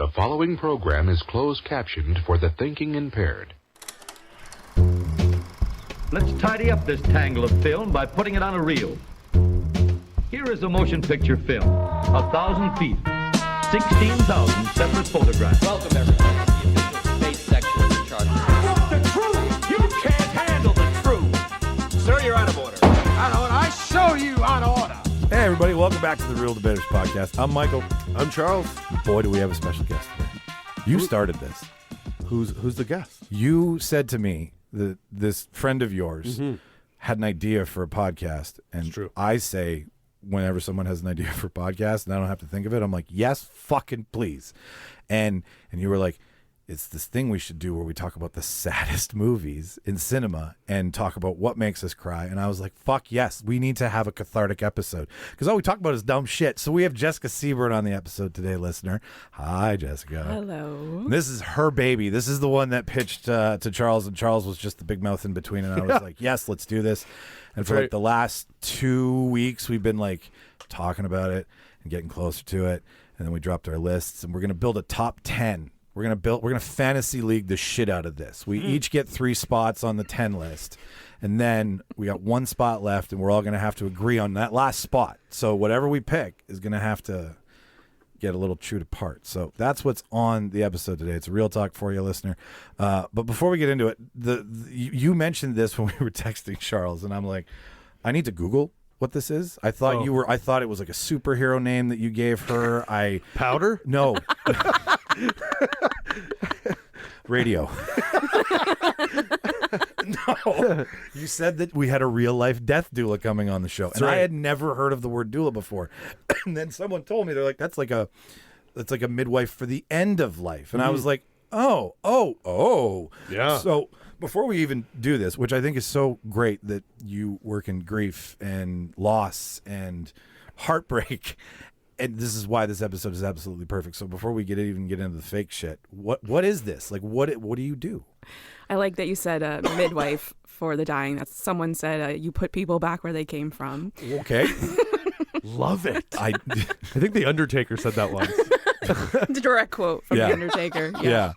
The following program is closed captioned for the thinking impaired. Let's tidy up this tangle of film by putting it on a reel. Here is a motion picture film, 1,000 feet, 16,000 separate photographs. Welcome, everybody, to the official space section of the chart. What's the truth? You can't handle the truth. Sir, you're out of order. Out of order. I show you out of order. Hey, everybody. Welcome back to the Real Debaters Podcast. I'm Michael. I'm Charles. Boy, do we have a special guest today. You started this. Who's the guest? You said to me that this friend of yours had an idea for a podcast. And It's true. I say, whenever someone has an idea for a podcast and I don't have to think of it, I'm like, yes, fucking please. And you were like, it's this thing we should do where we talk about the saddest movies in cinema and talk about what makes us cry. And I was like, fuck yes, we need to have a cathartic episode. Because all we talk about is dumb shit. So we have Jessica Seburn on the episode today, listener. Hi, Jessica. Hello. This is her baby. This is the one that pitched to Charles, and Charles was just the big mouth in between. And I was like, yes, let's do this. And for like the last 2 weeks, we've been like talking about it and getting closer to it. And then we dropped our lists, and we're going to build a top 10. We're gonna fantasy league the shit out of this. We each get 3 spots on the 10 list, and then we got 1 spot left, and we're all gonna have to agree on that last spot. So whatever we pick is gonna have to get a little chewed apart. So that's what's on the episode today. It's a real talk for you, listener. But before we get into it, you mentioned this when we were texting Charles, and I'm like, I need to Google what this is. I thought I thought it was like a superhero name that you gave her. Powder? No. Radio. No. You said that we had a real life death doula coming on the show. That's and right. I had never heard of the word doula before. And then someone told me, they're like, that's like a midwife for the end of life. And I was like, oh. Yeah. So before we even do this, which I think is so great that you work in grief and loss and heartbreak, and this is why this episode is absolutely perfect. So before we even get into the fake shit, what is this? Like, what do you do? I like that you said midwife for the dying. That's someone said you put people back where they came from. Okay. Love it. I think The Undertaker said that once. It's a direct quote from The Undertaker. Yeah.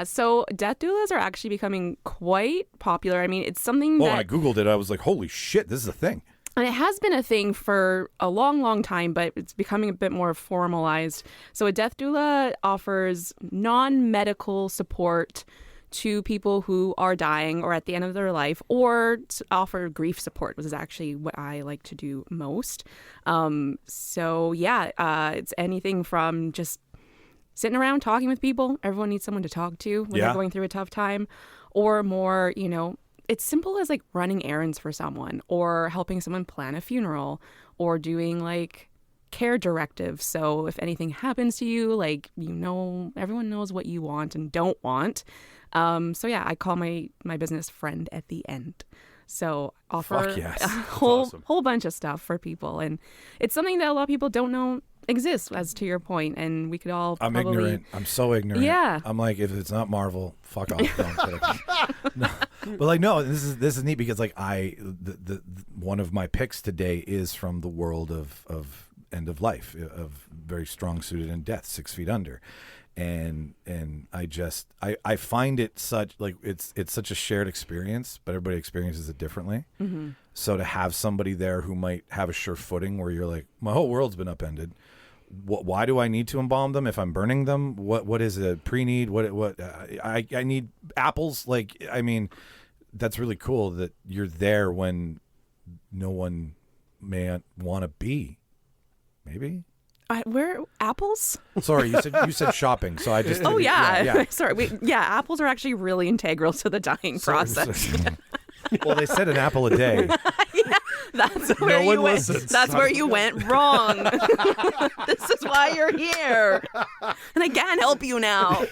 So death doulas are actually becoming quite popular. I mean, it's something when that... I Googled it, I was like, holy shit, this is a thing. And it has been a thing for a long, long time, but it's becoming a bit more formalized. So a death doula offers non-medical support to people who are dying or at the end of their life, or to offer grief support, which is actually what I like to do most. It's anything from just sitting around talking with people. Everyone needs someone to talk to when they're going through a tough time, or more, it's simple as like running errands for someone or helping someone plan a funeral or doing like care directives. So if anything happens to you, like, everyone knows what you want and don't want. I call my business Friend at the End. So offer a whole bunch of stuff for people. And it's something that a lot of people don't know exists, as to your point, and we could all I'm ignorant. I'm so ignorant. Yeah. I'm like, if it's not Marvel, fuck off. No, I'm kidding. No. But this is neat because like the one of my picks today is from the world of end of life, of very strong suited in death, 6 Feet Under. And I find it such like it's such a shared experience, but everybody experiences it differently. Mm-hmm. So to have somebody there who might have a sure footing where you're like, my whole world's been upended. Why do I need to embalm them if I'm burning them? What is a pre-need? I need apples. Like, I mean, that's really cool that you're there when no one may want to be. Maybe. Where apples? Sorry, you said shopping, so I just. Oh yeah. Sorry. Apples are actually really integral to the dying process. Well, they said an apple a day. That's where you went. Listens. That's where you went wrong. This is why you're here, and I can't help you now.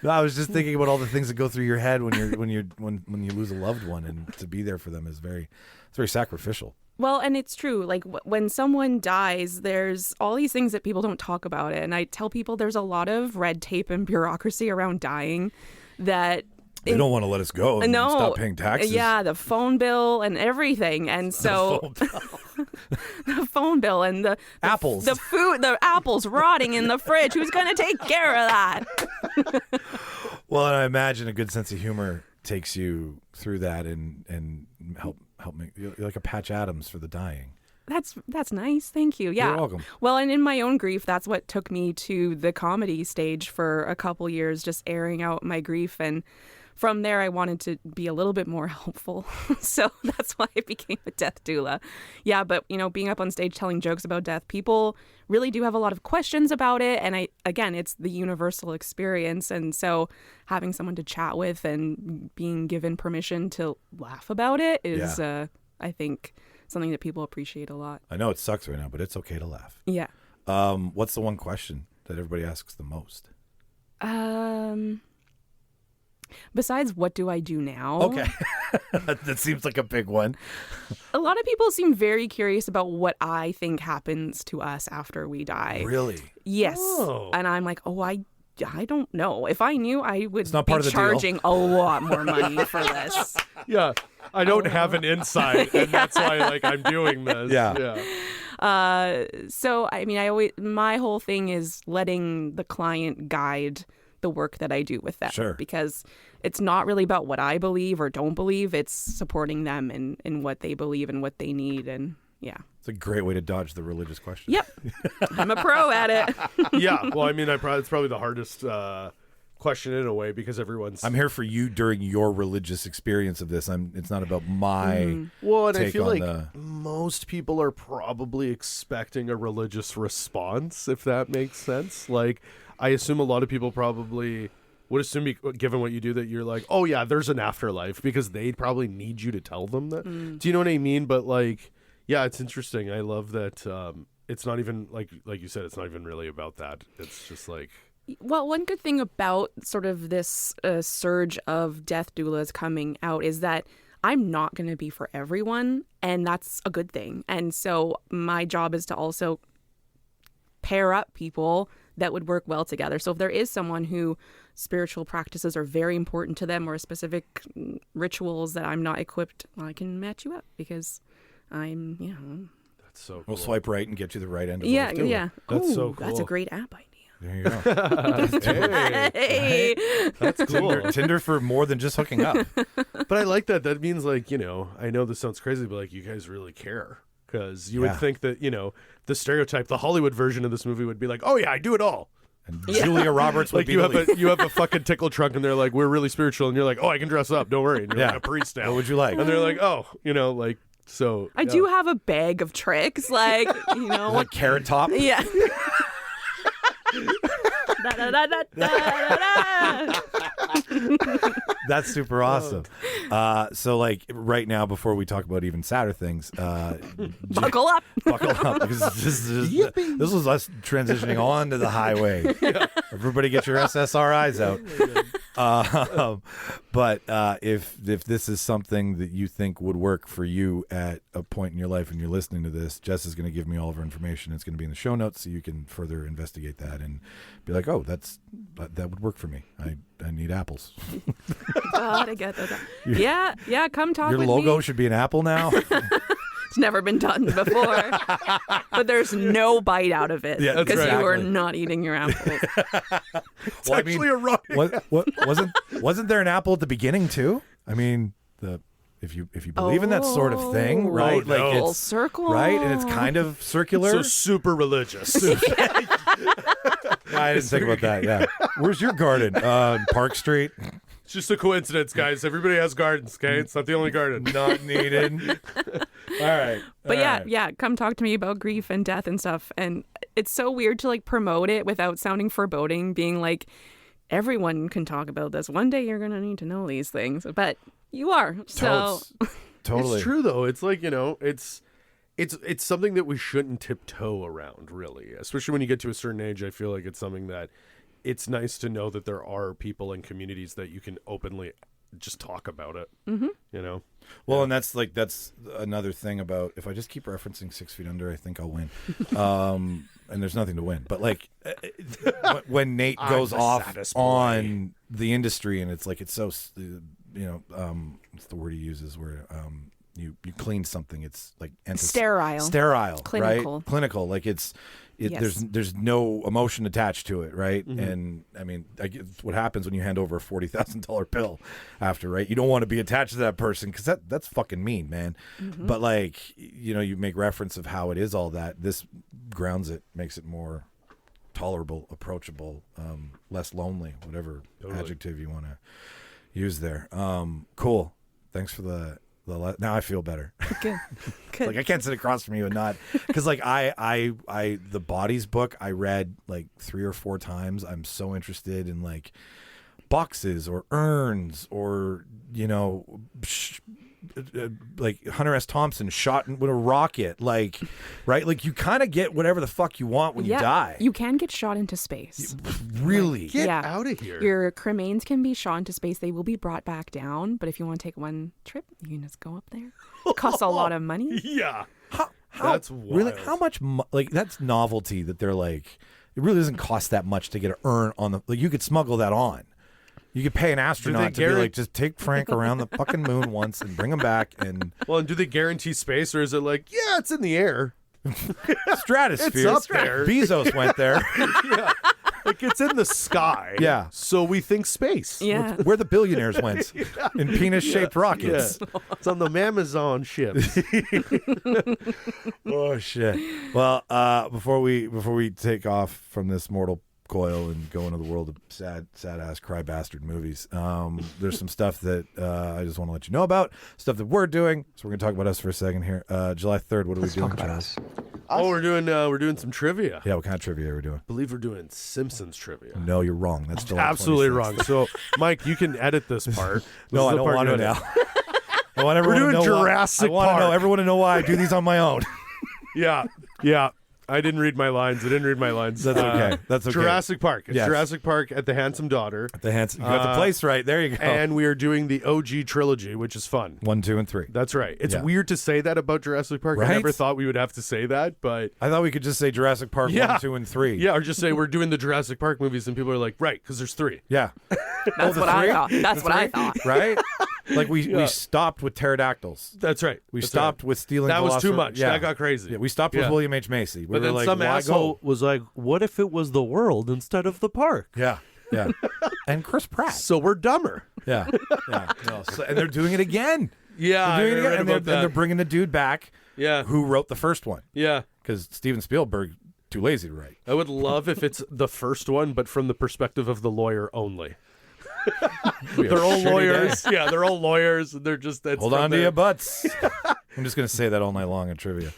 No, I was just thinking about all the things that go through your head when you lose a loved one, and to be there for them is very sacrificial. Well, and it's true. Like when someone dies, there's all these things that people don't talk about. And I tell people there's a lot of red tape and bureaucracy around dying that They don't want to let us go and stop paying taxes. Yeah, the phone bill and everything. And so the phone bill and the apples. The food, the apples rotting in the fridge. Who's going to take care of that? Well, and I imagine a good sense of humor takes you through that and help make you're like a Patch Adams for the dying. That's nice. Thank you. Yeah. You're welcome. Well, and in my own grief, that's what took me to the comedy stage for a couple years, just airing out my grief. And from there, I wanted to be a little bit more helpful. So that's why I became a death doula. Yeah, but, being up on stage telling jokes about death, people really do have a lot of questions about it. And again, it's the universal experience. And so having someone to chat with and being given permission to laugh about it is, I think, something that people appreciate a lot. I know it sucks right now, but it's okay to laugh. Yeah. What's the one question that everybody asks the most? Besides, what do I do now? Okay. That seems like a big one. A lot of people seem very curious about what I think happens to us after we die. Really? Yes. Oh. And I'm like, I don't know. If I knew, I would It's not be part of the deal. charging a lot more money for this. Yeah. I don't have an insight, and that's why I'm doing this. Yeah. So I mean, my whole thing is letting the client guide the work that I do with them. Sure. Because it's not really about what I believe or don't believe. It's supporting them in what they believe and what they need. And yeah. It's a great way to dodge the religious question. Yep. I'm a pro at it. Yeah. Well, I mean, it's probably the hardest question in a way because everyone's. I'm here for you during your religious experience of this. It's not about my Well, and I take feel on like most people are probably expecting a religious response, if that makes sense. Like, I assume a lot of people probably would assume, given what you do, that you're like, oh yeah, there's an afterlife, because they probably need you to tell them that. Do you know what I mean? But yeah, it's interesting. I love that it's not even like you said, it's not even really about that. It's just like. Well, one good thing about sort of this surge of death doulas coming out is that I'm not going to be for everyone, and that's a good thing. And so my job is to also pair up people that would work well together. So if there is someone who spiritual practices are very important to them or specific rituals that I'm not equipped, I can match you up because I'm, That's so cool. We'll swipe right and get you the right end of Yeah, life, too. yeah. That's Ooh, so That's a cool. great app idea. There you go. Hey. That's cool. Tinder for more than just hooking up. But I like that. That means I know this sounds crazy, but you guys really care. Because you would think that, the stereotype, the Hollywood version of this movie would be like, oh yeah, I do it all. And Julia Roberts would be you the lead. you have a fucking tickle trunk, and they're like, we're really spiritual, and you're like, oh, I can dress up, don't worry. And you're like a priest now. What would you like? And they're like, oh, so. I do have a bag of tricks, like. Like Carrot Top? Yeah. Da, da, da, da, da, da. That's super awesome. So right now, before we talk about even sadder things, Buckle up. buckle up, because this was us transitioning on to the highway. Everybody get your SSRIs out. But if this is something that you think would work for you at a point in your life and you're listening to this, Jess is going to give me all of her information. It's going to be in the show notes, so you can further investigate that and be like, oh, that would work for me. I need apples. Gotta get that. Yeah, come talk Your with logo me. should be an apple now. It's never been done before. But there's no bite out of it. Yeah, that's because right. you are Exactly. not eating your apples. It's actually a wrong. What wasn't there an apple at the beginning too? I mean, if you believe in that sort of thing, right? no. Like Full it's circle. right, and it's kind of circular. So super religious. I didn't think about that. Yeah, where's your garden? Park Street. It's just a coincidence, guys. Everybody has gardens, okay? It's not the only garden. Not needed. All right. But All right. yeah, come talk to me about grief and death and stuff. And it's so weird to promote it without sounding foreboding, being like, everyone can talk about this. One day you're going to need to know these things. But you are. So Totally. It's true, though. It's it's something that we shouldn't tiptoe around, really. Especially when you get to a certain age, I feel like it's something that it's nice to know that there are people and communities that you can openly just talk about it. Mm-hmm. Well, and that's another thing about, if I just keep referencing 6 Feet Under, I think I'll win. And there's nothing to win. But when Nate goes off on the industry, and it's like it's so what's the word he uses where you clean something, it's like sterile, clinical, right? Clinical, like it's. Yes. There's no emotion attached to it, right? And I mean, it's what happens when you hand over a $40,000 bill after, right? You don't want to be attached to that person because that's fucking mean, man. But like, you make reference of how it is all that. This grounds it, makes it more tolerable, approachable, less lonely, whatever adjective you want to use there. Cool. Thanks for the. Now I feel better. Good. Like I can't sit across from you and not, because like I the Bodies book I read like 3 or 4 times. I'm so interested in like boxes or urns or like Hunter S. Thompson shot with a rocket, like right, like you kind of get whatever the fuck you want when you die. You can get shot into space. Really? Get out of here. Your cremains can be shot into space. They will be brought back down, but if you want to take one trip, you can just go up there. It costs a lot of money. Yeah. How That's wild. really how much like that's novelty that they're like it really doesn't cost that much to get an urn on the, like you could smuggle that on. You could pay an astronaut to be like, just take Frank around the fucking moon once and bring him back. And and do they guarantee space, or is it like, yeah, it's in the air? Stratosphere. It's up there. Bezos went there. Yeah. Like it's in the sky. Yeah. So we think space. Yeah. Where the billionaires went in penis-shaped rockets. Yeah. It's on the Amazon ships. Oh shit. Well, before we take off from this mortal coil and go into the world of sad ass cry bastard movies, there's some stuff that I just want to let you know about, stuff that we're doing. So we're gonna talk about us for a second here. July 3rd, what are we doing? Talk about us. Oh, we're doing some trivia. Yeah, what kind of trivia are we doing? I believe we're doing Simpsons trivia. No, you're wrong. That's July Absolutely 26th. wrong. So, Mike, you can edit this part. No, I don't want to now. I want everyone We're doing to know Jurassic I want to know Park. everyone to know why I do these on my own. Yeah. I didn't read my lines. That's okay. That's okay. Jurassic Park. It's Yes. Jurassic Park at the Handsome Daughter. You got the place right. There you go. And we are doing the OG trilogy, which is fun. 1, 2, and 3. That's right. It's Yeah. weird to say that about Jurassic Park. Right? I never thought we would have to say that, but I thought we could just say Jurassic Park 1, 2, and 3. yeah, or just say we're doing the Jurassic Park movies, and people are like, right, because there's 3. Yeah. That's what I thought. That's what I thought. Right? Like we stopped with pterodactyls. That's right. We That's stopped right. with stealing. That was too much. Yeah. That got crazy. Yeah, we stopped with Yeah. William H. Macy. We But were then like, some why asshole go? was like, what if it was the world instead of the park? Yeah. And Chris Pratt. So we're dumber. Yeah. No, and they're doing it again. Yeah, They're doing it again, and that. they're bringing the dude back. Yeah. Who wrote the first one? Yeah. Because Steven Spielberg too lazy to write. I would love if it's the first one, but from the perspective of the lawyer only. They're all lawyers. Yeah, they're all lawyers. And they're just Hold on to your butts. I'm just going to say that all night long in trivia.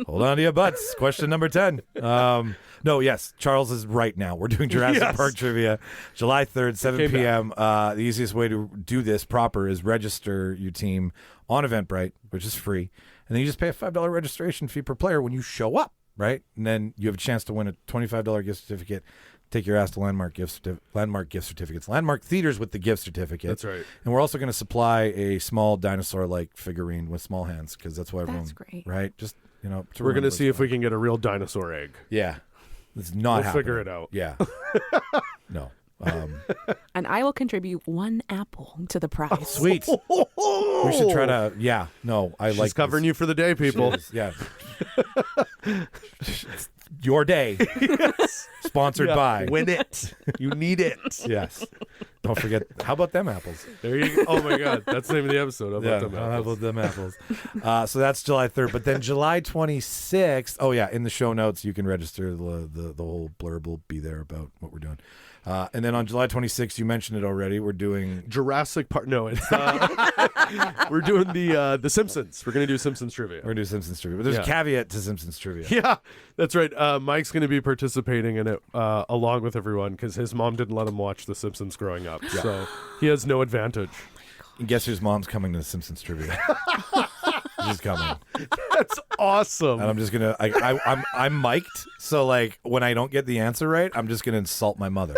Hold on to your butts. Question number 10. No, yes, Charles is right now. We're doing Jurassic Park trivia, July 3rd, 7 p.m. The easiest way to do this proper is register your team on Eventbrite, which is free. And then you just pay a $5 registration fee per player when you show up, right? And then you have a chance to win a $25 gift certificate. Take your ass to Landmark gift certificates. Landmark Theaters with the gift certificate. That's right. And we're also going to supply a small dinosaur-like figurine with small hands because that's what everyone. That's great. Right? Just We're going to see if we can get a real dinosaur egg. Yeah, it's not. We'll figure it out. Yeah. No. And I will contribute 1 apple to the prize. Sweet. We should try to. Yeah. No. I She's like covering this. you for the day, people. Yeah. Your day. Sponsored by. Win it. You need it. Yes. Don't forget. How about them apples? There you go. Oh my God, that's the name of the episode. How about them how apples? about them apples? So that's July 3rd. But then July 26th. Oh yeah, in the show notes you can register. The whole blurb will be there about what we're doing. And then on July 26th, you mentioned it already. We're doing Jurassic Park. No, it's we're doing the Simpsons. We're gonna do Simpsons trivia. We're gonna do Simpsons trivia, but there's a caveat to Simpsons trivia. Yeah, that's right. Mike's going to be participating in it along with everyone because his mom didn't let him watch The Simpsons growing up, so he has no advantage. And guess whose mom's coming to the Simpsons trivia? She's coming, That's awesome. and I'm just gonna. I'm mic'd, so like when I don't get the answer right, I'm just gonna insult my mother.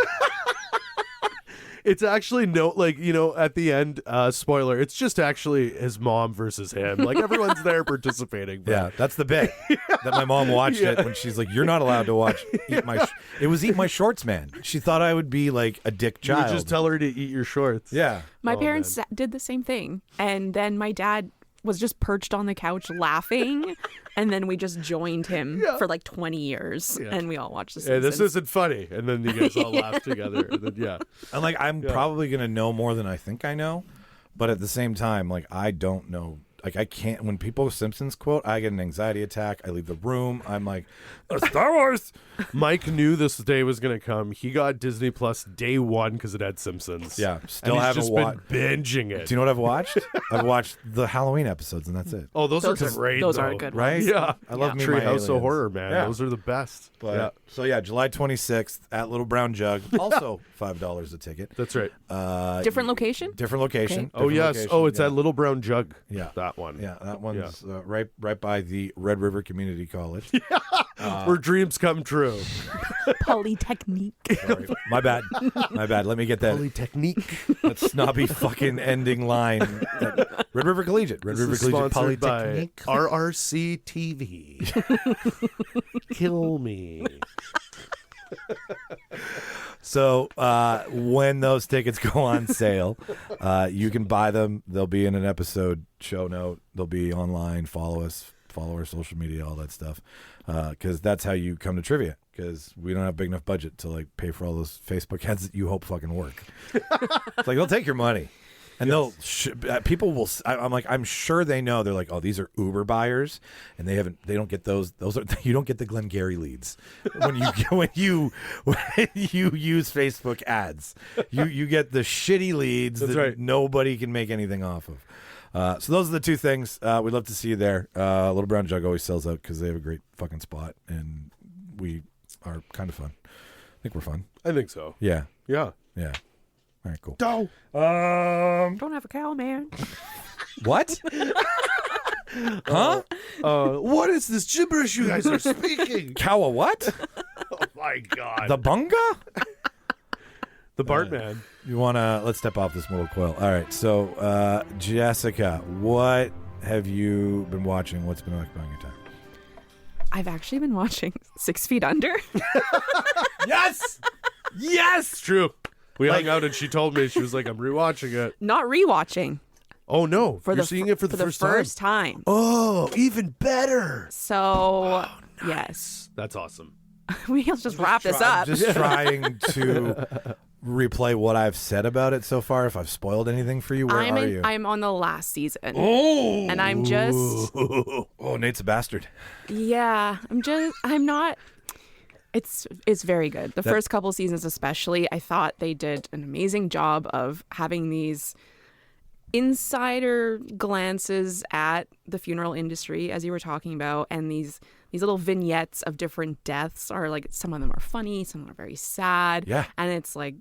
It's actually at the end, spoiler, it's just actually his mom versus him. Like everyone's there participating. But... Yeah, that's the bit that my mom watched it when she's like, "You're not allowed to watch Eat My." It was Eat My Shorts, man. She thought I would be like a dick You child. would just tell her to eat your shorts. Yeah. My parents did the same thing. And then my dad was just perched on the couch laughing. And then we just joined him for like 20 years. Yeah. And we all watched The Hey, Simpsons. this isn't funny. And then you guys all laugh together. And then, I'm probably gonna know more than I think I know, but at the same time, like I don't know. Like I can't. When people Simpsons quote, I get an anxiety attack. I leave the room. I'm like, Star Wars. Mike knew this day was going to come. He got Disney Plus day one because it had Simpsons. Yeah, still and he's haven't just watched. been binging it. Do you know what I've watched? I've watched the Halloween episodes, and that's it. Oh, those are great. Those though. are good Right? ones. Yeah, I love me my Treehouse of Aliens. Horror, man. Yeah. Those are the best. But, So July 26th at Little Brown Jug. Also $5 a ticket. That's right. Different location? Different location. Oh Different yes. location, Oh, it's yeah. at Little Brown Jug. Yeah. That one. Yeah, that one's right by the Red River Community College. Where dreams come true. Polytechnique. Sorry. My bad. Let me get that Polytechnique. that snobby fucking ending line. Red River Collegiate. Red River Collegiate Sponsored by Polytechnique. RRC TV. Kill me. So when those tickets go on sale, you can buy them. They'll be in an episode show note. They'll be online. Follow us. Follow our social media, all that stuff. Because that's how you come to trivia. Because we don't have big enough budget to like pay for all those Facebook ads that you hope fucking work. It's like they'll take your money. And people will. I'm sure they know. They're like, oh, these are Uber buyers, and they don't get those. Those are you don't get the Glengarry leads when you use Facebook ads. You get the shitty leads that nobody can make anything off of. So those are the two things. We'd love to see you there. Little Brown Jug always sells out because they have a great fucking spot, and we are kind of fun. I think we're fun. I think so. Yeah. Yeah. Yeah. All right, cool. Don't. Don't have a cow, man. What? Huh? What is this gibberish you guys are speaking? Cow a what? Oh my god. The bunga? The Bartman. You let's step off this mortal coil. All right, so Jessica, what have you been watching? What's been occupying your time? I've actually been watching 6 Feet Under. Yes! Yes! True. We hung out and she told me, she was like, I'm rewatching it. Not rewatching. Oh no, you're seeing it for the first time. Oh, even better. So, yes. That's awesome. We'll just wrap this up. I'm just trying to replay what I've said about it so far. If I've spoiled anything for you, where are you? I'm on the last season. Oh! And I'm just... Oh, Nate's a bastard. Yeah, I'm not... It's very good. The first couple seasons especially, I thought they did an amazing job of having these insider glances at the funeral industry, as you were talking about, and these little vignettes of different deaths are like, some of them are funny, some of them are very sad. Yeah. And it's like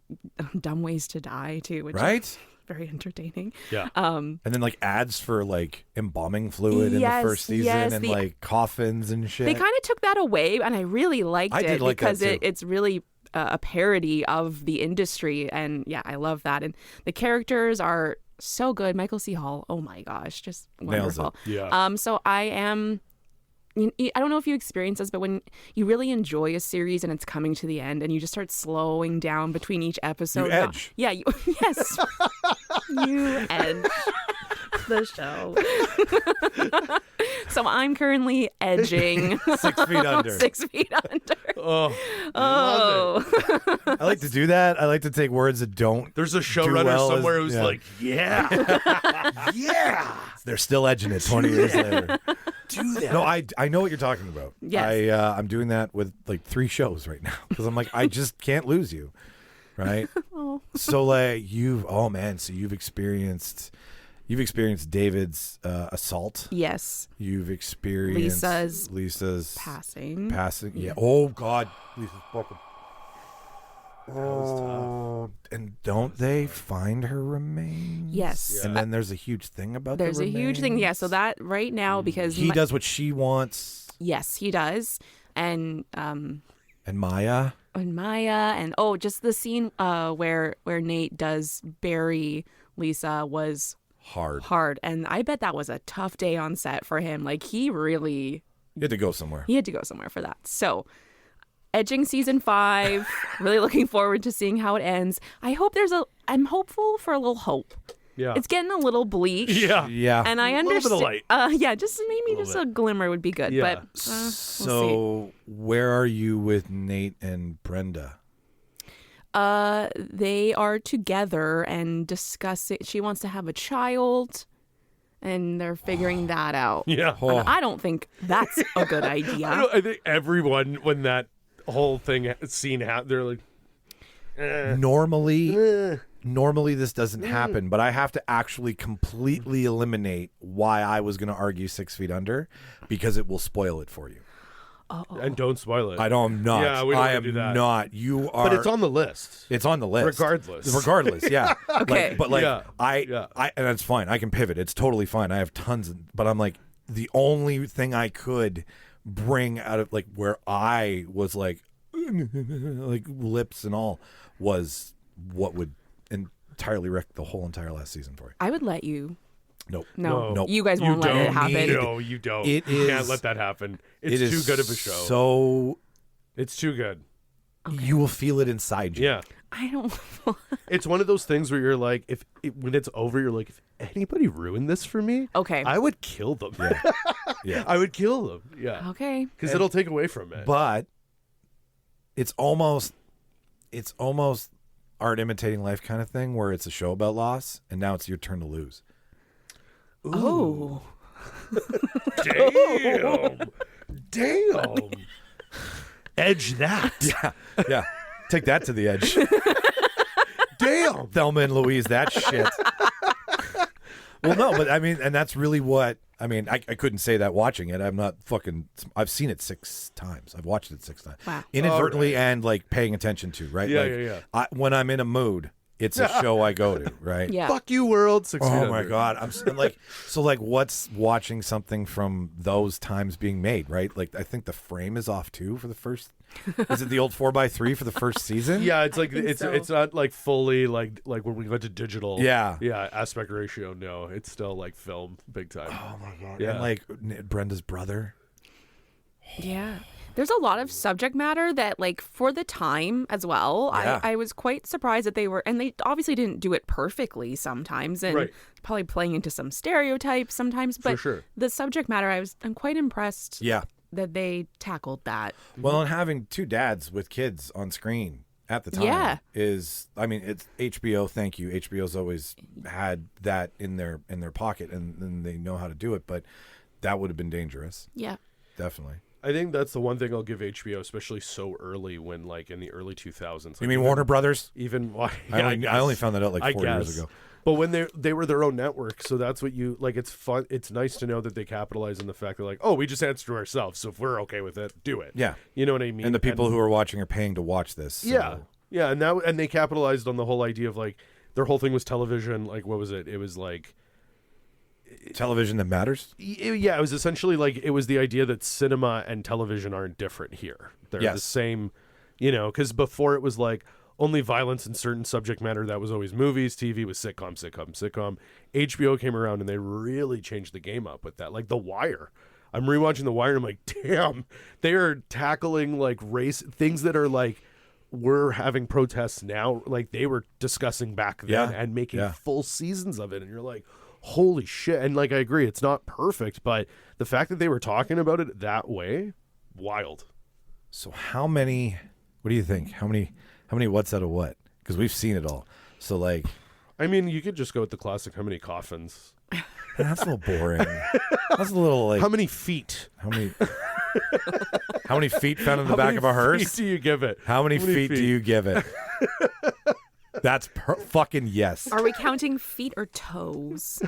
dumb ways to die too, which Right? is very entertaining. Yeah. And then like ads for like embalming fluid in the first season and like coffins and shit. They kind of took that away, and I really liked it because it's really a parody of the industry, and yeah, I love that. And the characters are so good. Michael C. Hall, oh my gosh, just wonderful. Nails it. Yeah. So I am. I don't know if you experience this, but when you really enjoy a series and it's coming to the end and you just start slowing down between each episode. You edge. Yeah. Yes. You edge the show. So I'm currently edging 6 feet under. 6 feet under. Oh. I like to do that. I like to take words that don't. There's a do showrunner well somewhere who's like, yeah. yeah. They're still edging it 20 years later. Do that. No, I know what you're talking about. Yes. I'm doing that with like 3 shows right now because I'm like, I just can't lose you, right? So like so you've experienced David's assault. Yes. You've experienced Lisa's Passing. Yeah. Oh God, Lisa's fucking. Oh, and don't they find her remains? Yes. And then there's a huge thing about There's a huge thing. Yeah. So that right now, because he does what she wants. Yes, he does. And Maya. and Maya, and just the scene where Nate does bury Lisa was hard, and I bet that was a tough day on set for him. Like he had to go somewhere. He had to go somewhere for that. So, edging season 5. Really looking forward to seeing how it ends. I'm hopeful for a little hope. Yeah. It's getting a little bleak. Yeah. And I A understand. little bit of light. Just maybe just a glimmer would be good. Yeah. But So, we'll see. where are you with Nate and Brenda? They are together and discussing. She wants to have a child, and they're figuring that out. Yeah. And I don't think that's a good idea. I think everyone, when that whole scene happened, they're like, Normally this doesn't happen, but I have to actually completely eliminate why I was going to argue 6 Feet Under, because it will spoil it for you. and don't spoil it. I'm not. Yeah, we don't I wanna am do that. not. You are. But it's on the list. It's on the list. Regardless. Yeah. Okay. But Yeah. and that's fine. I can pivot. It's totally fine. I have tons, but I'm like, the only thing I could bring out of like where I was like lips and all was what would entirely wreck the whole entire last season for you. I would let you. Nope. No, Nope. you guys won't let it happen. No, you don't. It You can't is- let that happen. It It's is too good of a show. So It's too good. you will feel it inside you. Yeah. I don't. It's one of those things where you're like, when it's over, you're like, if anybody ruined this for me, Okay. I would kill them. Yeah. I would kill them. Yeah. Okay. Because it'll take away from it. But it's almost art imitating life kind of thing, where it's a show about loss, and now it's your turn to lose. Oh. Damn. Edge that. Yeah. Take that to the edge. Damn. Thelma and Louise, that shit. Well, no, but I mean, and that's really what, I mean, I couldn't say that watching it. I've seen it 6 times. I've watched it 6 times. Wow. Inadvertently and like paying attention to, right? Yeah, like, yeah. When I'm in a mood, it's a show I go to, right? Yeah. Fuck you, world. 1600. Oh my God. I'm what's watching something from those times being made, right? Like, I think the frame is off too for the first, is it the old 4x3 for the first season? Yeah, it's like think so. it's not like fully like when we went to digital. Yeah. Yeah, aspect ratio. No, it's still like film big time. Oh my God. Yeah. And like Brenda's brother. Yeah. There's a lot of subject matter that, like, for the time as well, Yeah. I was quite surprised that they were, and they obviously didn't do it perfectly sometimes, and Right. probably playing into some stereotypes sometimes, but sure. the subject matter, I'm quite impressed Yeah. that they tackled that. Well, and having 2 dads with kids on screen at the time Yeah. is, I mean, it's HBO. Thank you. HBO's always had that in their pocket, and they know how to do it. But that would have been dangerous, Yeah. definitely. I think that's the one thing I'll give HBO, especially so early when like in the early 2000s. You mean Warner Brothers? Even why? I only found that out like 4 years ago. But when they were their own network, so that's what you like. It's fun. It's nice to know that they capitalize on the fact that like, oh, we just answer to ourselves. So if we're okay with it, do it. Yeah. You know what I mean? And the people who are watching are paying to watch this. So. Yeah, and they capitalized on the whole idea of like their whole thing was television. Like, what was it? It was like Television that matters? yeah, it was essentially like it was the idea that cinema and television aren't different here. They're the Yes. same, because before it was like only violence and certain subject matter. That was always movies. TV was sitcom. HBO came around and they really changed the game up with that. Like The Wire. I'm rewatching The Wire and I'm like, damn, they are tackling like race things that are like we're having protests now. Like they were discussing back then Yeah. and making Yeah. full seasons of it. And you're like, holy shit. And like I agree, it's not perfect, but the fact that they were talking about it that way, wild. So how many, what do you think? How many what's out of what? Because we've seen it all. So like, I mean, you could just go with the classic how many coffins. that's a little boring. That's a little like, How many feet? how many feet found in the back of a hearse? Feet do you give it? How many feet do you give it? That's fucking yes. Are we counting feet or toes?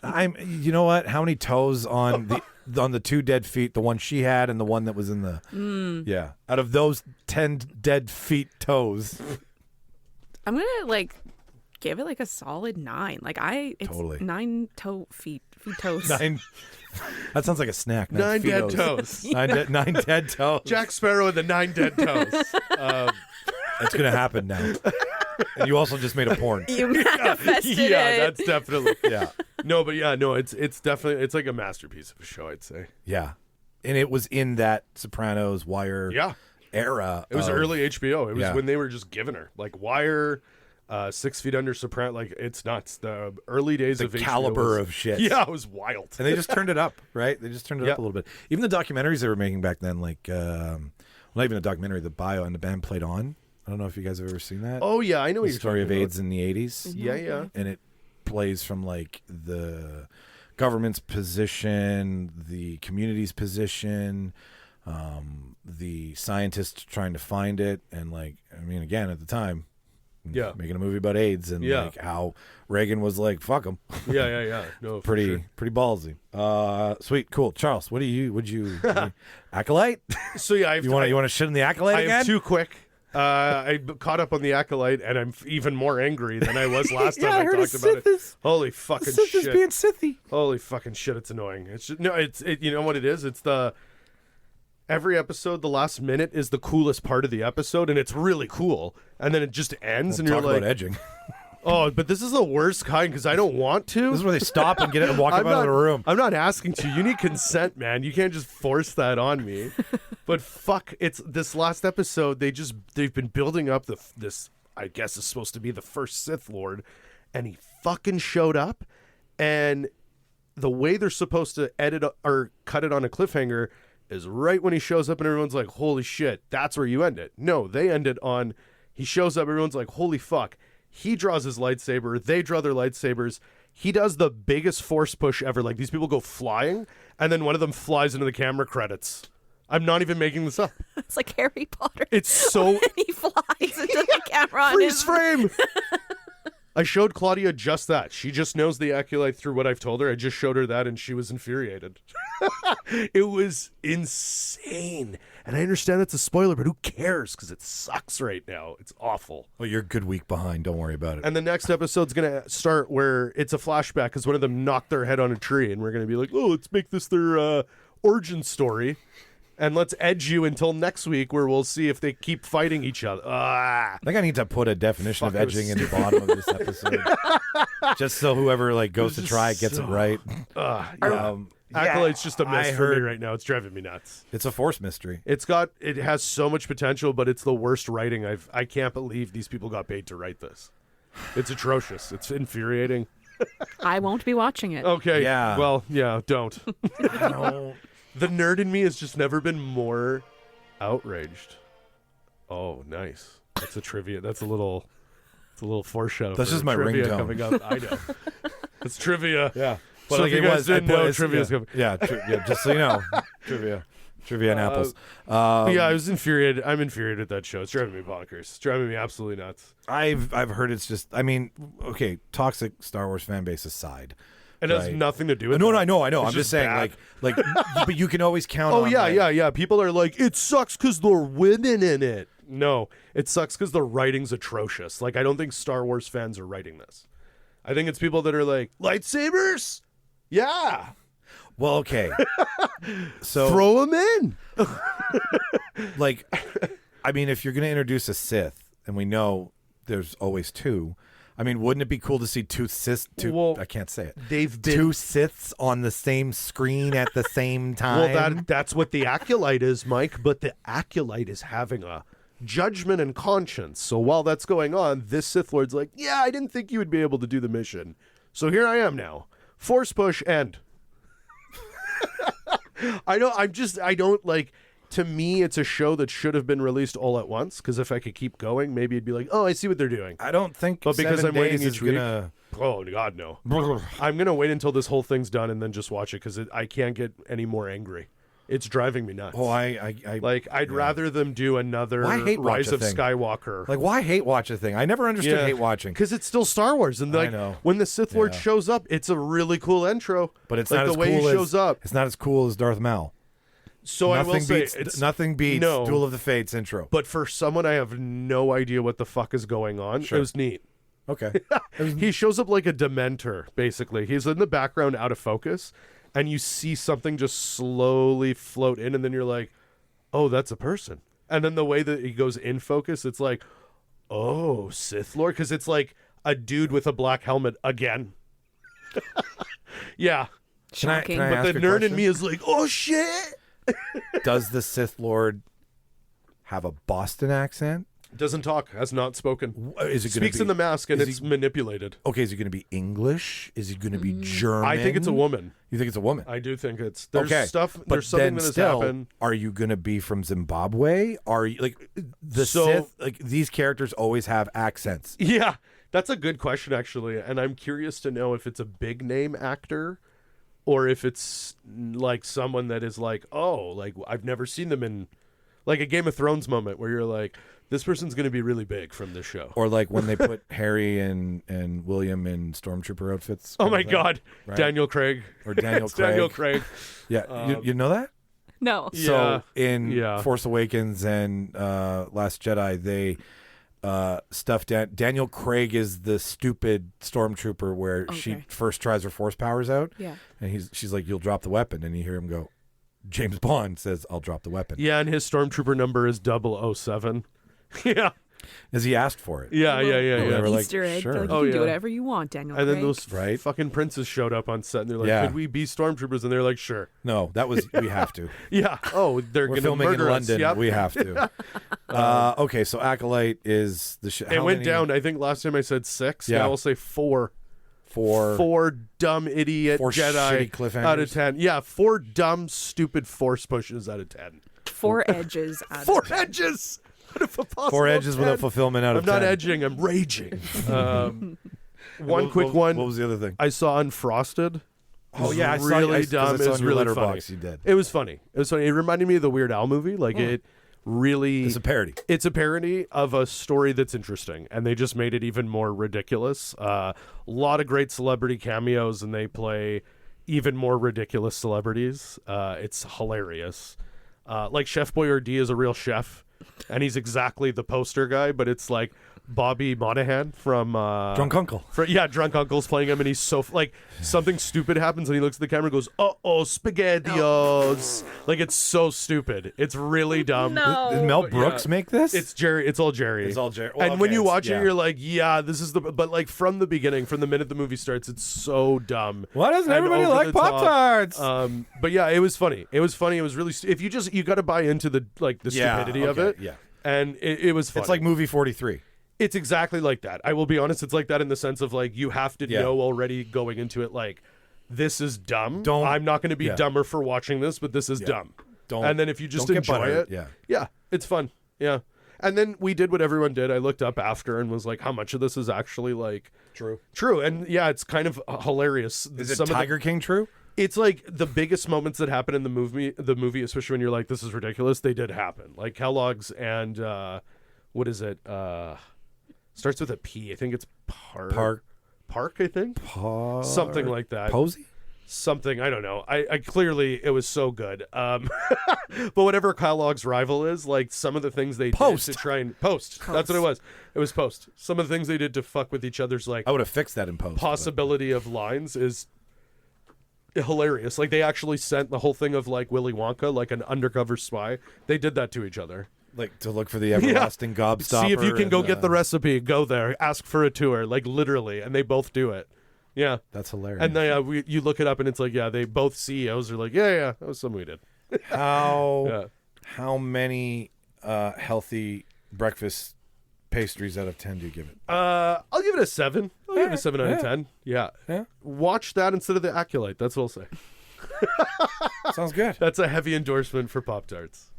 You know what? How many toes on the 2 dead feet? The one she had and the one that was in the. Yeah. Out of those 10 dead feet toes. I'm gonna like give it like a solid 9. Like it's Totally. 9 feet toes. 9. That sounds like a snack. 9 dead Fidos. toes. 9 dead toes. Jack Sparrow and the 9 dead toes. That's gonna happen now. And you also just made a porn. You manifested it. Yeah, that's definitely. Yeah. No, but yeah, no, it's definitely, it's like a masterpiece of a show, I'd say. Yeah. And it was in that Sopranos, Wire Yeah. era. It was early HBO. It was Yeah. when they were just giving her like Wire, 6 Feet Under, Soprano. Like it's nuts. The early days the of HBO caliber was- of shit. Yeah, it was wild. And they just turned it up, right? They just turned it Yeah. up a little bit. Even the documentaries they were making back then, like, well, not even a documentary, the bio and the band Played On. I don't know if you guys have ever seen that. Oh yeah, I know what The you're story of talking AIDS in the 80s. about. Yeah, yeah. And it plays from like the government's position, the community's position, the scientists trying to find it, and like, I mean, again, at the time, Yeah. making a movie about AIDS and Yeah. like how Reagan was like, fuck them. Yeah. No, for pretty sure. pretty ballsy. Sweet, cool. Charles, would you Acolyte? So yeah, You want to shit in the Acolyte I again? am too quick. I caught up on the Acolyte, and I'm even more angry than I was last Yeah, I time I heard talked a about Sith it. is- Holy fucking Sith shit! is being Sithy. Holy fucking shit! It's annoying. It's just, no. You know what it is? It's the every episode. The last minute is the coolest part of the episode, and it's really cool. And then it just ends, and Talk you're like, about edging. oh, but this is the worst kind because I don't want to. This is where they stop and get it and walk I'm up out of the room. I'm not asking to. You need consent, man. You can't just force that on me. But fuck, it's this last episode. They've been building up this. I guess is supposed to be the first Sith Lord, and he fucking showed up, and the way they're supposed to edit or cut it on a cliffhanger is right when he shows up, and everyone's like, "Holy shit, that's where you end it." No, they end it on he shows up. Everyone's like, "Holy fuck." He draws his lightsaber. They draw their lightsabers. He does the biggest force push ever. Like these people go flying, and then one of them flies into the camera credits. I'm not even making this up. It's like Harry Potter. It's so And he flies into the camera on freeze his frame. I showed Claudia just that. She just knows the Acolyte through what I've told her. I just showed her that, and she was infuriated. It was insane. And I understand that's a spoiler, but who cares? Because it sucks right now. It's awful. Well, you're a good week behind. Don't worry about it. And the next episode's going to start where it's a flashback because one of them knocked their head on a tree, and we're going to be like, oh, let's make this their origin story. And let's edge you until next week where we'll see if they keep fighting each other. I think I need to put a definition of Fuck, it was- edging in the bottom of this episode, just so whoever like goes to try it gets it right. Acolyte's just a I mess for heard- me right now. It's driving me nuts. It's a force mystery. It has so much potential, but it's the worst writing I can't believe these people got paid to write this. It's atrocious. It's infuriating. I won't be watching it. Okay. Yeah. Well, yeah, don't. No. The nerd in me has just never been more outraged. Oh, nice. That's a trivia. It's a little foreshadow. That's for just my trivia ringtone. coming up. I know. It's trivia. Yeah. But So if you it guys was- didn't I put know, it- trivia's yeah, coming. yeah, just so you know, trivia and apples. Yeah, I was infuriated. I'm infuriated at that show. It's driving me bonkers. It's driving me absolutely nuts. I've heard it's just. I mean, okay, toxic Star Wars fan base aside. It has Right. nothing to do with No, that. I know. It's I'm just saying, bad. like, but you can always count. Oh on, yeah, like, yeah. People are like, it sucks because there are women in it. No, it sucks because the writing's atrocious. Like, I don't think Star Wars fans are writing this. I think it's people that are like, lightsabers? Yeah. Well, okay. So, Throw them in. like, I mean, if you're going to introduce a Sith, and we know there's always two, I mean, wouldn't it be cool to see two Siths? Well, I can't say it. They've been Two Siths on the same screen at the same time. Well, that's what the Acolyte is, Mike. But the Acolyte is having a judgment and conscience. So while that's going on, this Sith Lord's like, yeah, I didn't think you would be able to do the mission. So here I am now. Force push, end. I don't like, to me, it's a show that should have been released all at once. Because if I could keep going, maybe it'd be like, oh, I see what they're doing. I don't think. But because 7 I'm waiting days is each week, gonna. oh God, no. I'm gonna wait until this whole thing's done and then just watch it because I can't get any more angry. It's driving me nuts. Oh, I Like, I'd rather them do another Why hate watch Rise a of thing? Skywalker. like. Why hate watch a thing? I never understood hate watching. Because it's still Star Wars. And, I like, know. when the Sith Lord Yeah. shows up, it's a really cool intro. But it's like not the as way cool he shows up. It's not as cool as Darth Maul. So I will Nothing say, beats nothing beats no. Duel of the Fates intro. But for someone I have no idea what the fuck is going on, Sure. it was neat. Okay. He shows up like a dementor, basically. He's in the background out of focus, and you see something just slowly float in, and then you're like, oh, that's a person. And then the way that he goes in focus, it's like, oh, Sith Lord, because it's like a dude with a black helmet again. Yeah. Shocking. Can I But ask the a nerd in question? me is like, oh, shit. Does the Sith Lord have a Boston accent? Doesn't talk, has not spoken. Is it going Speaks to be in the mask, and is it's he- manipulated. Okay, is it going to be English? Is it going to be German? I think it's a woman. You think it's a woman? I do think it's there's okay. stuff. But There's something then that has still, happened. are you going to be from Zimbabwe? Are you like the So- Sith? Like these characters always have accents. Yeah, that's a good question actually, and I'm curious to know if it's a big name actor, or if it's like someone that is like, oh, like I've never seen them in, like a Game of Thrones moment where you're like, this person's going to be really big from this show. Or like when they put Harry and William in stormtrooper outfits. Oh kind my of thing, God, right? Daniel Craig. Or Daniel It's Craig. Daniel Craig. Yeah, you know that? No. Yeah. So in Yeah. Force Awakens and Last Jedi, they stuffed Daniel Craig is the stupid stormtrooper where she Okay. first tries her force powers out. Yeah. And she's like, "You'll drop the weapon," and you hear him go. James Bond says, "I'll drop the weapon." Yeah, and his stormtrooper number is 007. Yeah, As he asked for it. yeah. They were like, Easter egg. sure. They're like, you Oh, can yeah. do whatever you want, Daniel And then Craig. those Right. fucking princes showed up on set, and they're like, Yeah. could we be stormtroopers? And they're like, sure. No, that was we have to. Yeah. Oh, they're We're going to filming in murder London. us. Yep. We have to. Okay, so Acolyte is the It went down. I think last time I said 6. Yeah. Now I'll say 4. for 4 dumb idiot 4 Jedi shitty cliffhangers. out of 10. Yeah, 4 dumb stupid force pushes out of 10. 4 edges. Out 4 of 10. edges. Out of a possible 4 edges 10. without fulfillment out I'm of not 10. edging. I'm raging. One What- quick what- one. What was the other thing? I saw Unfrosted. Oh yeah, I saw really I, 'cause dumb. I saw It was in your really letterbox. funny. You did. It was funny. It was funny. It reminded me of the Weird Al movie. Like it really. It's a parody. It's a parody of a story that's interesting, and they just made it even more ridiculous. A lot of great celebrity cameos, and they play even more ridiculous celebrities. It's hilarious. Like Chef Boyardee is a real chef, and he's exactly the poster guy, but it's like Bobby Monahan from Drunk Uncle. Drunk Uncle's playing him, and he's so like something stupid happens, and he looks at the camera and goes, "Oh, spaghettios!" Like it's so stupid. It's really dumb. Did Mel Brooks make this? It's Jerry. It's all Jerry. It's all Jerry. Well, And when okay, you it's- watch yeah. it, you're like, "Yeah, this is the." But like from the beginning, from the minute the movie starts, it's so dumb. Why doesn't and everybody over like the top. Pop-Tarts? But yeah, it was funny. It was funny. It was really. If you got to buy into the Yeah, stupidity of okay, it. yeah. And it was funny. It's like movie 43. It's exactly like that. I will be honest. It's like that in the sense of like you have to Yeah. know already going into it like this is dumb. Don't- I'm not going to be yeah. dumber for watching this, but this is dumb. Don't- And then if you just don't get enjoy butthurt, it, yeah. it's fun. Yeah. And then we did what everyone did. I looked up after and was like, how much of this is actually like true? And yeah, it's kind of hilarious. Is it Some of the- Tiger King true? It's like the biggest moments that happen in the movie, especially when you're like, this is ridiculous. They did happen. Like Kellogg's and what is it? Starts with a P. I think it's Park, I think. Something like that. Posey? Something, I don't know. I clearly, it was so good. But whatever Kellogg's rival is, like some of the things they Post. did to try and Post. That's what it was. It was Post. Some of the things they did to fuck with each other's like I would have fixed that in post. but- possibility of lines is hilarious. Like they actually sent the whole thing of like Willy Wonka, like an undercover spy. They did that to each other. Like to look for the everlasting gobstopper. See if you can and, go get the recipe. Go there, ask for a tour, like literally, and they both do it. Yeah, That's hilarious. and they you look it up, and it's like they both CEOs are like yeah, that was something we did. how many healthy breakfast pastries out of 10 do you give it? I'll give it a 7. I'll give it a 7 out of 10. Yeah. Yeah. Watch that instead of the Acolyte. That's what I'll say. Sounds good. That's a heavy endorsement for Pop-Tarts.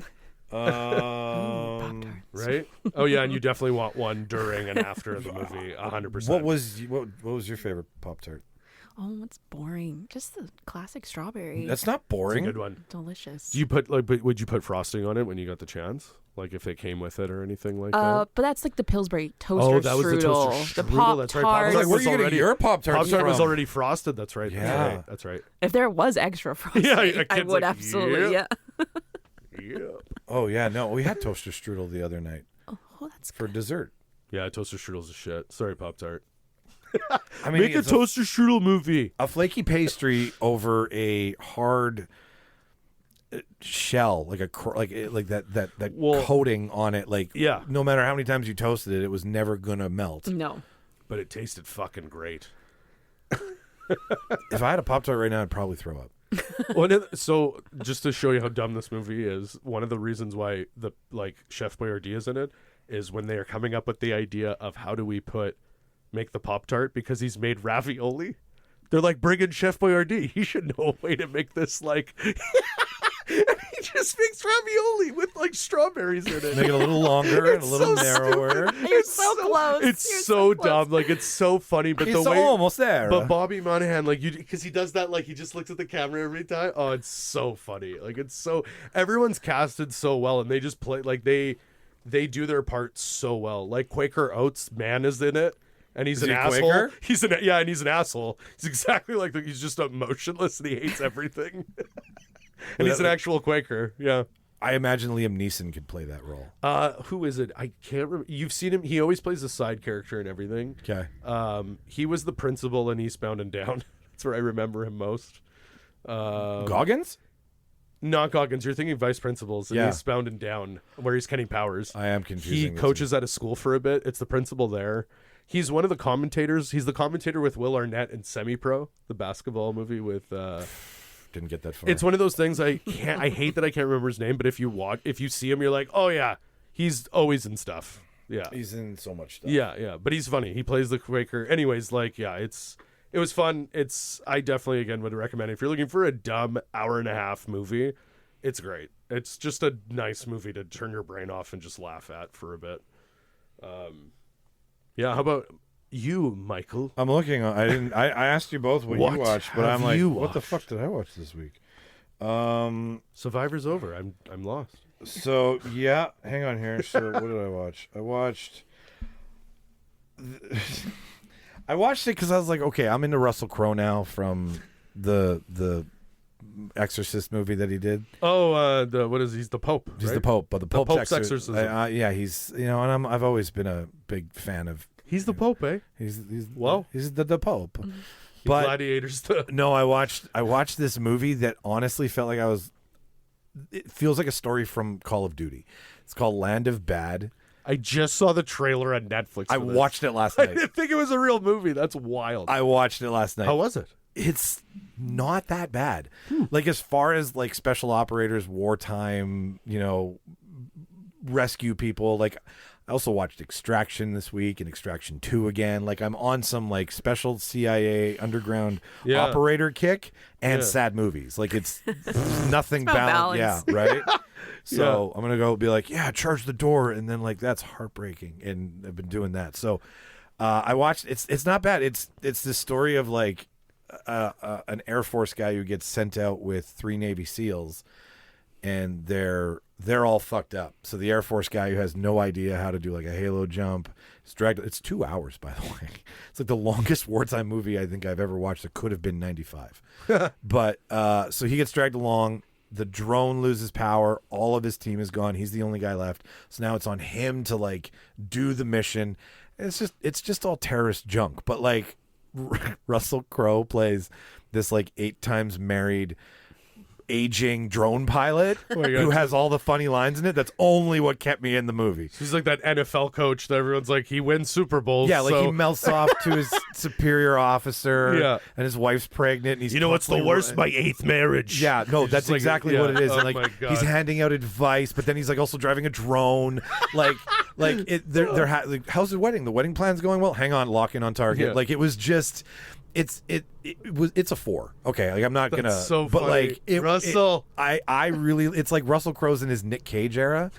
Pop-Tarts. Right? Oh yeah, and you definitely want one during and after the movie, 100%. What was your favorite Pop-Tart? Oh, it's boring. Just the classic strawberry. That's not It's a boring. good one? delicious. Do you put would you put frosting on it when you got the chance? Like if they came with it or anything like that? But that's like the Pillsbury toaster that was the strudel. toaster The strudel, that's right. Pop-Tart. Pop-Tart Where are was you getting already- your Pop-Tarts Pop-Tart was from? already frosted. That's right. Yeah. That's right. If there was extra frosting, Yeah, a I kid's would like, absolutely. yeah. Yeah. Yeah. Oh yeah, no, we had toaster strudel the other night Oh, that's for dessert. Yeah, toaster strudel's a shit. Sorry, Pop-Tart. I mean, Make a toaster strudel movie. a flaky pastry over a hard shell, like that Well, coating on it. Like, yeah. no matter how many times you toasted it, it was never gonna melt. No. But it tasted fucking great. If I had a Pop-Tart right now, I'd probably throw up. So just to show you how dumb this movie is, one of the reasons why the Chef Boyardee is in it is when they are coming up with the idea of how do we make the Pop-Tart, because he's made ravioli. They're like, bring in Chef Boyardee. He should know a way to make this he just makes ravioli with strawberries in it. Make it a little longer and a little narrower. You're so close. It's You're so close. dumb. It's so funny. But He's the way almost there. But Bobby Monahan, because he does that, he just looks at the camera every time. Oh, it's so funny. Everyone's casted so well, and they just play they do their part so well. Quaker Oats man is in it, and he's an he asshole. Quaker? And he's an asshole. He's exactly he's just emotionless and he hates everything. And he's an actual Quaker. Yeah. I imagine Liam Neeson could play that role. Who is it? I can't remember. You've seen him. He always plays a side character and everything. Okay. He was the principal in Eastbound and Down. That's where I remember him most. Goggins? Not Goggins. You're thinking vice principals in Yeah. Eastbound and Down, where he's Kenny Powers. I am confusing. He the coaches at a school for a bit. It's the principal there. He's one of the commentators. He's the commentator with Will Arnett in Semi-Pro, the basketball movie with. Didn't get that far. It's one of those things I hate that I can't remember his name, but if you see him, you're like, oh yeah, he's always in stuff. Yeah, He's in so much stuff. yeah. But he's funny. He plays the Quaker. Anyways, it was fun. I definitely again would recommend it. If you're looking for a dumb hour-and-a-half movie, it's great. It's just a nice movie to turn your brain off and just laugh at for a bit. Yeah. How about you, Michael? I'm looking. I asked you both what What you watched, but have I'm like, you what the watched? fuck did I watch this week? Survivor's over. I'm lost. So yeah, hang on here. So what did I watch? I watched it because I was like, okay, I'm into Russell Crowe now from the Exorcist movie that he did. Oh, he's the Pope. He's right? the Pope, but the Pope's, Pope's exorcism. Yeah, he's and I've always been a big fan of. He's the Pope, eh? He's Whoa. the Pope. But Gladiators. no, I watched this movie that honestly felt like it feels like a story from Call of Duty. It's called Land of Bad. I just saw the trailer on Netflix. I for this. watched it last I night. didn't think it was a real movie. That's wild. I watched it last night. How was it? It's not that bad. As far as special operators, wartime, rescue people, I also watched Extraction this week and Extraction 2 again. I'm on some special CIA underground operator kick and sad movies. It's nothing about balanced. Yeah, right? So I'm going to go be charge the door. And then that's heartbreaking. And I've been doing that. So I watched, it's not bad. It's this story of an Air Force guy who gets sent out with 3 Navy SEALs, and they're all fucked up. So the Air Force guy who has no idea how to do a halo jump is dragged. It's 2 hours, by the way. It's the longest wartime movie I think I've ever watched. It could have been 95. But so he gets dragged along. The drone loses power. All of his team is gone. He's the only guy left. So now it's on him to do the mission. And it's just all terrorist junk. But Russell Crowe plays this 8 times married aging drone pilot who has all the funny lines in it. That's only what kept me in the movie. He's like that NFL coach that everyone's he wins Super Bowls. Yeah, so... he melts off to his superior officer. Yeah. And his wife's pregnant. And he's what's the worst? My 8th marriage. Yeah, no, He's that's just exactly what it is. Oh And my God. he's handing out advice, but then he's also driving a drone. How's the wedding? The wedding plan's going well. Hang on, lock in on target. Yeah. It was just. It's a 4. Okay, I'm not gonna. So but funny. Russell. I really. It's like Russell Crowe's in his Nick Cage era,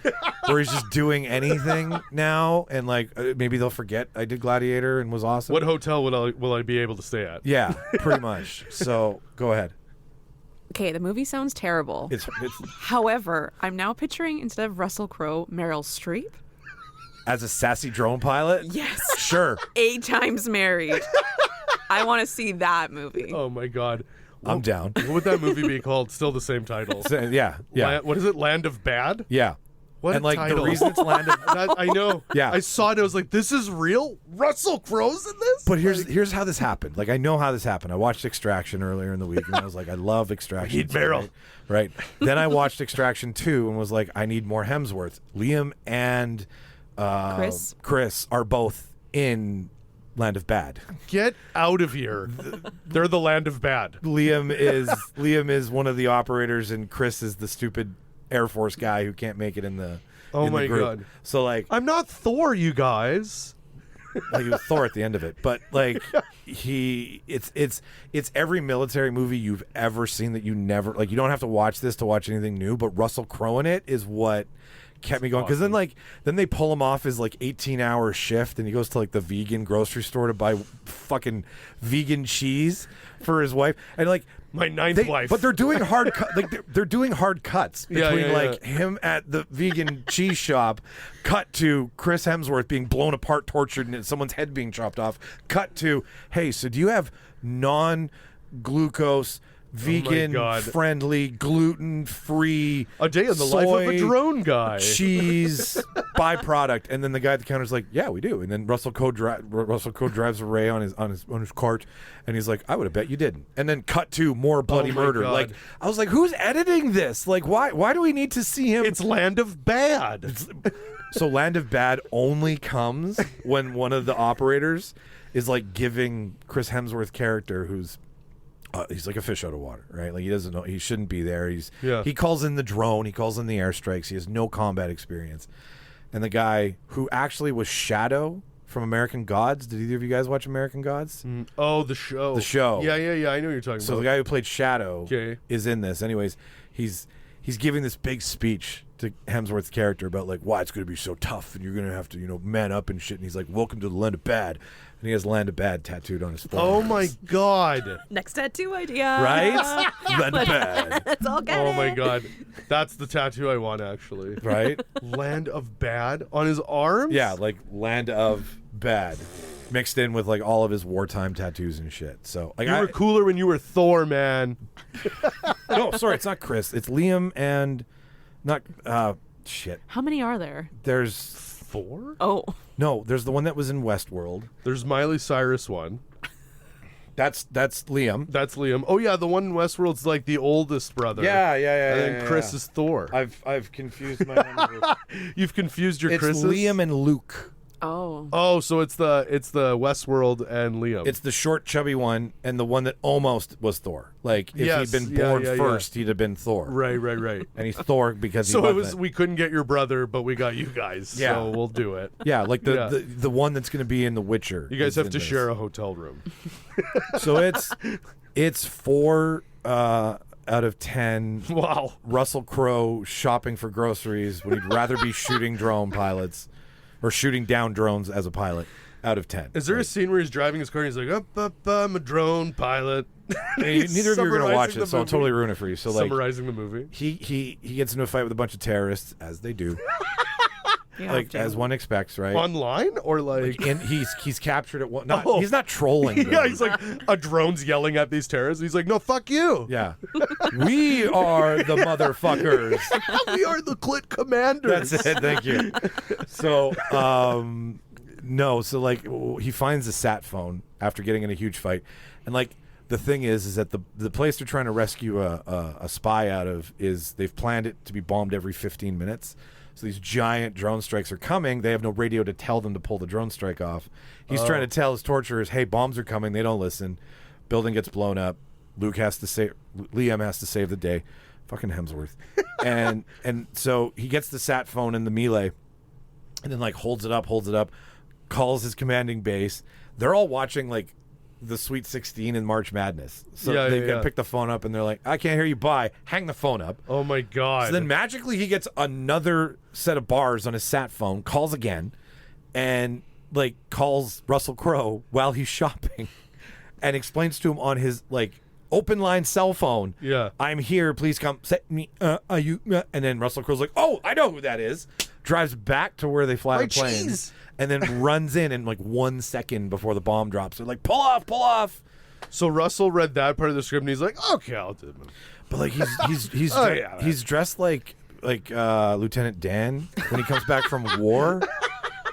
where he's just doing anything now, and maybe they'll forget I did Gladiator and was awesome. What hotel will I be able to stay at? Yeah, pretty much. So go ahead. Okay, the movie sounds terrible. It's However, I'm now picturing, instead of Russell Crowe, Meryl Streep. as a sassy drone pilot. Yes. Sure. 8 times married. I want to see that movie. Oh my God. I'm down. What would that movie be called? Still the same title. Yeah. What is it? Land of Bad? Yeah. What and a like title. the reason it's Land of That, I know. Yeah. I saw it. I was like, "This is real." Russell Crowe's in this. But here's how this happened. Like I know how this happened. I watched Extraction earlier in the week, and I was like, I love Extraction. Need Meryl. Right. Then I watched Extraction 2 and was like, I need more Hemsworth. Liam and Chris are both in Land of Bad. Get out of here. They're the Land of Bad. Liam is one of the operators, and Chris is the stupid Air Force guy who can't make it in the. Oh in the my group. God. So like, I'm not Thor, you guys. like he was Thor at the end of it, but like it's every military movie you've ever seen that you never like. You don't have to watch this to watch anything new, but Russell Crowe in it is what kept me going. Because then they pull him off his like 18-hour shift, and he goes to like the vegan grocery store to buy fucking vegan cheese for his wife, and like. My ninth wife. But they're doing hard they're doing hard cuts between like him at the vegan cheese shop, cut to Chris Hemsworth being blown apart, tortured, and someone's head being chopped off. Cut to, hey, so do you have non-glucose, vegan friendly, gluten-free a day in the life of a drone guy cheese byproduct? And then the guy at the counter's like, yeah, we do. And then Russell Crowe drives away on his cart, and he's like, I would have bet you didn't. And then cut to more bloody murder. God. Like I was like, who's editing this? Like why do we need to see him? It's Land of Bad. So Land of Bad only comes when one of the operators is like giving Chris Hemsworth character who's he's like a fish out of water, right? Like he doesn't know, he shouldn't be there. He calls in the drone, he calls in the airstrikes. He has no combat experience. And the guy who actually was Shadow from American Gods. Did either of you guys watch American Gods? Oh, the show. The show. Yeah. I know what you're talking about. So the guy who played Shadow is in this. Anyways, he's giving this big speech to Hemsworth's character about like why it's going to be so tough and you're going to have to man up and shit. And he's like, "Welcome to the Land of Bad," and he has Land of Bad tattooed on his forehead. Oh my God! Next tattoo idea. Right? Land of Bad. Let's all get it. Oh my God, that's the tattoo I want actually. Right? Land of Bad on his arms. Yeah, like Land of Bad mixed in with like all of his wartime tattoos and shit. So like you were cooler when you were Thor, man. No, sorry, it's not Chris. It's Liam and not shit. How many are there? There's 4? Oh. No, there's the one that was in Westworld. There's Miley Cyrus one. That's Liam. That's Liam. Oh yeah, the one in Westworld's like the oldest brother. Yeah. And then Chris is Thor. I've confused my number. You've confused your It's Chris's? Liam and Luke. Oh, so it's the Westworld and Liam. It's the short, chubby one, and the one that almost was Thor. Like if Yes, he'd been born yeah. first, he'd have been Thor. Right. And he's Thor because he So it wasn't. was we couldn't get your brother, but we got you guys. Yeah. So we'll do it. Yeah, like the one that's going to be in The Witcher. You guys is have in to this. share a hotel room. So it's 4 out of 10. Wow. Russell Crowe shopping for groceries when he'd rather be shooting drone pilots or shooting down drones as a pilot out of 10. Is there a scene where he's driving his car and he's like, up, I'm a drone pilot. Neither of you are going to watch it, so I'll totally ruin it for you. So like summarizing the movie. He gets into a fight with a bunch of terrorists, as they do. Like as one expects, right? Online or like and he's captured at one. He's not trolling. Yeah, he's like a drone's yelling at these terrorists. He's like, no, fuck you. Yeah, we are the motherfuckers. We are the Clit commanders. That's it. Thank you. So no, so like he finds a sat phone after getting in a huge fight, and like the thing is that the place they're trying to rescue a spy out of is they've planned it to be bombed every 15 minutes. So these giant drone strikes are coming. They have no radio to tell them to pull the drone strike off. He's trying to tell his torturers, hey, bombs are coming. They don't listen. Building gets blown up. Liam has to save the day. Fucking Hemsworth. and so he gets the sat phone in the melee and then like holds it up, calls his commanding base. They're all watching like the Sweet 16 in March Madness. So they pick the phone up and they're like, I can't hear you, bye. Hang the phone up. Oh my God. So then magically he gets another set of bars on his sat phone, calls again, and like calls Russell Crowe while he's shopping and explains to him on his like open line cell phone, I'm here, please come set me are you and then Russell Crowe's like, oh, I know who that is. Drives back to where they fly the plane and then runs in like 1 second before the bomb drops. They're like, pull off. So Russell read that part of the script and he's like, okay, I'll do it. But like he's he's dressed like Lieutenant Dan when he comes back from war.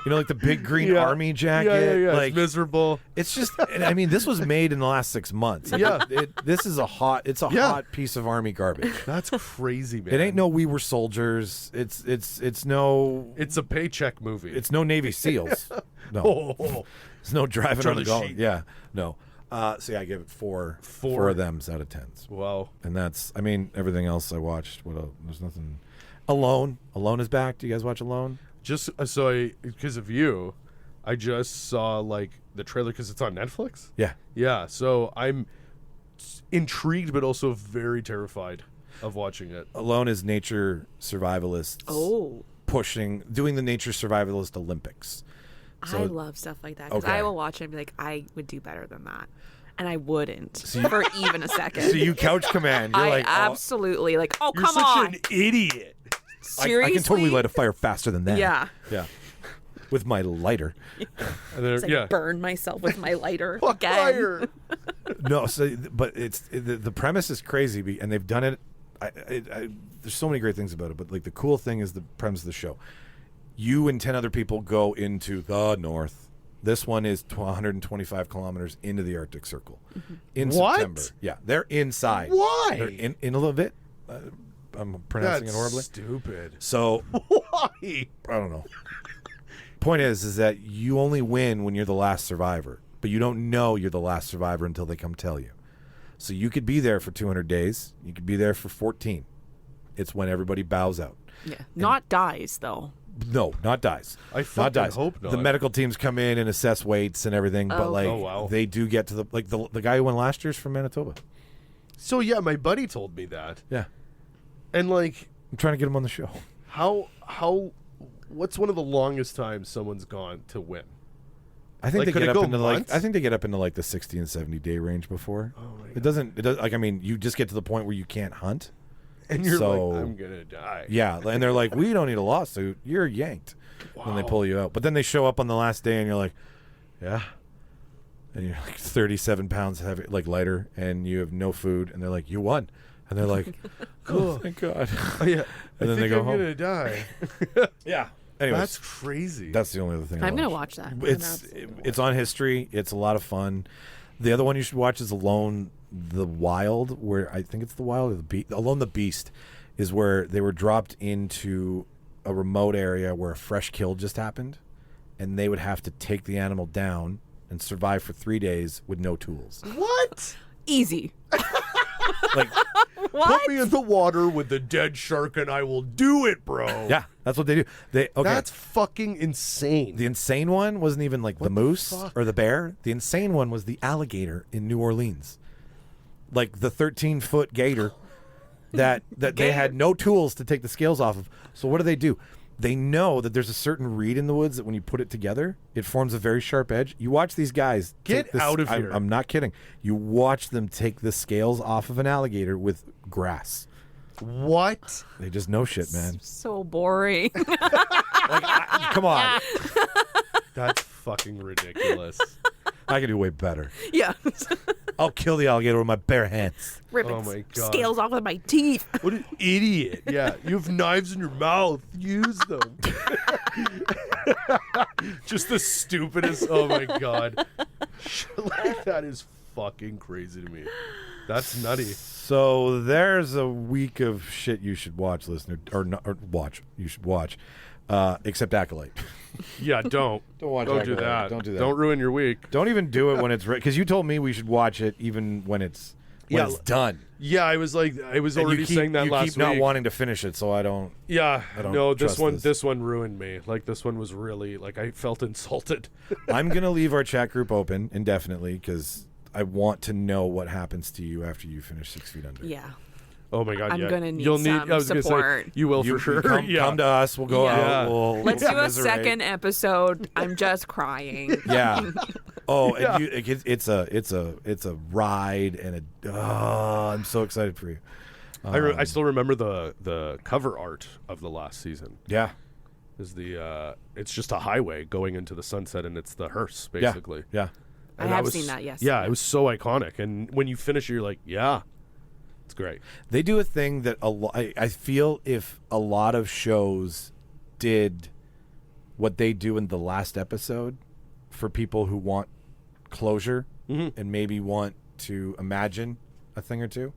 You know, like the big green army jacket. Yeah. Like, it's miserable. It's just, I mean, this was made in the last 6 months. Yeah. This is a hot piece of army garbage. That's crazy, man. It ain't no We Were Soldiers. It's no. It's a paycheck movie. It's no Navy SEALs. No. It's no driving on the gauntlet. Yeah. No. So yeah, I give it four of them's out of 10s. Wow. And that's, I mean, everything else I watched. What else? There's nothing. Alone is back. Do you guys watch Alone? Just because of you, I just saw like the trailer because it's on Netflix. Yeah. Yeah. So I'm intrigued, but also very terrified of watching it. Alone is nature survivalists. Doing the nature survivalist Olympics. So, I love stuff like that because okay. I will watch it and be like, I would do better than that. And I wouldn't for even a second. So you couch command. You're like, absolutely You're come such on. an idiot. Seriously? I can totally light a fire faster than that. Yeah. Yeah. With my lighter. And then, It's burn myself with my lighter Fuck again. fire. No, but the premise is crazy, and they've done it. There's so many great things about it, but like the cool thing is the premise of the show. You and 10 other people go into the north. This one is 125 kilometers into the Arctic Circle in September. Yeah, they're inside. Why? They're in a little bit. I'm pronouncing it horribly. Stupid. So Why? I don't know. Point is that you only win when you're the last survivor, but you don't know you're the last survivor until they come tell you. So you could be there for 200 days. You could be there for 14. It's when everybody bows out. Yeah. Not dies, though. No, not dies. I not fucking dies. hope not. The medical teams come in and assess weights and everything, but like they do get to the guy who won last year's from Manitoba. So yeah, my buddy told me that. Yeah. And like, I'm trying to get him on the show. What's one of the longest times someone's gone to win? I think Like, they could get it up go into months? I think they get up into like the 60 and 70 day range before. Oh my God. It doesn't like, I mean, you just get to the point where you can't hunt. And you're So- like, I'm gonna die. Yeah, and they're like, we don't need a lawsuit. You're yanked when they pull you out. But then they show up on the last day, and you're like, yeah. And you're like 37 pounds heavy, like lighter, and you have no food. And they're like, you won. And they're like, oh, thank God. Oh, yeah. And then I think they go I'm home. gonna die. Yeah. Anyways, That's crazy. that's the only other thing. I'm going to watch that. It's on History. It's a lot of fun. The other one you should watch is Alone the Wild, where I think it's the Wild or the Beast. Alone the Beast is where they were dropped into a remote area where a fresh kill just happened, and they would have to take the animal down and survive for 3 days with no tools. What? Easy. Like, What? Put me in the water with the dead shark and I will do it, bro. yeah, that's what they do. That's fucking insane. The insane one wasn't even like the moose fuck? or the bear. The insane one was the alligator in New Orleans. Like the 13-foot gator that they had no tools to take the scales off of. So what do? They know that there's a certain reed in the woods that when you put it together, it forms a very sharp edge. You watch these guys. Get out of here. I'm not kidding. You watch them take the scales off of an alligator with grass. What? They just know shit, man. So boring. Come on. That's fucking ridiculous. I can do way better. Yeah. I'll kill the alligator with my bare hands. Ripping Oh my God. scales off with my teeth. What an idiot. Yeah, you have knives in your mouth. Use them. Just the stupidest. Oh my God. Shit like that is fucking crazy to me. That's nutty. So there's a week of shit you should watch, listener, or watch. You should watch, except Acolyte. Yeah, don't. Don't watch Don't do Acolyte. that. Don't do that. Don't ruin your week. Don't even do it when it's because you told me we should watch it even when it's done. Yeah, I was already saying that you last keep not week. wanting to finish it, so I don't. Yeah, I don't no, this trust this one ruined me. Like this one was really like I felt insulted. I'm gonna leave our chat group open indefinitely because I want to know what happens to you after you finish 6 Feet Under. Yeah. Oh my God, I'm yeah. gonna need You'll some I was gonna support. say, you will You for sure. Come to us. We'll go Yeah. out. We'll Let's do a commiserate. second episode. I'm just crying. Yeah. Oh, and it's a ride and I'm so excited for you. I still remember the cover art of the last season. Yeah. Is it's just a highway going into the sunset, and it's the hearse basically. Yeah. I And have was- seen that, yes. Yeah, it was so iconic. And when you finish it, you're like, yeah, It's great. They do a thing that I feel if a lot of shows did what they do in the last episode for people who want closure and maybe want to imagine a thing or two,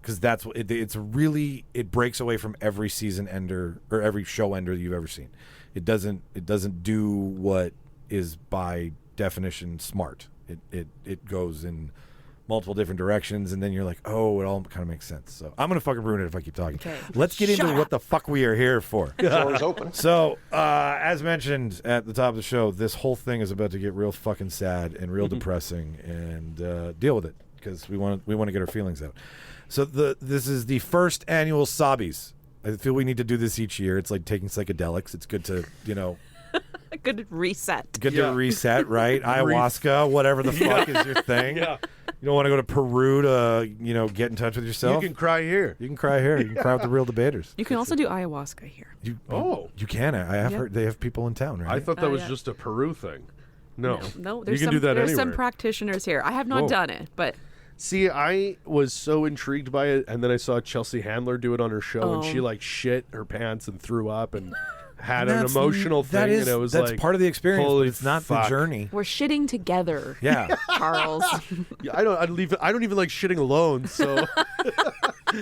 because that's what it's really, it breaks away from every season ender or every show ender you've ever seen. It doesn't do what is by definition smart. It goes in multiple different directions, and then you're like, oh, it all kind of makes sense. So I'm gonna fucking ruin it if I keep talking. Okay. Let's get into what the fuck we are here for. Doors open. So, as mentioned at the top of the show, this whole thing is about to get real fucking sad and real depressing, and deal with it because we want to get our feelings out. So this is the first annual Sobbies. I feel we need to do this each year. It's like taking psychedelics. It's good to, A good reset. good to reset, right? Ayahuasca, whatever the fuck is your thing. Yeah. You don't want to go to Peru to, get in touch with yourself. You can cry here. You can cry here. You can cry with the real debaters. You can also do ayahuasca here. You can. I have heard they have people in town, right? I thought that was just a Peru thing. No. No, you there's can some, do that there's anywhere. some practitioners here. I have not Whoa. done it, but See, I was so intrigued by it, and then I saw Chelsea Handler do it on her show, and she shit her pants and threw up and had an emotional thing, and it was that's like part of the experience, but holy it's not fuck. the journey. we're shitting together. Yeah. Charles. Yeah, I don't even like shitting alone, so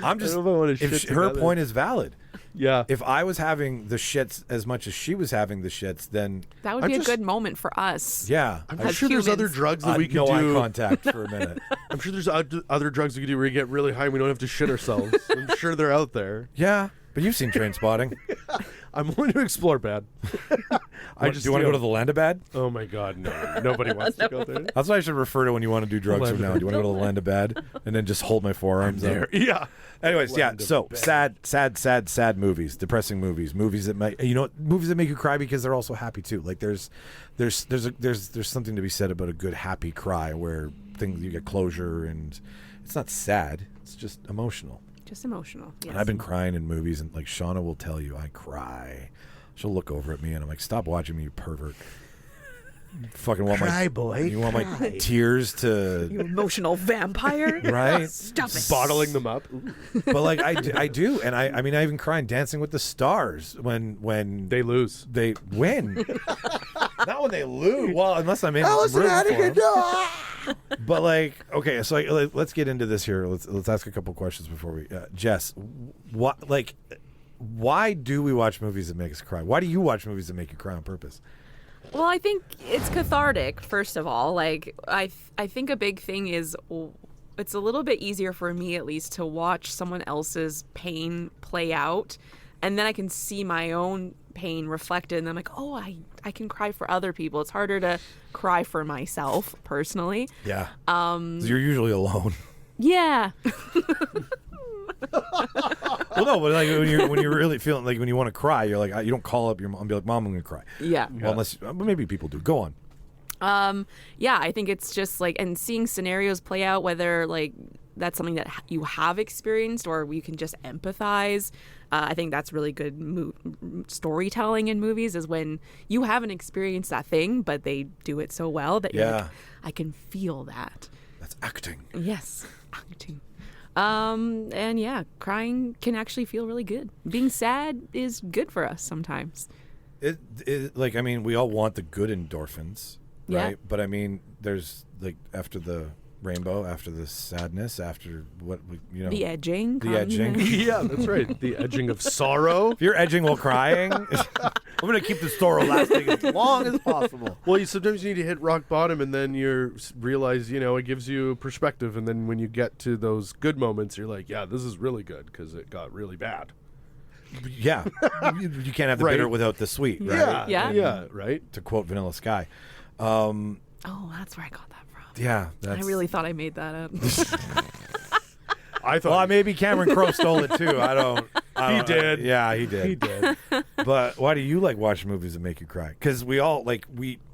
I'm just I don't know if I wanna shit her together. point is valid. yeah. If I was having the shits as much as she was having the shits, then That would I'm be just- a good moment for us. yeah. I'm as sure there's humans. other drugs that we can no do. eye contact for a minute. I'm sure there's other drugs we can do where we get really high and we don't have to shit ourselves. I'm sure they're out there. Yeah, but you've seen Train Spotting. I'm willing to explore bad. Do you want to go to the Land of Bad? Oh my god, no. Nobody wants to go there. That's what I should refer to when you want to do drugs from now. Do you want to go to the Land of Bad and then just hold my forearms up? Yeah. Anyways, yeah. Land of So Bad. sad movies, depressing movies that make movies that make you cry because they're also happy too. Like there's something to be said about a good happy cry where you get closure and it's not sad. It's just emotional. Just emotional. Yes. And I've been crying in movies, and like Shauna will tell you, I cry. She'll look over at me, and I'm like, "Stop watching me, you pervert." You fucking want Cry, boy, You want my tears to You emotional vampire. right? Stop it. Bottling them up. Ooh. But like I do, and I mean I even cry in Dancing with the Stars when They lose. they win. Not when they lose. Well, unless I'm in. rooting for them. But like, okay, so let's get into this here. Let's ask a couple questions before we. Jess, why do we watch movies that make us cry? Why do you watch movies that make you cry on purpose? Well, I think it's cathartic, first of all. Like, I think a big thing is it's a little bit easier for me, at least, to watch someone else's pain play out. And then I can see my own pain reflected. And I'm like, oh, I can cry for other people. It's harder to cry for myself, personally. Yeah. So you're usually alone. Yeah. Well, no, but like when you're really feeling like when you want to cry, you're like you don't call up your mom and be like, "Mom, I'm gonna cry." Yeah. Well, unless maybe people do. Go on. Yeah, I think it's just like, and seeing scenarios play out, whether like that's something that you have experienced or you can just empathize. I think that's really good storytelling in movies, is when you haven't experienced that thing, but they do it so well that you're like, I can feel that. That's acting. Yes, acting. And yeah, crying can actually feel really good. Being sad is good for us sometimes. Like, I mean, we all want the good endorphins, Yeah. right? But I mean, there's like after the rainbow, after the sadness, after The edging. The edging. Yeah, that's right. The edging of sorrow. If you're edging while crying, I'm going to keep the story lasting as long as possible. Well, sometimes you need to hit rock bottom, and then you realize, it gives you perspective. And then when you get to those good moments, you're like, yeah, this is really good because it got really bad. Yeah. You can't have the Right. bitter without the sweet, right? Yeah. Right. To quote Vanilla Sky. Oh, that's where I got that from. Yeah. I really thought I made that up. I thought. Well, maybe Cameron Crowe stole it too. I don't. He did. Yeah, he did. He did. But why do you like watching movies that make you cry? Because we all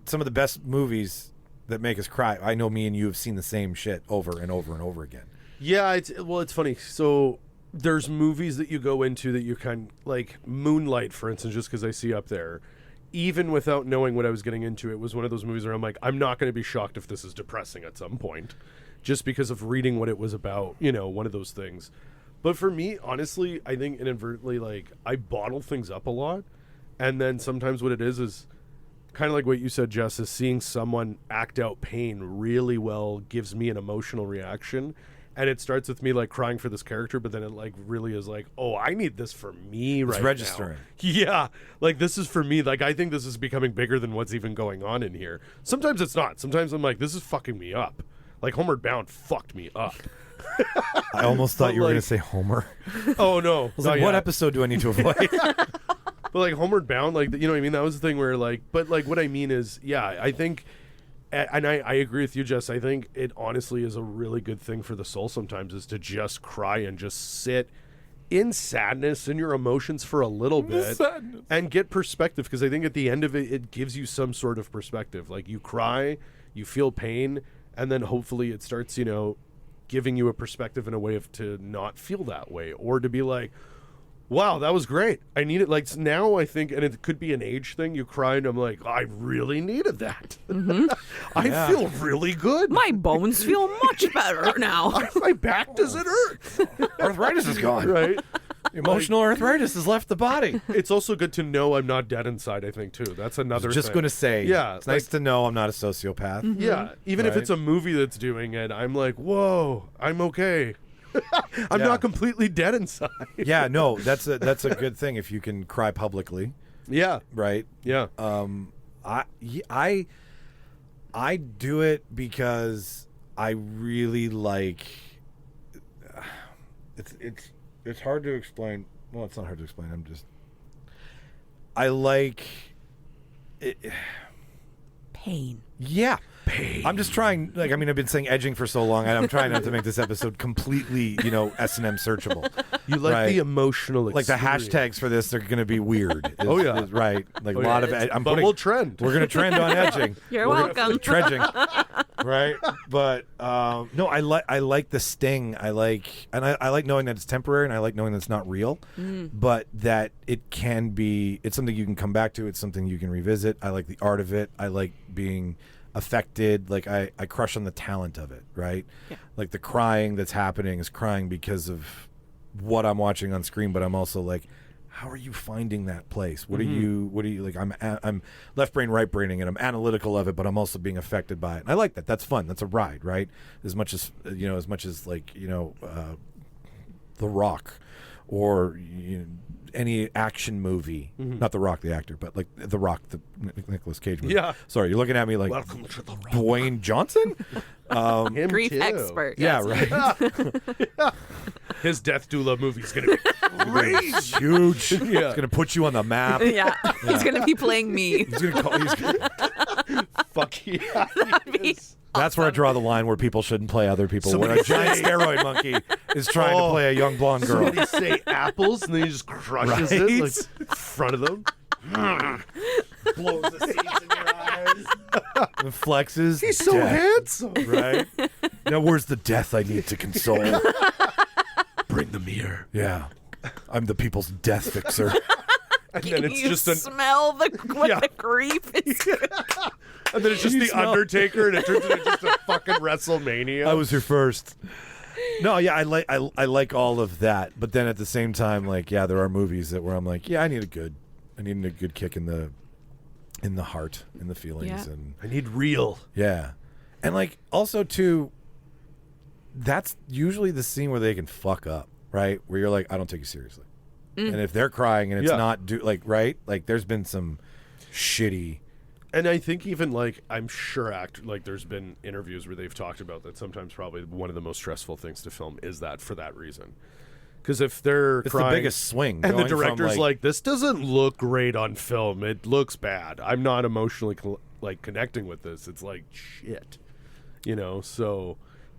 some of the best movies that make us cry. I know me and you have seen the same shit over and over and over again. Yeah, it's funny. So there's movies that you go into that you kind like Moonlight, for instance, just because I see up there. Even without knowing what I was getting into, it was one of those movies where I'm like, I'm not going to be shocked if this is depressing at some point. just because of reading what it was about, one of those things. But for me, honestly, I think inadvertently, like, I bottle things up a lot. And then sometimes what it is kind of like what you said, Jess, is seeing someone act out pain really well gives me an emotional reaction. And it starts with me, like, crying for this character, but then it, like, really is like, oh, I need this for me right now. It's registering. Yeah. Like, this is for me. Like, I think this is becoming bigger than what's even going on in here. Sometimes it's not. Sometimes I'm like, this is fucking me up. Like, Homeward Bound fucked me up. I almost thought you were going to say Homer. Oh, no. I was like, what episode do I need to avoid? But, like, Homeward Bound, like, you know what I mean? That was the thing where, like, but, like, what I mean is, yeah, I think... And I agree with you, Jess. I think it honestly is a really good thing for the soul sometimes is to just cry and just sit in sadness in your emotions for a little bit and get perspective. Because I think at the end of it, it gives you some sort of perspective. Like you cry, you feel pain, and then hopefully it starts, giving you a perspective in a way of to not feel that way or to be like, wow, that was great. I need it. Like now I think, and it could be an age thing. You cry and I'm like, I really needed that. Mm-hmm. I feel really good. My bones feel much better now. My back doesn't hurt. Arthritis is gone. Right. Emotional arthritis has left the body. It's also good to know I'm not dead inside, I think, too. That's another Just thing. going to say, yeah, it's nice to know I'm not a sociopath. Mm-hmm. Yeah, even if it's a movie that's doing it, I'm like, whoa, I'm okay. I'm not completely dead inside. Yeah, no, that's a good thing if you can cry publicly. Yeah. Right? Yeah. I do it because I really like it's hard to explain. Well, it's not hard to explain. I like it. Pain. Yeah. Pain. I'm just trying, I've been saying edging for so long, and I'm trying not to make this episode completely, S&M searchable. You like the emotional experience. Like the hashtags for this are going to be weird. Right. Like a lot of we'll trend. We're going to trend on edging. You're welcome. Trudging. Right? But no, I like the sting. I like knowing that it's temporary, and I like knowing that it's not real, but that it can be, it's something you can come back to. It's something you can revisit. I like the art of it. I like being affected. Like I crush on the talent of it, right? Yeah. Like the crying that's happening is crying because of what I'm watching on screen, but I'm also like, how are you finding that place? What are you like? I'm left brain, right braining, and I'm analytical of it, but I'm also being affected by it. And I like that. That's fun. That's a ride, right? As much as The Rock or any action movie, not The Rock the actor, but like The Rock the Nicolas Cage movie. Yeah. Sorry, you're looking at me like Welcome to The Rock. Dwayne Johnson. Him Grief too. expert. Yeah, Yes. right. His Death Doula movie's gonna be crazy. It's huge. Yeah. It's gonna put you on the map. Yeah. He's going to be playing me. He's gonna call. Fuck yeah. That's where I draw the line where people shouldn't play other people. Somebody Where a giant steroid monkey is trying to play a young blonde girl. Somebody say apples, and then he just crushes it like in front of them. Blows the seeds in your eyes. And flexes. He's so handsome. Right? Now where's the death I need to console? Bring the mirror. Yeah. I'm the people's death fixer. And then it's you just smell the grief is. And then it's just the Undertaker, and it turns into just a fucking WrestleMania. I was here first. No, yeah, I like all of that, but then at the same time, like, yeah, there are movies where I'm like, yeah, I need a good kick in the heart, in the feelings, and I need real. yeah, and like also too, that's usually the scene where they can fuck up, right? Where you're like, I don't take you seriously, and if they're crying and it's not right, like there's been some shitty. And I think even like I'm sure there's been interviews where they've talked about that sometimes probably one of the most stressful things to film is that for that reason. Because if they're crying, the biggest swing, and the director's like, this doesn't look great on film. It looks bad. I'm not emotionally connecting with this. It's like shit, So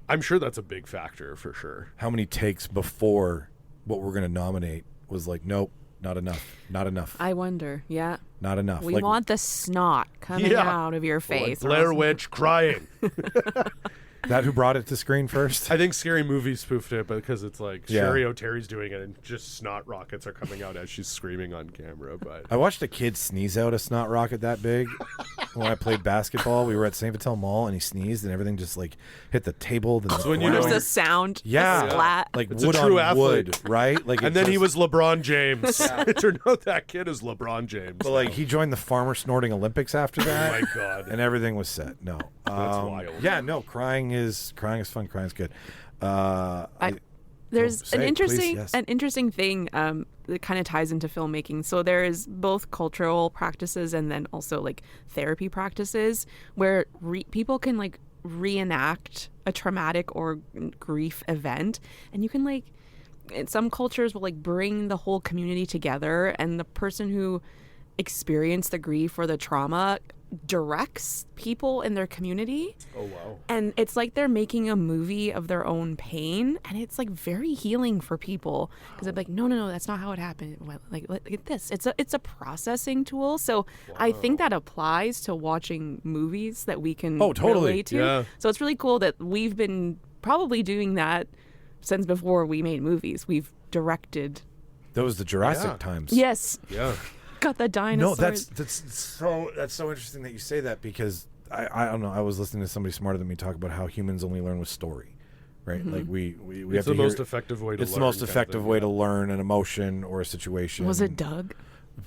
I'm sure that's a big factor for sure. How many takes before what we're going to nominate was like, nope. Not enough. I wonder. Yeah. Not enough. We want the snot coming out of your face. Blair Witch crying. That who brought it to screen first? I think Scary Movie spoofed it because it's like Sherry O'Terry's doing it and just snot rockets are coming out as she's screaming on camera. But I watched a kid sneeze out a snot rocket that big. when I played basketball. We were at St. Vital Mall, and he sneezed, and everything just like hit the table. Then when you know- There's a sound. yeah, A splat. like It's a wood true on athlete. wood, right? Like, And then he was LeBron James. It turned out that kid is LeBron James. But like he joined the farmer snorting Olympics after that. Oh my God. And everything was set. No, That's wild. Yeah, no, crying is fun. Crying is good. There's say an it, interesting please, yes. an interesting thing that kind of ties into filmmaking. So there is both cultural practices and then also like therapy practices where people can like reenact a traumatic or grief event, and you can like in some cultures will like bring the whole community together, and the person who experienced the grief or the trauma directs people in their community. Oh, wow. And it's like they're making a movie of their own pain, and it's like very healing for people because they're like, no, that's not how it happened. Like, look at this. It's a processing tool. So I think that applies to watching movies that we can totally. relate to. Yeah. So it's really cool that we've been probably doing that since before we made movies. We've directed. That was the Jurassic Yeah. times. Yes. Yeah. Got the No, dinosaurs. that's so interesting that you say that, because I don't know. I was listening to somebody smarter than me talk about how humans only learn with story, right? Mm-hmm. Like we It's have the to most hear, effective way to it's learn. the most kind of effective thing, way yeah. to learn an emotion or a situation. Was it Doug?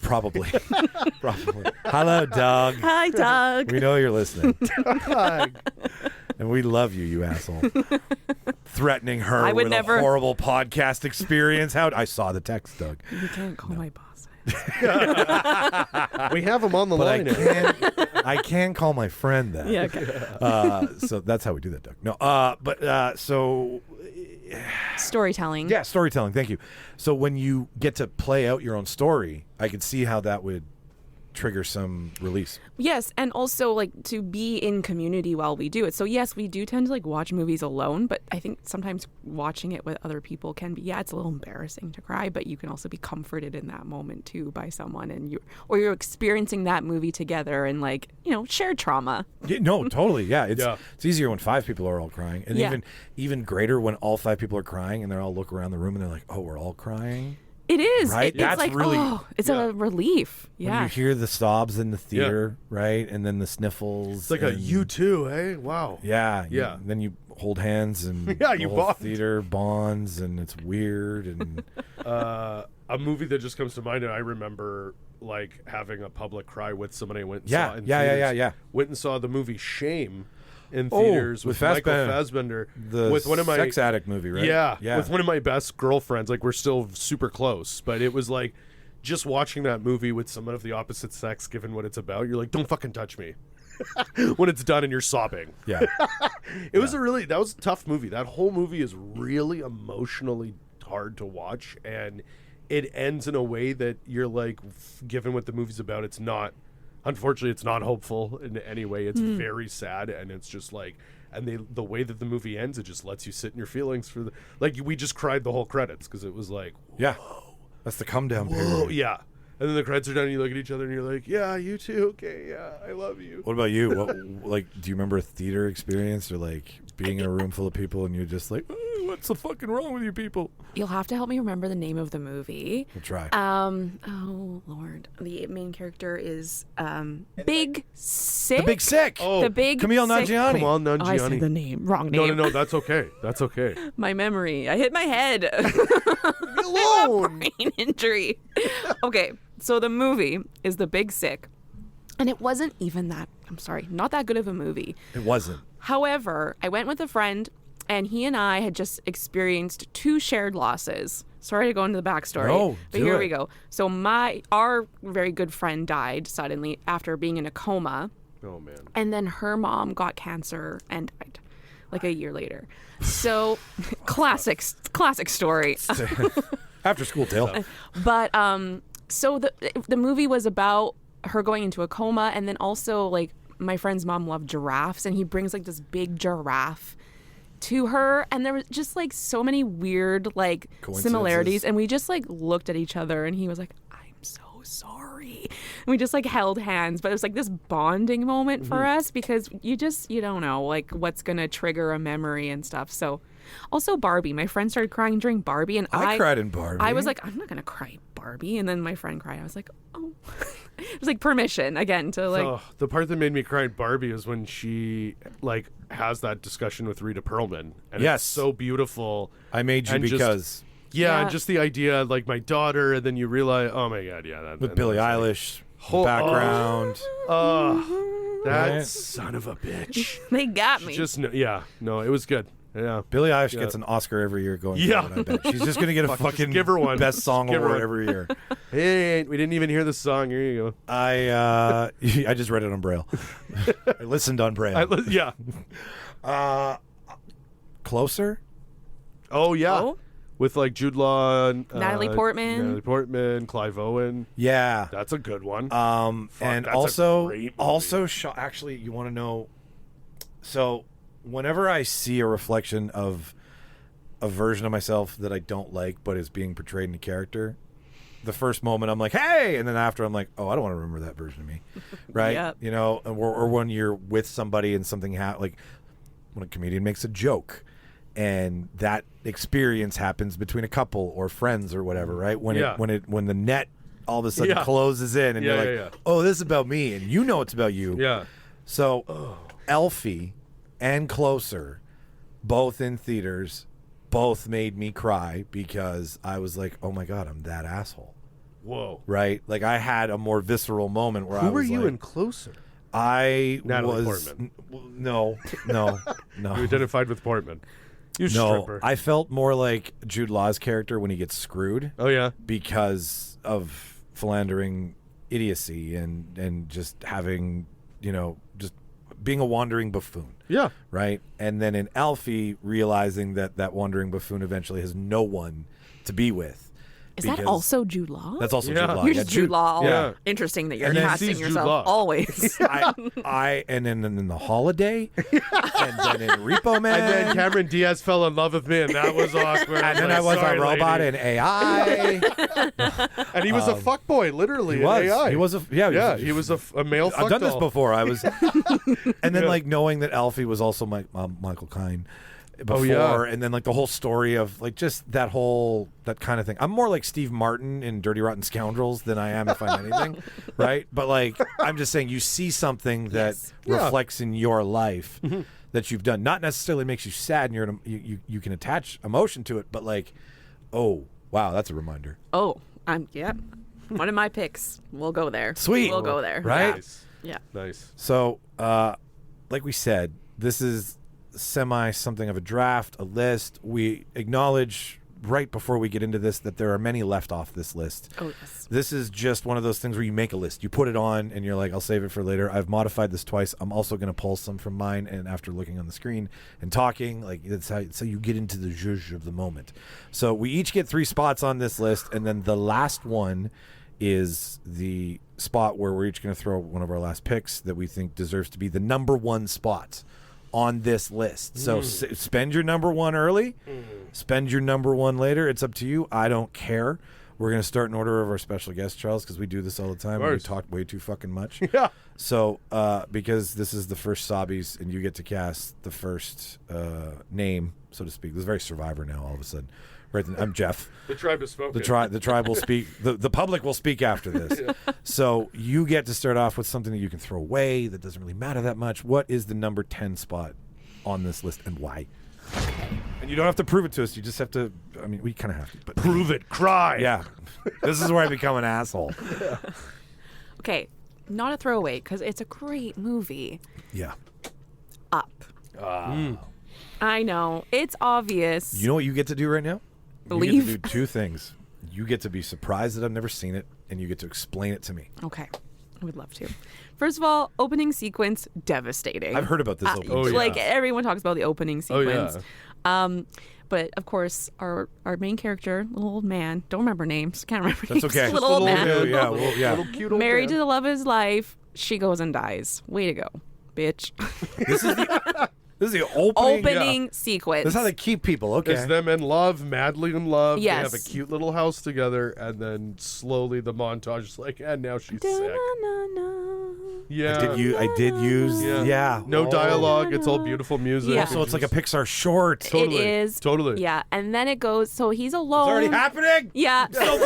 Probably. Probably. Hello, Doug. Hi, Doug. We know you're listening. And we love you, you asshole. Threatening her I would with never- a horrible podcast experience. I saw the text, Doug. You can't call my boss. We have him on the But line. I can call my friend that. Yeah, okay. So that's how we do that, Doug. No, so Storytelling. yeah, storytelling. Thank you. So when you get to play out your own story, I could see how that would trigger some release. Yes, and also like to be in community while we do it. So yes, we do tend to like watch movies alone, but I think sometimes watching it with other people can be, it's a little embarrassing to cry, but you can also be comforted in that moment too by someone, and you're experiencing that movie together and like, shared trauma. Yeah, no, totally. Yeah, Yeah. it's easier when 5 people are all crying, and Yeah. even greater when all 5 people are crying and they all look around the room and they're like, "Oh, we're all crying." It is. Right? It's That's like, really- it's yeah. a relief. When Yeah. you hear the sobs in the theater, right, and then the sniffles. It's like a and- you too, hey? Wow. Yeah, Yeah. Then you hold hands and Yeah, the you whole bond. theater bonds, and it's weird. And A movie that just comes to mind, and I remember like having a public cry with somebody I went and Yeah, saw in yeah, theaters. yeah. Went and saw the movie Shame in Oh, theaters with with Michael Fassbender. Fassbender. the with one of my sex addict movie, right? Yeah, with one of my best girlfriends. Like, we're still super close, but it was like just watching that movie with someone of the opposite sex, given what it's about, you're like, don't fucking touch me. When it's done and you're sobbing. Yeah. It was that was a tough movie. That whole movie is really emotionally hard to watch, and it ends in a way that you're like, given what the movie's about, it's not, unfortunately, it's not hopeful in any way. It's very sad, and it's just like, and the way that the movie ends, it just lets you sit in your feelings for we just cried the whole credits, because it was like, Yeah. That's the come down period. whoa, yeah. And then the credits are done, and you look at each other, and you're like, yeah, you too, okay, yeah, I love you. What about you? Do you remember a theater experience, or like being in a room full of people and you're just like, what's the fucking wrong with you people? You'll have to help me remember the name of the movie. We'll try. Oh Lord, the main character is Big Sick. The Big Sick. Oh, The Big Camille Sick. Nanjiani. Come on, Oh, I said the Nanjiani. name. Wrong name. No, that's okay. That's okay. My memory. I hit my head. Alone. Brain injury. Okay, so the movie is The Big Sick, and it wasn't even that. I'm sorry, not that good of a movie. It wasn't. However, I went with a friend, and he and I had just experienced 2 shared losses. Sorry to go into the backstory, No, but do here it. we go. So our very good friend died suddenly after being in a coma, Oh, man. and then her mom got cancer and died like a year later. So classic story. After school tale. But so the movie was about her going into a coma, and then also like my friend's mom loved giraffes, and he brings like this big giraffe to her, and there was just like so many weird like similarities, and we just like looked at each other, and he was like, I'm so sorry, and we just like held hands. But it was like this bonding moment for us, because you don't know like what's gonna trigger a memory and stuff. So also Barbie, my friend started crying during Barbie, and I cried in Barbie. I was like, I'm not gonna cry Barbie, and then my friend cried. I was like, oh. It was like permission again to like. Oh, the part that made me cry in Barbie is when she like has that discussion with Rita Perlman, and Yes. it's so beautiful. I made you And just- because Yeah, Yeah. and just the idea, like my daughter, and then you realize, oh my god, yeah, that with and Billie that's like, Eilish Oh, background. that Right. son of a bitch. They got me. Just no, it was good. Yeah. Billie Eilish Yeah. gets an Oscar every year going Yeah. forward, I bet. She's just going to get a Fuck, just fucking give her one. best song Just give her award one. every year. Hey, we didn't even hear the song. Here you go. I just read it on Braille. I listened on Braille. Yeah. Closer? Oh yeah. Oh? With like Jude Law, and, Natalie Portman. Clive Owen. Yeah. That's a good one. And that's a also, great movie. actually, you want to know? So, whenever I see a reflection of a version of myself that I don't like, but is being portrayed in a character, the first moment I'm like, "Hey," and then after I'm like, "Oh, I don't want to remember that version of me," right? Yep. You know, or when you're with somebody and something like when a comedian makes a joke. And that experience happens between a couple or friends or whatever, right? When the net all of a sudden Yeah. closes in, and Yeah, you're like, yeah. "Oh, this is about me," and you know it's about you. Yeah. So, Elfie and Closer, both in theaters, both made me cry because I was like, "Oh my god, I'm that asshole." Whoa. Right? Like I had a more visceral moment where I Who were was you like, in Closer? I Natalie was Portman. no. You identified with Portman. You No, stripper. I felt more like Jude Law's character when he gets screwed Oh yeah. because of philandering idiocy and just having, just being a wandering buffoon, Yeah. right? And then in Alfie, realizing that wandering buffoon eventually has no one to be with. Is that because- also Jude Law? That's also Yeah. Jude Law. You're Yeah, just Jude Law. yeah. Interesting that you're And then casting sees Jude yourself Law. always. and then in The Holiday, and then in Repo Man, And then Cameron Diaz fell in love with me, and that was awkward. and then I was Sorry, a robot lady. in AI. And he was a fuckboy, literally. He was. In AI. He was a He was a male. I've done this fuck doll. before. I was, and then like knowing that Alfie was also Michael Caine before, yeah. and then like the whole story of like just that kind of thing. I'm more like Steve Martin in Dirty Rotten Scoundrels than I am if I'm anything, right? But like I'm just saying, you see something that Yes. reflects in your life that you've done, not necessarily makes you sad, and you can attach emotion to it, but like, oh wow, that's a reminder. Oh, yep. One of my picks. We'll go there. Sweet. We'll go there. Right? Nice. Yeah. Nice. So, like we said, this is something of a draft, a list. We acknowledge right before we get into this that there are many left off this list. Oh, yes. This is just one of those things where you make a list. You put it on and you're like, I'll save it for later. I've modified this twice. I'm also going to pull some from mine. And after looking on the screen and talking, like that's how you get into the zhuzh of the moment. So we each get 3 spots on this list. And then the last one is the spot where we're each going to throw one of our last picks that we think deserves to be the number 1 spot on this list. So spend your number 1 early, spend your number 1 later. It's up to you. I don't care. We're going to start in order of our special guest, Charles, because we do this all the time. And we talk way too fucking much. Yeah. So because this is the first Sobbies and you get to cast the first name, so to speak. This is very Survivor now all of a sudden. Right, I'm Jeff. The tribe is spoken. The tribe will speak. The public will speak after this. Yeah. So you get to start off with something that you can throw away that doesn't really matter that much. What is the number 10 spot on this list and why? And you don't have to prove it to us. You just have to. I mean, we kind of have to. But Prove it. Cry. yeah, this is where I become an asshole. Okay. Not a throwaway because it's a great movie. Yeah. Up. I know. It's obvious. You know what you get to do right now? You Believe. get to do 2 things. You get to be surprised that I've never seen it, and you get to explain it to me. Okay. I would love to. First of all, opening sequence, devastating. I've heard about this opening. Oh, yeah. Like everyone talks about the opening Oh, sequence. yeah. But of course, our main character, little old man, don't remember names, can't remember That's names. okay. Little old man, Yeah, well, yeah. Little cute old married man. to the love of his life. She goes and dies. Way to go, bitch. This is the opening. Opening sequence. This is how they keep people. Okay. It's them in love, madly in love. Yes. They have a cute little house together, and then slowly the montage is like, and now she's sick. Da-na-na-na. Yeah. I did use. Yeah. Yeah. No Oh. dialogue. It's all beautiful music. Yeah. So it's like a Pixar short. It's Totally. It is. Totally. Yeah, and then it goes. So he's alone. already happening. Yeah. So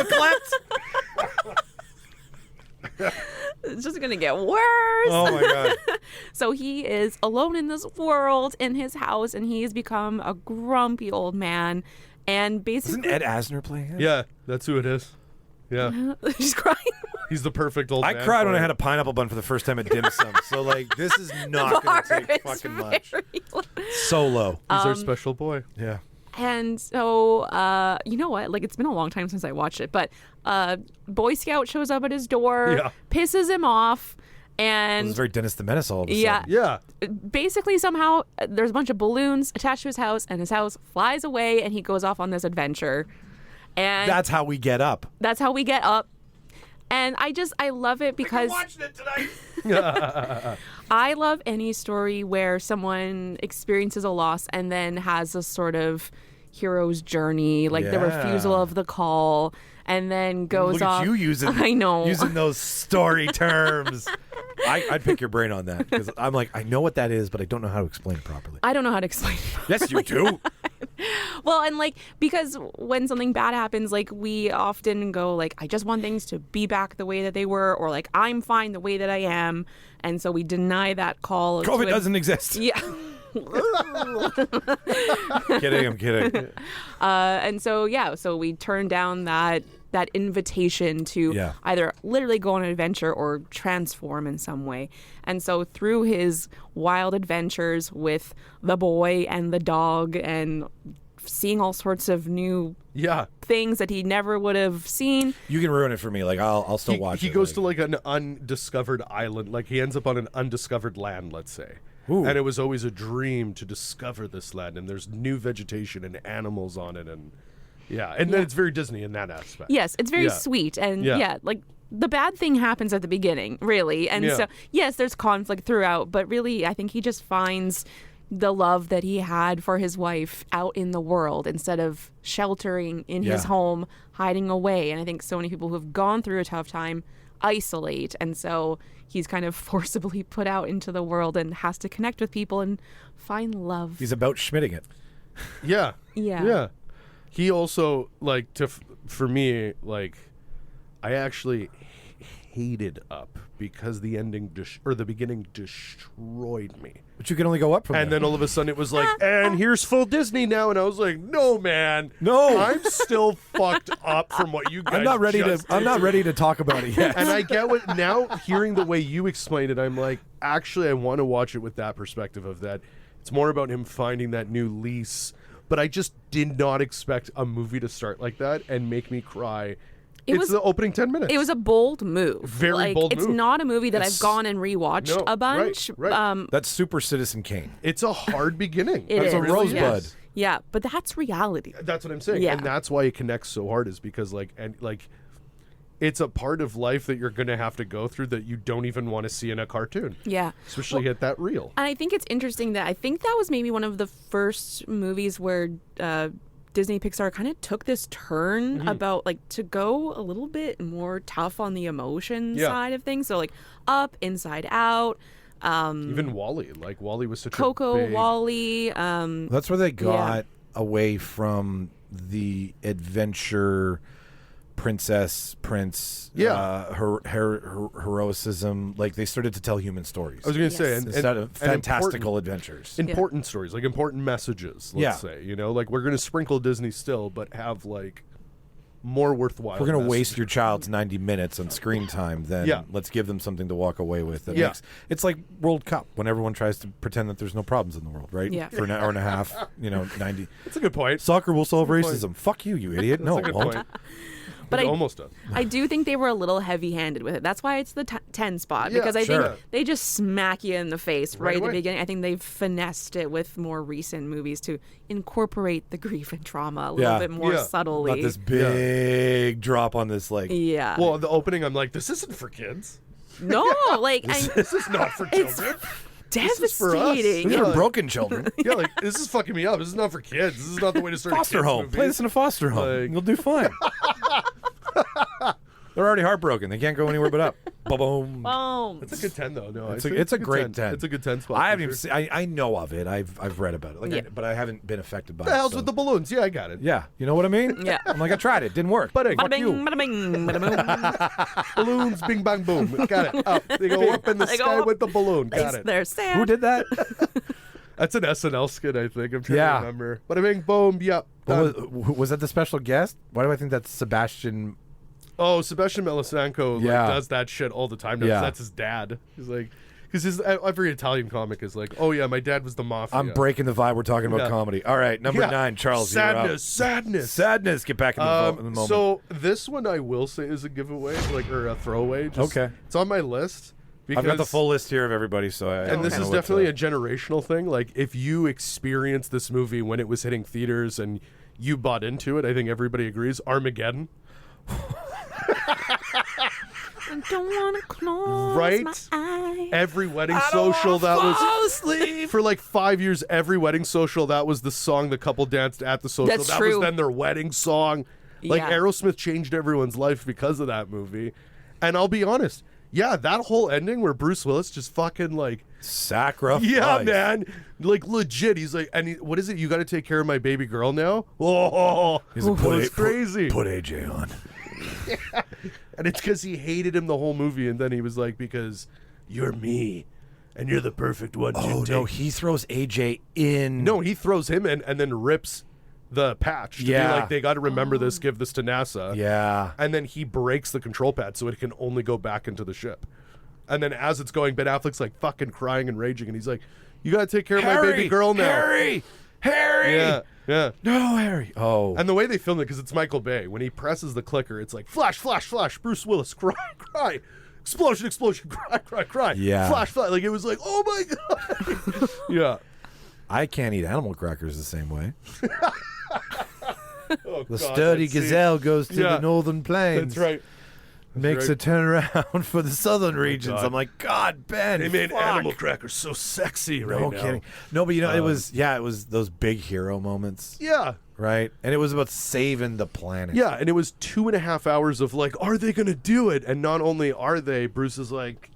It's just going to get worse. Oh my God. So he is alone in this world in his house, and he's become a grumpy old man. And basically, Isn't Ed Asner playing him? Yeah, that's who it is. Yeah. He's crying. He's the perfect old I man cried for when I it. had a pineapple bun for the first time at dim sum. So like, this is not going to take Bar is fucking much. very low. So low. He's our special boy. Yeah. And so, you know what? Like, it's been a long time since I watched it, but Boy Scout shows up at his door, Yeah. pisses him off, It and was very Dennis the Menace all of a yeah, sudden. Yeah. basically somehow there's a bunch of balloons attached to his house, and his house flies away, and he goes off on this adventure. And That's how we get up. that's how we get up. And I love it because it tonight. I love any story where someone experiences a loss and then has a sort of hero's journey, like the Yeah. refusal of the call, and then goes Look off. at you using I know. using those story terms. I'd pick your brain on that because I'm like, I know what that is, but I don't know how to explain it properly. I don't know how to explain it. Yes, you do. Well, and like, because when something bad happens, like, we often go like, I just want things to be back the way that they were, or like, I'm fine the way that I am, and so we deny that call. COVID doesn't exist. Yeah. Kidding, I'm kidding. And so, yeah, so we turn down that invitation to Yeah. either literally go on an adventure or transform in some way. And so through his wild adventures with the boy and the dog and seeing all sorts of new Yeah. things that he never would have seen. You can ruin it for me. Like I'll still watch it. He goes to like an undiscovered island. Like he ends up on an undiscovered land, let's say. Ooh. And it was always a dream to discover this land. And there's new vegetation and animals on it. And yeah. And then Yeah. it's very Disney in that aspect. Yes, it's very Yeah. sweet. And Yeah. yeah, like the bad thing happens at the beginning, really. And Yeah. so, yes, there's conflict throughout, but really, I think he just finds the love that he had for his wife out in the world instead of sheltering in his Yeah. home, hiding away. And I think so many people who have gone through a tough time isolate. And so he's kind of forcibly put out into the world and has to connect with people and find love. He's about schmitting it. Yeah. Yeah. Yeah. He also, like, for me, like, I actually hated Up because the ending or the beginning destroyed me. But you can only go up from And there. then all of a sudden it was like, and here's full Disney now. And I was like, no, man. No. I'm still fucked up from what you guys I'm not ready just to. I'm did not ready to talk about it yet. And I get what now. Hearing the way you explained it, I'm like, actually, I want to watch it with that perspective of that. It's more about him finding that new lease. But I just did not expect a movie to start like that and make me cry. It's the opening 10 minutes. It was a bold move. Very bold It's move. not a movie that It's- I've gone and rewatched No, a bunch. right. That's super Citizen Kane. It's a hard beginning. It That's is. a Rosebud. is. Yeah, but that's reality. That's what I'm saying. Yeah. And that's why it connects so hard is because it's a part of life that you're going to have to go through that you don't even want to see in a cartoon. Yeah. Especially at that real. And I think it's interesting that I think that was maybe one of the first movies where Disney Pixar kind of took this turn Mm-hmm. about like to go a little bit more tough on the emotion Yeah. side of things. So like Up, Inside Out, Even Wall-E. Like Wall-E was such Coco, a big... Wall-E. That's where they got away from the adventure, princess, prince, heroicism. Like they started to tell human stories I was going to say, Yes. instead of fantastical adventures. important stories, like important messages, let's Yeah. say. You know, like we're going to sprinkle Disney still, but have like more worthwhile. We're going to waste messages. your child's 90 minutes on screen time, then Yeah. let's give them something to walk away with. That Yeah. makes, it's like World Cup when everyone tries to pretend that there's no problems in the world, right? Yeah. For an hour and a half, 90. That's a good point. Soccer will solve Good racism. point. Fuck you, you idiot. No, That's a it good won't. point. But It I almost does. I do think they were a little heavy-handed with it. That's why it's the 10 spot, Yeah, because I sure. think they just smack you in the face Right right, at the away. beginning. I think they've finessed it with more recent movies to incorporate the grief and trauma a little Yeah. bit more Yeah. subtly. Not this big drop on this, like, Yeah. Well, the opening, I'm like, this isn't for kids. no, like This is not for it's children. devastating. is for us. these Yeah. are broken children. Yeah, like this is fucking me up. This is not for kids. This is not the way to start a Foster kids home. movie. Play this in a foster home. Like- You'll do fine. They're already heartbroken. They can't go anywhere but up. Boom. Boom. It's a good 10 though. No, It's a great 10. It's a good 10 spot. I for haven't even sure. seen, I know of it. I've read about it. Yeah. But I haven't been affected by The it. hell's so- with the balloons? Yeah, I got it. Yeah, you know what I mean? Yeah. I'm like, I tried it. Didn't work. But Bada fuck bing, you. bada bing, bada boom. Balloons, bing, bang, boom. Got it. Up. They go up in the They go sky up. with the balloon. Got it. They're sad. Who did that? That's an SNL skit, I think. I'm trying Yeah. to remember. Bada bing, boom. Yep. What done. was that the special guest? Why do I think that's Sebastian? Oh, Sebastian Melissanco Yeah. does that shit all the time. Now, 'cause Yeah. that's his dad. He's like, because every Italian comic is like, oh yeah, my dad was the mafia. I'm breaking the vibe. We're talking about Yeah. comedy. All right, number Yeah. 9, Charles. you're up. Sadness. Get back in the moment. So this one I will say is a giveaway, or a throwaway. Just, Okay. It's on my list. I've got the because- full list here of everybody. So And this is definitely a generational thing. Like, if you experienced this movie when it was hitting theaters and you bought into it, I think everybody agrees. Armageddon. I don't want to close Right? my eyes. Every wedding social that was for like 5 years. Every wedding social that was the song the couple danced at the social. That's that true. was then their wedding song. Like Yeah. Aerosmith changed everyone's life because of that movie. And I'll be honest, yeah, that whole ending where Bruce Willis just fucking like, sacrifice. yeah, man, like legit. He's like, and what is it? You got to take care of my baby girl now. Oh, He's like, it's crazy. Put AJ on. And it's because he hated him the whole movie, and then he was like, because you're me, and you're the perfect one. Oh to no, take. he throws AJ in. No, he throws him in and then rips the patch to Yeah. be like, they got to remember this, give this to NASA. Yeah. And then he breaks the control pad so it can only go back into the ship. And then as it's going, Ben Affleck's like fucking crying and raging, and he's like, you got to take care of my baby girl now. Harry. Yeah. No, Harry. Oh. And the way they filmed it, because it's Michael Bay, when he presses the clicker, it's like flash, flash, flash, Bruce Willis, cry, cry, explosion, explosion, cry, cry, cry. Yeah. Flash, flash. Like, it was like, oh my God. Yeah. I can't eat animal crackers the same way. Oh, The God, sturdy that's it. gazelle goes to Yeah. the northern plains. That's right. Makes right. a turnaround for the southern regions. God. I'm like, God, Ben. They made fuck. animal crackers so sexy right No now. kidding. No, but you know, it was those big hero moments, Yeah. right? And it was about saving the planet. Yeah, and it was 2.5 hours of like, are they going to do it? And not only are they, Bruce is like,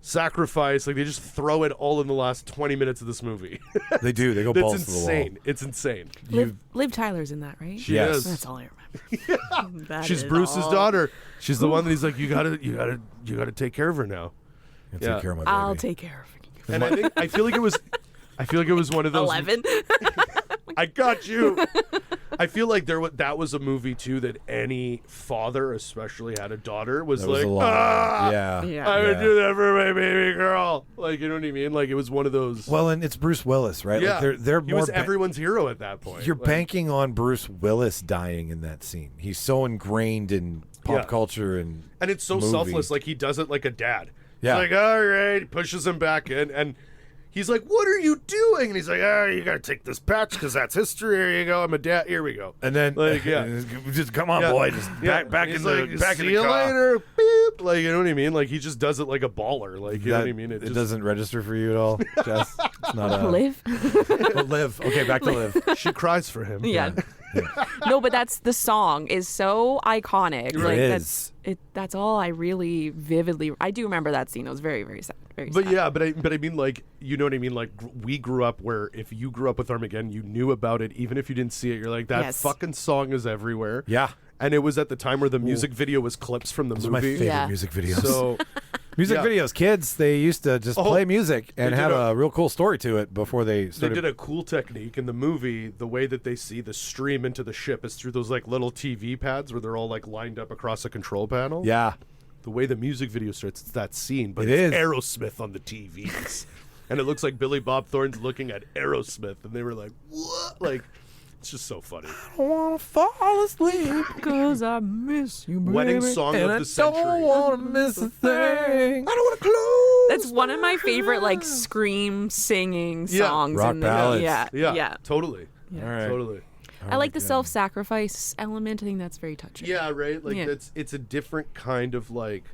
sacrifice. Like, they just throw it all in the last 20 minutes of this movie. They do. They go That's balls to the wall. insane. It's insane. Liv Tyler's in that, right? She Yes. is. That's all I remember. That She's is Bruce's all. daughter. She's the one that he's like, you gotta take care of her now. Take Yeah. care of my baby. I'll take care of it. And I feel like it was one of those. 11. I got you. I feel like that was a movie too that any father, especially had a daughter, was That was like, a lot. ah, Yeah. Yeah. I would do that for my baby girl. Like, you know what I mean? Like, it was one of those. Well, and it's Bruce Willis, right? yeah, Like they're he more. was everyone's hero at that point. You're Like, banking on Bruce Willis dying in that scene. He's so ingrained in pop Yeah. culture and and it's so movie. selfless. Like, he does it like a dad. Yeah. He's like, all right, pushes him back in, and he's like, what are you doing? And he's like, you gotta take this patch because that's history. Here you go. I'm a dad. Here we go. And then, Like, yeah. just come on, Yeah. boy, just Yeah. back He's in the like, back see in the you car. later. Beep. Like, you know what I mean? Like, he just does it like a baller. Like, you know That- what I mean? It just, doesn't register for you at all, Jess. It's not a Liv? Oh, Liv. Okay, back to Liv. She cries for him. Yeah. No, but the song is so iconic. It Like, is. That's all I really vividly. I do remember that scene. It was very, very sad. Very But sad. yeah, but I mean, like, you know what I mean? Like, we grew up where if you grew up with Armageddon, you knew about it, even if you didn't see it. You're like, that Yes. fucking song is everywhere. Yeah. And it was at the time where the music video was clips from the Those are my movie. favorite Yeah. music videos. So, music yeah. videos, kids, they used to just Oh, play music and they have did a real cool story to it before they they started. did a cool technique in the movie. The way that they see the stream into the ship is through those like little TV pads where they're all like lined up across a control panel. Yeah. The way the music video starts, it's that scene, but It it's is. Aerosmith on the TVs. And it looks like Billy Bob Thornton's looking at Aerosmith, and they were like, what? Like, it's just so funny. I want to fall asleep. Because I miss you, baby. Wedding song And of I the century. don't want to miss a thing. I don't want to close. That's one of my favorite, like, scream singing Yeah. songs. Rock in the, ballads. Yeah. Yeah, totally. All right. Totally. I like the self-sacrifice element. I think that's very touching. Yeah, right. Like Yeah. it's a different kind of like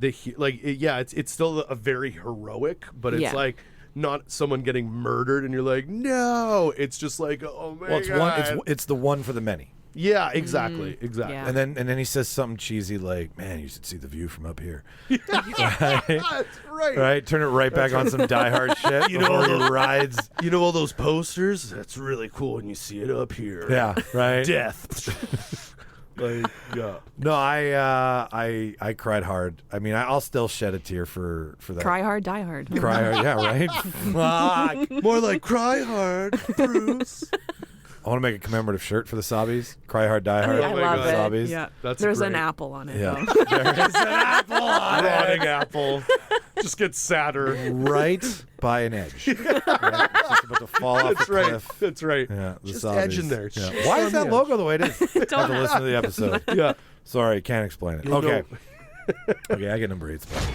it's still a very heroic, but it's Yeah. like not someone getting murdered and you're like, no. It's just like, oh my Well, it's god. one. It's the one for the many. Yeah, exactly. Yeah. And then he says something cheesy like, "Man, you should see the view from up here." That's right. Right? Turn it right back on some Die Hard shit. You know, he rides. You know all those posters? That's really cool when you see it up here. Yeah, right. Death. Like, yeah. No, I cried hard. I mean, I'll still shed a tear for that. Cry hard, die hard. Cry hard, yeah, right? Fuck. More like cry hard, Bruce. I want to make a commemorative shirt for the Sobbies. Cry hard, die hard. I my love God. it. Sobbies. Yeah. That's There's great. an apple on it. Yeah. Though. There's an apple on it. Rotting apple. Just gets sadder. Right by an edge. Right? It's just about to fall off That's the right. Cliff. That's right. Yeah, the Just Sobbies. edge in there. Yeah. Just Why on is that the logo the way it is? Have to listen to the episode. Yeah. Sorry, can't explain it. Okay. Okay, I get number 8 spot.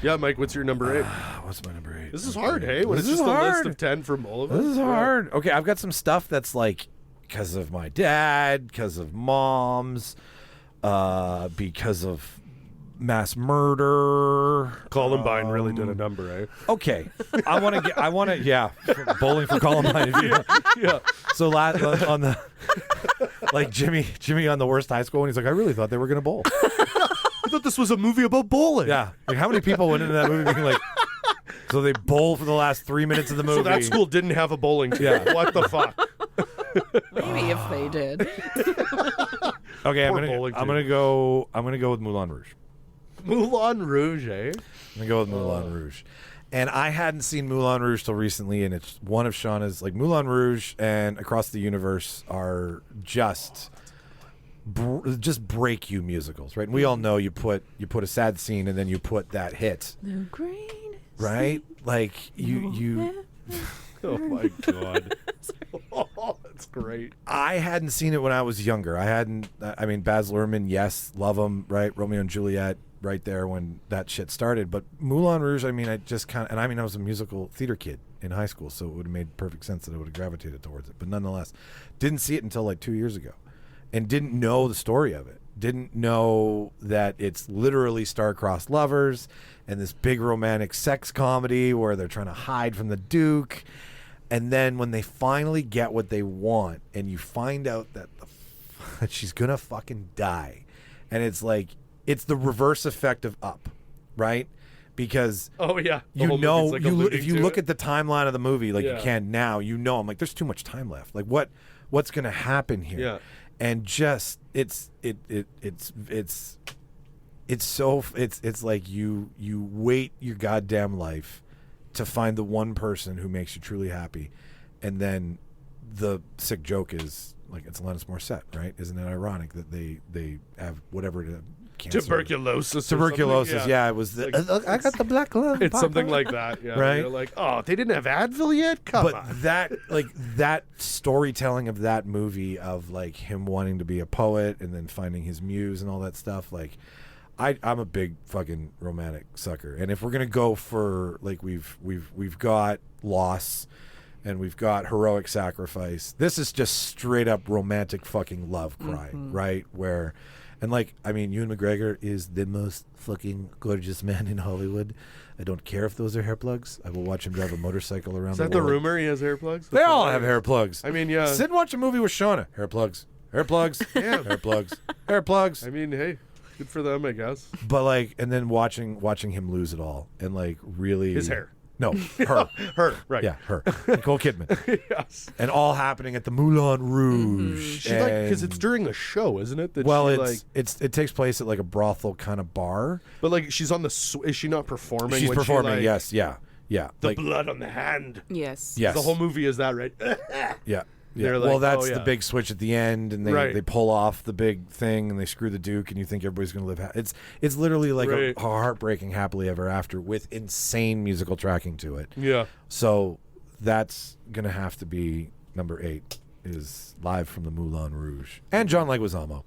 Yeah, Mike, what's your number 8? What's my number 8? This is hard, hey? When This it's is just a list hard. of 10 from all of us. This is Yeah. hard. Okay, I've got some stuff that's like because of my dad, because of moms, because of mass murder. Columbine really did a number, eh? Okay, yeah, bowling for Columbine. Yeah. So on the like Jimmy on the worst high school, and he's like, I really thought they were gonna bowl. I thought this was a movie about bowling. Yeah, like how many people went into that movie being like, so they bowl for the last 3 minutes of the movie. So that school didn't have a bowling team. Yeah. What the fuck? Maybe if they did. Okay, I'm Poor gonna bowling go with Moulin Rouge. Moulin Rouge, eh? I'm gonna go with Moulin Rouge. And I hadn't seen Moulin Rouge till recently, and it's one of Shauna's, like, Moulin Rouge and Across the Universe are just break you musicals, right? And we all know you put a sad scene and then you put that hit, The greatest right? Like you Oh my god. Oh, that's great. I hadn't seen it when I was younger. I mean, Baz Luhrmann, yes, love him, right? Romeo and Juliet, right there when that shit started. But Moulin Rouge, I mean, I just kind of, and I mean, I was a musical theater kid in high school, so it would have made perfect sense that I would have gravitated towards it. But nonetheless, didn't see it until like 2 years ago, and didn't know the story of it. Didn't know that it's literally star-crossed lovers and this big romantic sex comedy where they're trying to hide from the Duke. And then when they finally get what they want, and you find out that that she's gonna fucking die, and it's like it's the reverse effect of Up, right? Because Oh yeah. The you whole know, movie's, like, alluding if you to look it. at the timeline of the movie, like Yeah. you can now, you know, I'm like, there's too much time left. Like what's gonna happen here? Yeah. And just it's like you wait your goddamn life to find the one person who makes you truly happy, and then the sick joke is like it's Alanis Morissette, right? Isn't it ironic that they have whatever cancer, tuberculosis. or tuberculosis? something? Yeah, it was. I got the black lung. It's Papa. something like that, yeah. Right? You're like, oh, they didn't have Advil yet? Come But on. that storytelling of that movie of like him wanting to be a poet and then finding his muse and all that stuff, like I'm a big fucking romantic sucker. And if we're gonna go for like we've got loss and we've got heroic sacrifice, this is just straight up romantic fucking love cry, right? Where and like, I mean, Ewan McGregor is the most fucking gorgeous man in Hollywood. I don't care if those are hair plugs. I will watch him drive a motorcycle around Is the that the world. rumor? He has hair plugs? They all have hair plugs. I mean, yeah. Sit and watch a movie with Shauna. Hair plugs. Hair plugs. Yeah. Hair plugs. Hair plugs. I mean, hey, good for them, I guess. But like, and then watching him lose it all, and like really His hair. No, her. Her, right. Yeah, her. Nicole Kidman. Yes. And all happening at the Moulin Rouge. She like because And- it's during a show, isn't it? That well, she, it takes place at like a brothel kind of bar. but like she's on the. Is she not performing? She's when performing. She, like, Yes, yeah. The like, blood on the hand. Yes. yes. The whole movie is that, right? Yeah. They're Yeah. like, Well, that's oh, the yeah. big switch at the end, and they, Right. they pull off the big thing, and they screw the Duke, and you think everybody's going to live. It's literally like Right. a heartbreaking happily ever after with insane musical tracking to it. Yeah. So that's going to have to be number 8 is Live from the Moulin Rouge, and John Leguizamo,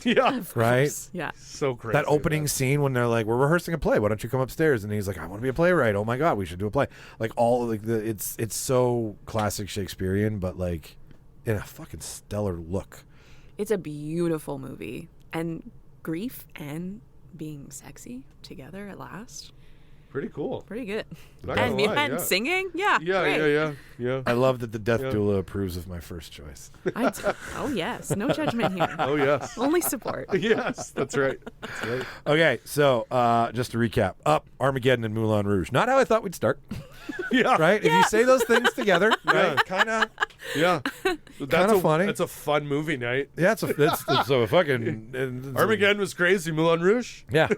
Yeah. right? Yeah. So crazy. That opening scene when they're like, "We're rehearsing a play. Why don't you come upstairs?" And he's like, "I want to be a playwright. Oh my god, we should do a play." Like all like it's so classic Shakespearean, but like in a fucking stellar look. It's a beautiful movie. And grief and being sexy together at last. Pretty cool. Pretty good. Not gonna lie, And yeah. singing? Yeah. Yeah. I love that the death doula approves of my first choice. Oh, yes. No judgment here. Oh, yes. Only support. Yes, that's right. Okay, so just to recap. Up, Armageddon and Moulin Rouge. Not how I thought we'd start. Yeah. Right? If you say those things together, right? Kind of. Yeah. Kinda funny. It's a fun movie night. Yeah, it's a fucking... Armageddon was crazy. Moulin Rouge? Yeah.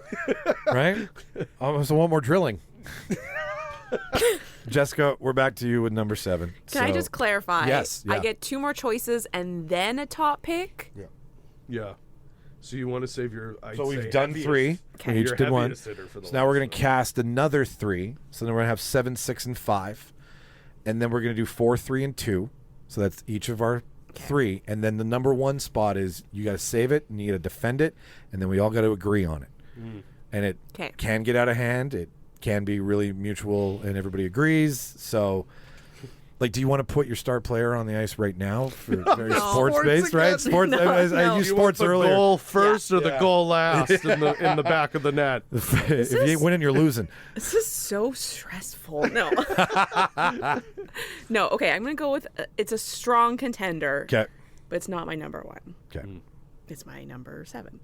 Right? Almost one more drilling. Jessica, we're back to you with number 7. Can I just clarify? Yes. I Yeah. get 2 more choices and then a top pick? Yeah. So you want to save your... So we've done 3. Okay. We each Your did 1. heaviest hitter for the So now we're last going to cast another 3. So then we're going to have 7, 6, and 5. And then we're going to do 4, 3, and 2. So that's each of our 3. And then the number 1 spot is you got to save it and you got to defend it. And then we all got to agree on it. And it can get out of hand. It can be really mutual and everybody agrees. So... Like, do you want to put your star player on the ice right now for very sports based, right? Sports. I used sports earlier. Goal first or the goal last in the back of the net. If you ain't winning, you're losing. This is so stressful. No. No, okay, I'm going to go with it's a strong contender. Okay. But it's not my number 1. Okay. It's my number 7.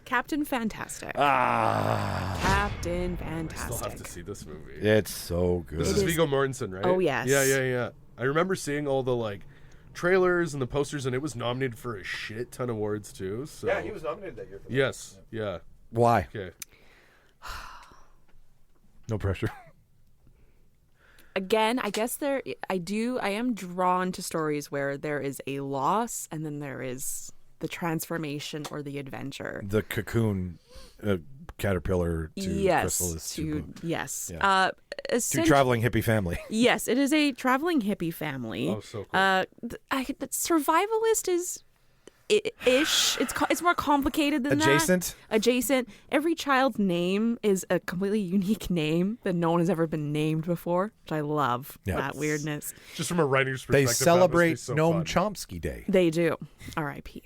Captain Fantastic. Captain Fantastic. Still have to see this movie. It's so good. This is Viggo Mortensen, right? Oh, yes. Yeah. I remember seeing all the trailers and the posters, and it was nominated for a shit ton of awards too. So Yeah, he was nominated that year for that. Yes. Yeah. Why? Okay. No pressure. Again, I guess I am drawn to stories where there is a loss and then there is the transformation or the adventure. The cocoon caterpillar to chrysalis. Yes. Yeah. To traveling hippie family. Yes, it is a traveling hippie family. Oh, so cool. The survivalist is ish. It's more complicated than Adjacent? that. Adjacent. Every child's name is a completely unique name that no one has ever been named before, which I love. Yeah. That weirdness. Just from a writer's They perspective, celebrate so Noam fun. Chomsky Day. They do. R.I.P.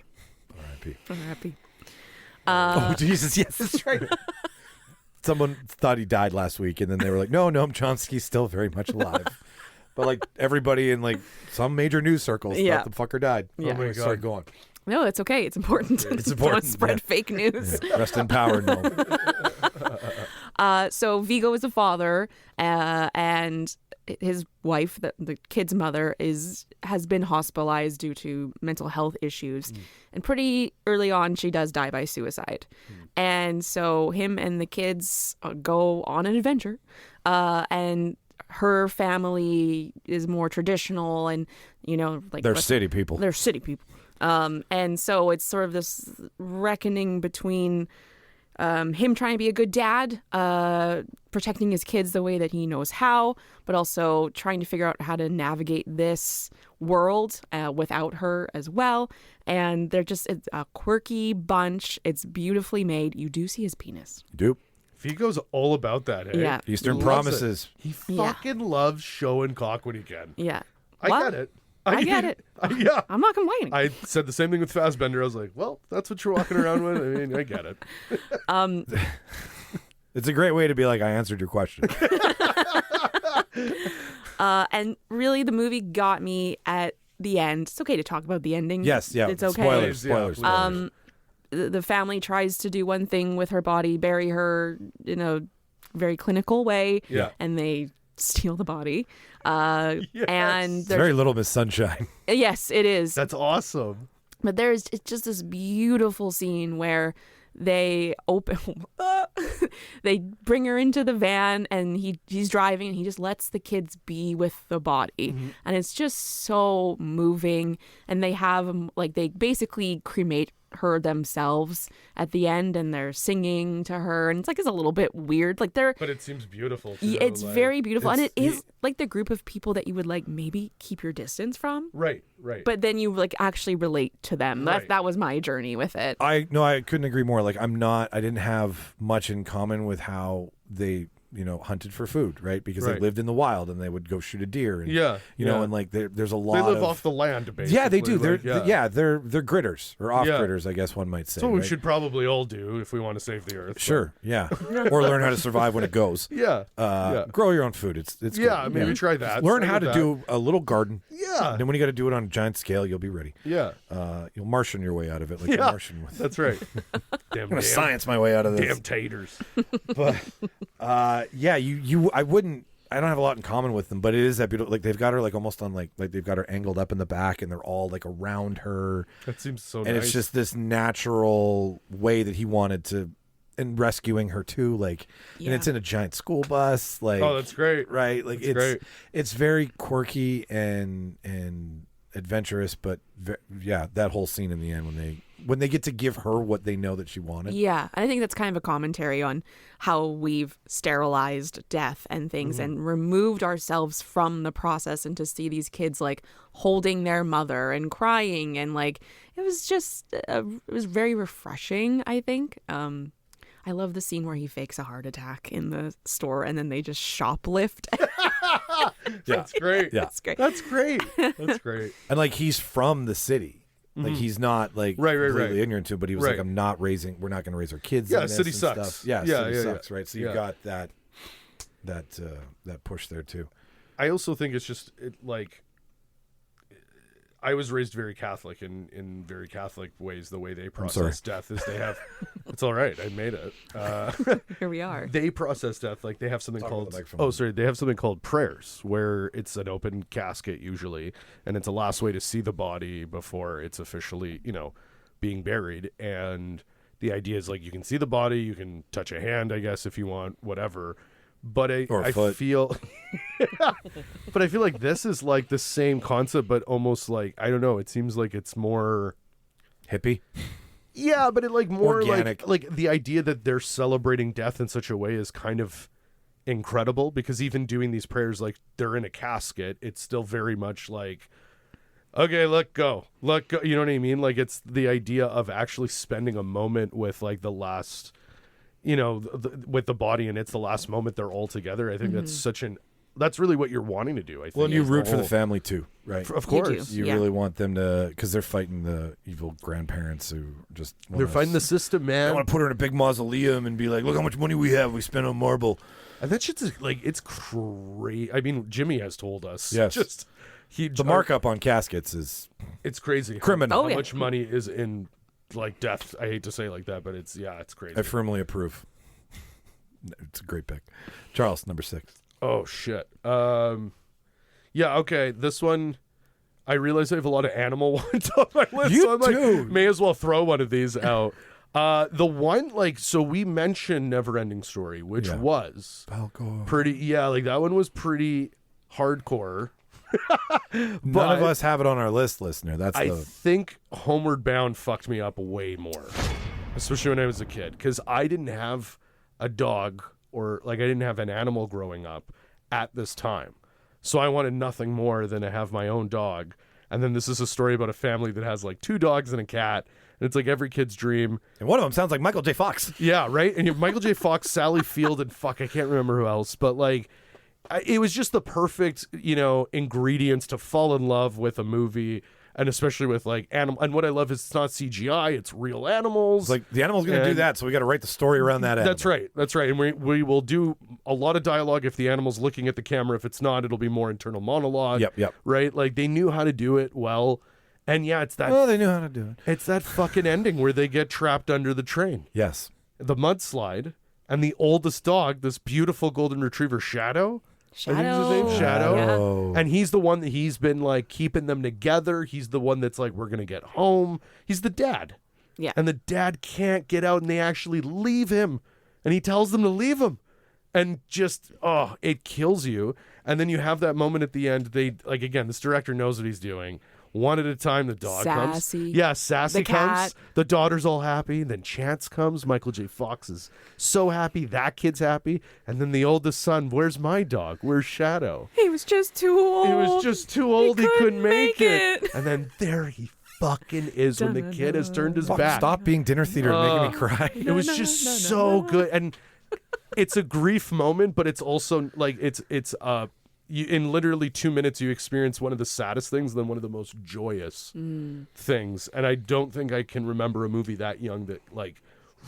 R.I.P. R.I.P. Oh, Jesus. Yes, that's right. Someone thought he died last week, and then they were like, no, Noam Chomsky's still very much alive. But, everybody in, some major news circles thought the fucker died. Yeah. Oh, my God. Sorry, go on. No, it's okay. It's important. It's important. Don't spread fake news. Yeah. Rest in power, Noam. So Viggo is a father, and his wife, the kid's mother, has been hospitalized due to mental health issues. And pretty early on, she does die by suicide. And so him and the kids go on an adventure, and her family is more traditional, and They're city people. They're city people. And so it's sort of this reckoning between him trying to be a good dad, protecting his kids the way that he knows how, but also trying to figure out how to navigate this world without her as well. And it's a quirky bunch. It's beautifully made. You do see his penis. Dupe. Vigo's all about that, hey? Yeah. Eastern He loves Promises. it. He fucking loves showing cock when he can. Yeah. I get it. I get it. Yeah. I'm not complaining. I said the same thing with Fassbender. I was like, well, that's what you're walking around with. I mean, I get it. It's a great way to be like, I answered your question. And really, the movie got me at the end. It's okay to talk about the ending. Yes, yeah. It's okay. Spoilers. Yeah, The family tries to do one thing with her body, bury her in a very clinical way, and they steal the body. And It's very Little Miss Sunshine. yes, it is. That's awesome. But it's just this beautiful scene where they they bring her into the van, and he's driving, and he just lets the kids be with the body, and it's just so moving. And they have they basically cremate her themselves at the end, and they're singing to her, and it's a little bit weird, but it seems beautiful too. It's very beautiful, and it is the group of people that you would maybe keep your distance from, right, but then you actually relate to them. Right. That was my journey with it. I couldn't agree more. I didn't have much in common with how they hunted for food, right? Because they lived in the wild and they would go shoot a deer. And, and like there's a lot. They live off the land, basically. Yeah, they do. They're gritters or off gritters, I guess one might say. So we should probably all do if we want to save the earth. Sure, yeah, or learn how to survive when it goes. Grow your own food. It's good. Maybe try that. Learn how to do a little garden. Yeah. And then when you got to do it on a giant scale, you'll be ready. Yeah. You'll Martian your way out of it like a Martian. That's right. I'm gonna science my way out of this. Damn taters. But I don't have a lot in common with them, but it is that beautiful. Like they've got her like almost on like they've got her angled up in the back, and they're all like around her. That seems so nice. And it's just this natural way that he wanted to, and rescuing her too. Like, and it's in a giant school bus. Like, oh, that's great, right? Like that's great. It's very quirky and adventurous, but that whole scene in the end when they get to give her what they know that she wanted. Yeah, I think that's kind of a commentary on how we've sterilized death and things and removed ourselves from the process, and to see these kids like holding their mother and crying, and like it was very refreshing, I think. I love the scene where he fakes a heart attack in the store and then they just shoplift. That's great. Yeah. That's great. That's great. That's great. And like he's from the city. Like he's not like completely ignorant to it, but he was like, we're not going to raise our kids. Yeah, in this city and sucks. Stuff. Yeah, city sucks, right? So you've got that push there too. I also think it's just I was raised very Catholic in very Catholic ways. The way they process death is they have. It's all right. I made it. Here we are. They process death like they have something called. They have something called prayers, where it's an open casket usually, and it's a last way to see the body before it's officially, being buried. And the idea is like you can see the body, you can touch a hand, I guess, if you want, whatever. But I feel, but I feel like this is like the same concept, but almost like, I don't know. It seems like it's more hippie. Yeah, but it like more organic. like the idea that they're celebrating death in such a way is kind of incredible, because even doing these prayers, like they're in a casket, it's still very much like, okay, let go. You know what I mean? Like it's the idea of actually spending a moment with like the last, with the body, and it's the last moment they're all together. I think that's really what you're wanting to do. I think. Well, and you root for the family too, right? Of course, you really want them to, because they're fighting the evil grandparents who just they're fighting the system, man. They want to put her in a big mausoleum and be like, look how much money we have. We spent on marble. And that shit's like, it's crazy. I mean, Jimmy has told us. Yes. The markup on caskets it's crazy. Criminal. How much money is in like death? I hate to say it like that, but it's crazy. I firmly approve. It's a great pick. Charles, number 6. Oh shit. Okay. This one, I realize I have a lot of animal ones on my list. You so I'm do. Like, may as well throw one of these out. The one so we mentioned Neverending Story, which was pretty. Yeah, like that one was pretty hardcore. None of us have it on our list, listener. I think Homeward Bound fucked me up way more, especially when I was a kid, because I didn't have a dog or like I didn't have an animal growing up at this time. So I wanted nothing more than to have my own dog. And then this is a story about a family that has like 2 dogs and a cat. And it's like every kid's dream. And one of them sounds like Michael J. Fox. Yeah, right? And you have Michael J. Fox, Sally Field, and I can't remember who else. But like, it was just the perfect, ingredients to fall in love with a movie. And especially with like animal, and what I love is it's not CGI; it's real animals. It's like the animal's going to do that, so we got to write the story around that. That's right. And we will do a lot of dialogue if the animal's looking at the camera. If it's not, it'll be more internal monologue. Yep. Right? Like they knew how to do it well, and it's that. Oh, they knew how to do it. It's that fucking ending where they get trapped under the train. Yes. The mudslide, and the oldest dog, this beautiful golden retriever, Shadow. I think his name's Shadow. Yeah. And he's the one that he's been like keeping them together. He's the one that's like, we're going to get home. He's the dad. Yeah. And the dad can't get out, and they actually leave him. And he tells them to leave him. And just, it kills you. And then you have that moment at the end. They, like, again, this director knows what he's doing. One at a time, the dog Sassy. comes. Yeah, Sassy The cat. comes. The daughter's all happy. Then Chance comes. Michael J. Fox is so happy. That kid's happy. And then the oldest son, where's my dog? Where's Shadow? He was just too old. He was just too old. He couldn't make it. And then there he fucking is when the kid has turned his back. Stop being dinner theater and making me cry. It was just so good. And it's a grief moment, but it's also like it's in literally 2 minutes you experience one of the saddest things, then one of the most joyous things. And I don't think I can remember a movie that young that like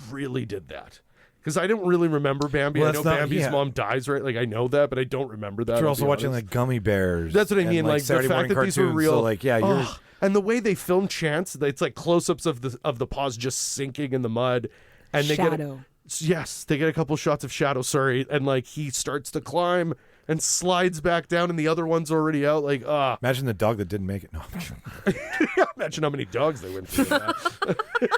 really did that. Because I don't really remember Bambi. Well, I know Bambi's mom dies, right? Like I know that, but I don't remember that. You're also watching like Gummy Bears. That's what I mean. And, like the Saturday fact morning that these were cartoons, real. So, like, yeah, you're. And the way they film Chance, it's like close-ups of the paws just sinking in the mud, and they Shadow. they get a couple shots of Shadow. Sorry, and like he starts to climb and slides back down, and the other one's already out. Like, Imagine the dog that didn't make it. No, imagine how many dogs they went through.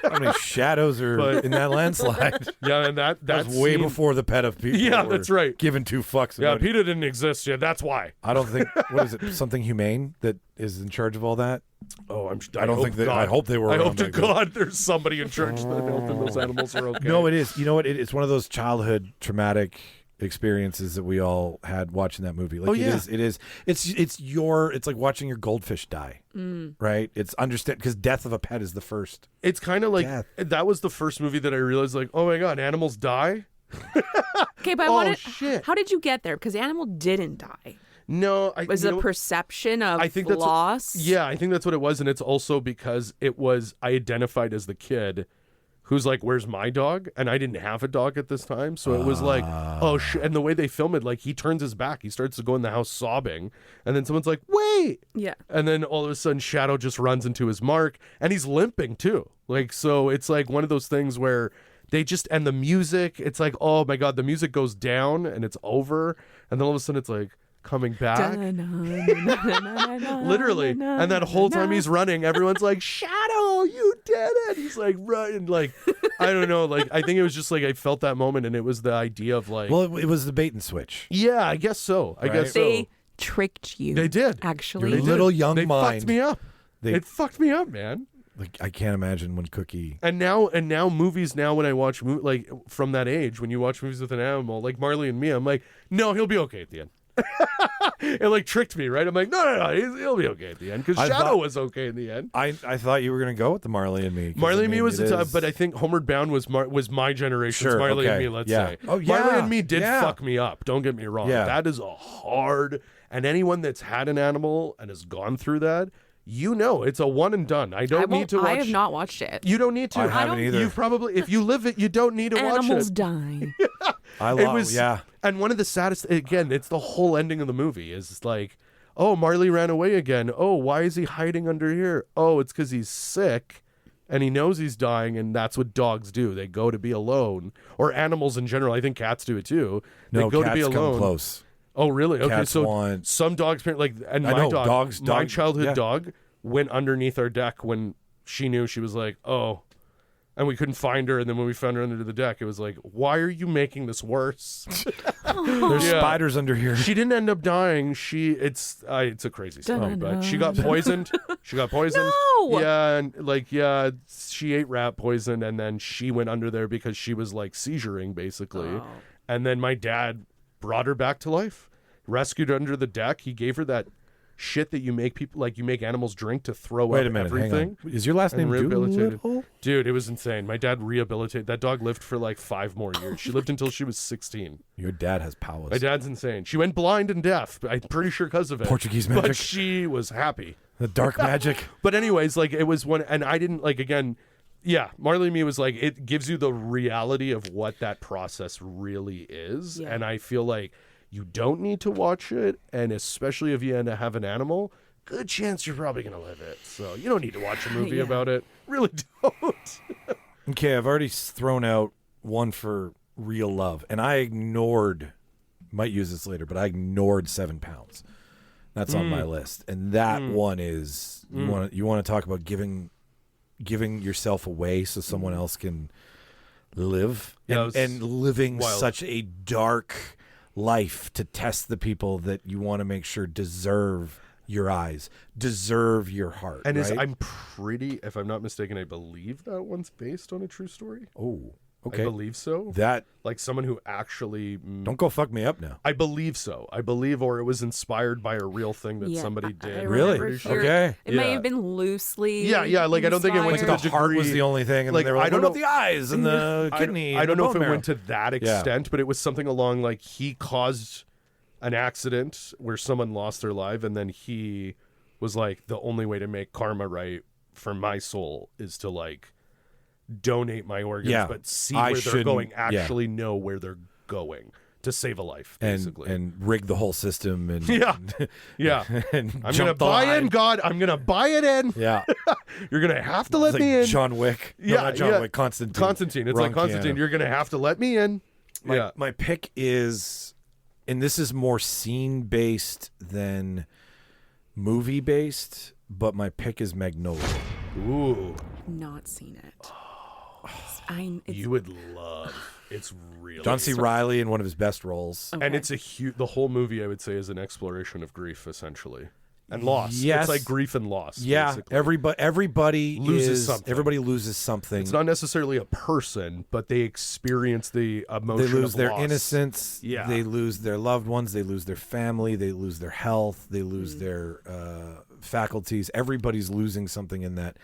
how many shadows are in that landslide. Yeah, and that's way scene, before the pet of people. Yeah, were that's right. Giving 2 fucks. Yeah, About it. PETA didn't exist yet. That's why. I don't think. What is it? Something humane that is in charge of all that? Oh, I don't think that. I hope they were. I around hope to back then. God there's somebody in church that helping those animals are okay. No, it is. You know what? It's one of those childhood traumatic experiences that we all had watching that movie. Like it is. It's like watching your goldfish die. Right? It's understand because death of a pet is the first. It's kind of like death. That was the first movie that I realized, like, oh my God, animals die. Okay, but shit. how did you get there? Because the animal didn't die. No, Was it a perception of I think loss? I think that's what it was, and it's also because I identified as the kid who's like, "Where's my dog?" And I didn't have a dog at this time, so it was like, "Oh shit!" And the way they film it, like he turns his back, he starts to go in the house sobbing, and then someone's like, "Wait!" Yeah. And then all of a sudden, Shadow just runs into his mark, and he's limping too. Like, so it's like one of those things where they just and the music, it's like, oh my God, the music goes down and it's over, and then all of a sudden it's like coming back. Literally. And that whole time he's running, everyone's like, Shadow, you did it. He's like running, like, I don't know. Like, I think it was just like I felt that moment, and it was the idea of like, well, it was the bait and switch. Yeah, I guess so. I guess so. They tricked you. They did. Actually. Your little young they mind. fucked me up. It fucked me up, man. Like I can't imagine when Cookie. And now movies now when I watch like from that age when you watch movies with an animal like Marley and Me, I'm like, no, he'll be okay at the end. It like tricked me, right? I'm like, no, he'll be okay at the end because Shadow was okay in the end. I thought you were gonna go with the Marley and Me. Marley and Me was but I think Homeward Bound was my generation's Marley and Me. Let's say, oh yeah, Marley and Me did fuck me up. Don't get me wrong. Yeah. That is a hard. And anyone that's had an animal and has gone through that, you know, it's a one and done. I need to watch. I have not watched it. You don't need to. I haven't either. You probably, if you live it, you don't need to watch it. Animals die. And one of the saddest, again, it's the whole ending of the movie is like, oh, Marley ran away again. Oh, why is he hiding under here? Oh, it's because he's sick and he knows he's dying, and that's what dogs do. They go to be alone, or animals in general. I think cats do it too. They No, go cats to be alone. come close. Oh, really? Okay, Cats so want- some dogs, like, and I my know, dog, my childhood yeah. dog went underneath our deck when she knew. She was like, oh, and we couldn't find her. And then when we found her under the deck, it was like, why are you making this worse? There's spiders under here. She didn't end up dying. It's a crazy story, but she got poisoned. She got poisoned. No! Yeah, and she ate rat poison, and then she went under there because she was like seizuring basically. Oh. And then my dad brought her back to life, rescued her under the deck. He gave her that shit that you make people like you make animals drink to throw Wait up a minute, everything. hang on. Is your last name rehabilitated. Doolittle? Dude, it was insane. My dad rehabilitated. That dog lived for like 5 more years. She lived until she was 16. Your dad has powers. My dad's insane. She went blind and deaf, but I'm pretty sure because of it. Portuguese magic. But she was happy. The dark magic. But anyways, like it was one, and I didn't like again. Yeah, Marley and Me was like it gives you the reality of what that process really is, Yeah. and I feel like you don't need to watch it, and especially if you have an animal, good chance you're probably gonna live it. So you don't need to watch a movie Yeah. about it. Really don't. Okay, I've already thrown out one for real love, and I ignored. Might use this later, but I ignored 7 pounds. That's on my list, and that one is you want to talk about giving yourself away so someone else can live, Yeah, and living wild. such a dark life to test the people that you want to make sure deserve your eyes, deserve your heart. And right? I'm pretty, if I'm not mistaken, I believe that one's based on a true story. Oh, Okay. I believe so. That Like someone who actually. don't go fuck me up now. I believe so. I believe, or it was inspired by a real thing that somebody did. I Really? remember Okay. It may Yeah. have been loosely. Yeah. Like I don't think it went to inspired. the The heart was degree- the only thing, and like, then they were like, I don't what about know- the eyes and the kidney? I don't know if the it bone went to marrow? that extent, but it was something along like he caused an accident where someone lost their life, and then he was like, the only way to make karma right for my soul is to like donate my organs, Yeah. but see I where they're shouldn't- going, yeah. actually know where they're going to save a life, basically. and rig the whole system and Yeah. Yeah. and I'm going to jump the buy line. in, God. I'm going to buy it in. Yeah, You're going to have to let it's me like in. John Wick. No, not John Wick. Constantine. Constantine. It's Wrong like Constantine. Keanu. You're going to have to let me in. My pick is, and this is more scene based than movie based, but my pick is Magnolia. Ooh. Not seen it. It's, You would love. It's really John C. Reilly in one of his best roles. and okay. it's a huge. The whole movie, I would say, is an exploration of grief, essentially, and loss. Yes. It's like grief and loss. Yeah, basically. everybody Loses something. Everybody loses something. It's not necessarily a person, but they experience the emotion. They lose of their loss. innocence. Yeah. They lose their loved ones. They lose their family. They lose their health. They lose their faculties. Everybody's losing something in that.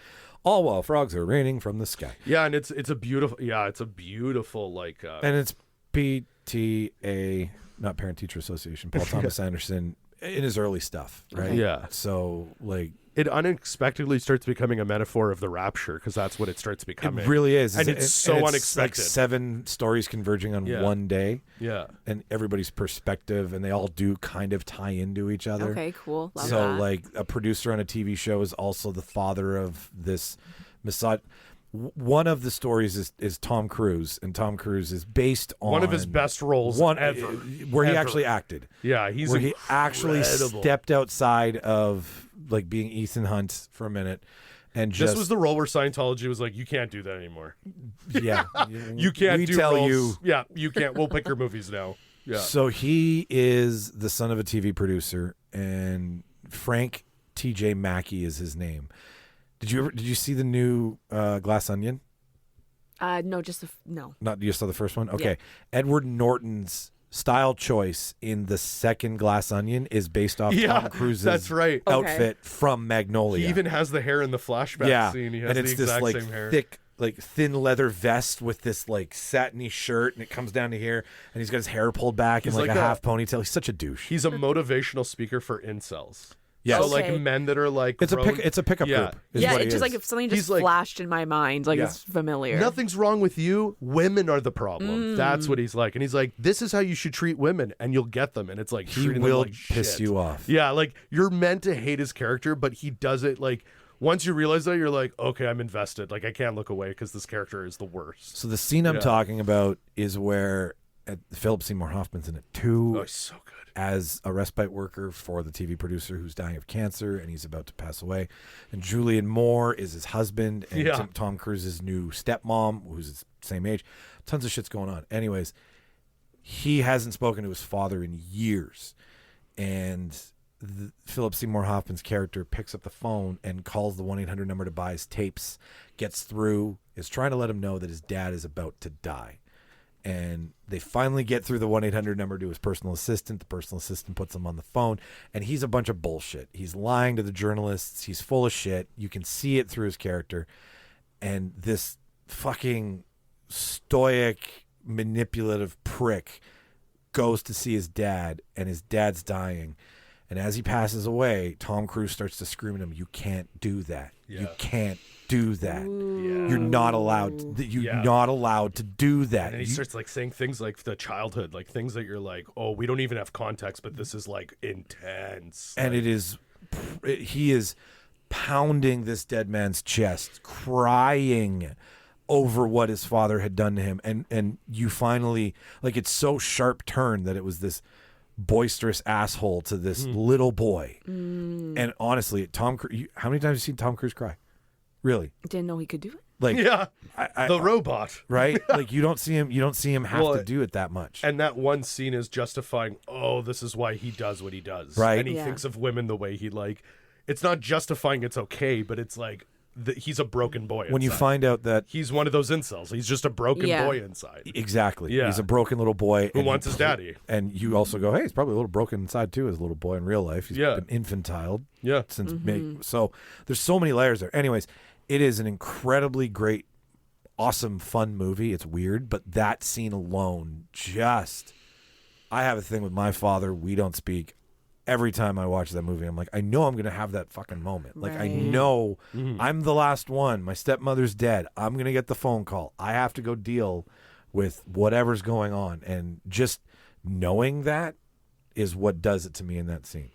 All while frogs are raining from the sky. Yeah, and it's a beautiful. Yeah, it's a beautiful like. And it's PTA, not Parent Teacher Association. Paul Thomas Anderson in his early stuff, right? Yeah. So like it unexpectedly starts becoming a metaphor of the rapture because that's what it starts becoming. it really is, and it's so like unexpected. 7 stories converging on Yeah. one day. Yeah. And everybody's perspective, and they all do kind of tie into each other. okay, cool. Love So, that. like, a producer on a TV show is also the father of this one of the stories is Tom Cruise, and Tom Cruise is based on One of his best roles ever. where he Ever. actually acted. Yeah, he's where he actually incredible. stepped outside of like being Ethan Hunt for a minute, and just This was the role where Scientology was like, you can't do that anymore. yeah, You can't we do tell roles. you. Yeah, you can't. We'll pick your movies now. Yeah. So he is the son of a TV producer, and Frank T.J. Mackey is his name. Did you see the new Glass Onion? No, just no. Not you saw the first one? Okay. Edward Norton's style choice in the second Glass Onion is based off Yeah, Tom Cruise's that's right. outfit from Magnolia. He even has the hair in the flashback yeah, scene. He has and it's the this exact like same hair. thick, like thin leather vest with this like satiny shirt, and it comes down to here, and he's got his hair pulled back He's and like like a a- half ponytail. He's such a douche. He's a motivational speaker for incels. Yes. So like Okay. men that are like It's grown- a pickup Yeah. group. Is Yeah, what it's he just like is. if something He's just like- flashed in my mind, like Yeah. it's familiar. Nothing's wrong with you. Women are the problem. That's what he's like. And he's like, this is how you should treat women, and you'll get them. And it's like He treating will them like piss shit. you off. Yeah, like you're meant to hate his character, but he does it like once you realize that, you're like, okay, I'm invested. Like I can't look away because this character is the worst. So the scene I'm Yeah. talking about is where Philip Seymour Hoffman's in it too. Oh, he's so good. As a respite worker for the TV producer who's dying of cancer and he's about to pass away. And Julianne Moore is his husband, and Yeah. Tom Cruise's new stepmom, who's his same age. Tons of shit's going on. Anyways, he hasn't spoken to his father in years. And Philip Seymour Hoffman's character picks up the phone and calls the 1-800 number to buy his tapes, gets through, is trying to let him know that his dad is about to die. And they finally get through the 1-800 number to his personal assistant. The personal assistant puts him on the phone, and he's a bunch of bullshit. He's lying to the journalists. He's full of shit. You can see it through his character. And this fucking stoic, manipulative prick goes to see his dad, and his dad's dying. And as he passes away, Tom Cruise starts to scream at him, "You can't do that. You Yeah. can't do that. Yeah. You're not allowed. You're Yeah. not allowed to do that." And he starts like saying things like the childhood, like things that you're like, oh, we don't even have context, but this is like intense. And it is, he is pounding this dead man's chest, crying over what his father had done to him. And you finally, like, it's so sharp turn that it was this boisterous asshole to this little boy. And honestly, Tom Cruise, how many times have you seen Tom Cruise cry? Really? Didn't know he could do it. Like, Yeah, I, the robot. right? Like, you don't see him have Well, to do it that much. And that one scene is justifying, oh, this is why he does what he does. Right. And he Yeah. thinks of women the way he like. It's not justifying it's okay, but it's like he's a broken boy. When you inside. find out that He's one of those incels. He's just a broken boy inside. exactly, Yeah. he's a broken little boy Who wants his daddy. And you also go, hey, he's probably a little broken inside too as a little boy in real life. He's been infantiled since so there's so many layers there. Anyways, it is an incredibly great, awesome, fun movie. It's weird, but that scene alone I have a thing with my father. We don't speak. Every time I watch that movie, I'm like, I know I'm going to have that fucking moment. Like, I know I'm the last one. My stepmother's dead. I'm going to get the phone call. I have to go deal with whatever's going on. And just knowing that is what does it to me in that scene.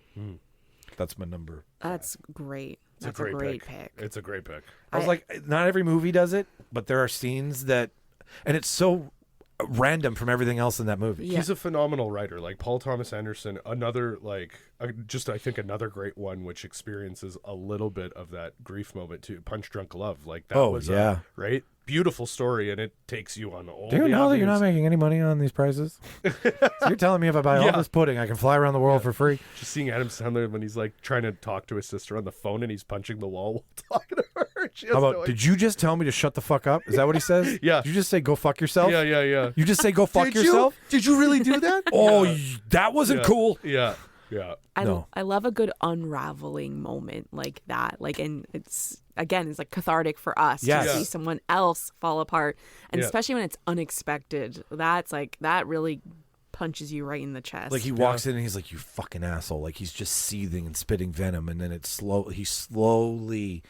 That's my number. That's great. That's a great pick. It's a great pick. I was like, not every movie does it, but there are scenes that, and it's so random from everything else in that movie. Yeah. He's a phenomenal writer. Like Paul Thomas Anderson, another I think another great one which experiences a little bit of that grief moment too. Punch Drunk Love, like that was right. Beautiful story, and it takes you on all. Do you the know that you're avenues. not making any money on these prices? So you're telling me if I buy all this pudding, I can fly around the world for free? Just seeing Adam Sandler when he's like trying to talk to his sister on the phone and he's punching the wall while talking to her. How about, did you just tell me to shut the fuck up? Is that what he says? Yeah. Did you just say go fuck yourself? Yeah. You just say go fuck yourself? Did you really do that? That wasn't cool. Yeah. I love a good unraveling moment like that. Like, and it's like cathartic for us to see someone else fall apart, and especially when it's unexpected. That's like that really punches you right in the chest. Like he walks in and he's like, "You fucking asshole!" Like he's just seething and spitting venom, and then he slowly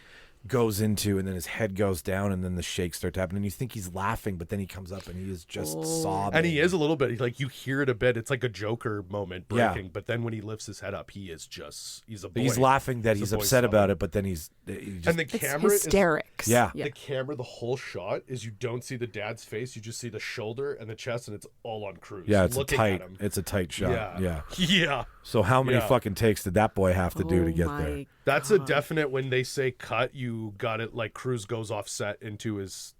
goes into, and then his head goes down, and then the shakes start happening. And you think he's laughing, but then he comes up and he is just sobbing. And he is a little bit like you hear it a bit. It's like a Joker moment breaking, but then when he lifts his head up, he's a boy. He's laughing that he's upset about it, but then he just, and the camera hysterics. The camera, the whole shot is you don't see the dad's face, you just see the shoulder and the chest, and it's all on Cruz. Yeah, it's looking at him. It's a tight shot. Yeah. So how many fucking takes did that boy have to do to get there? That's a definite. When they say cut, you got it. Like Cruz goes off set into his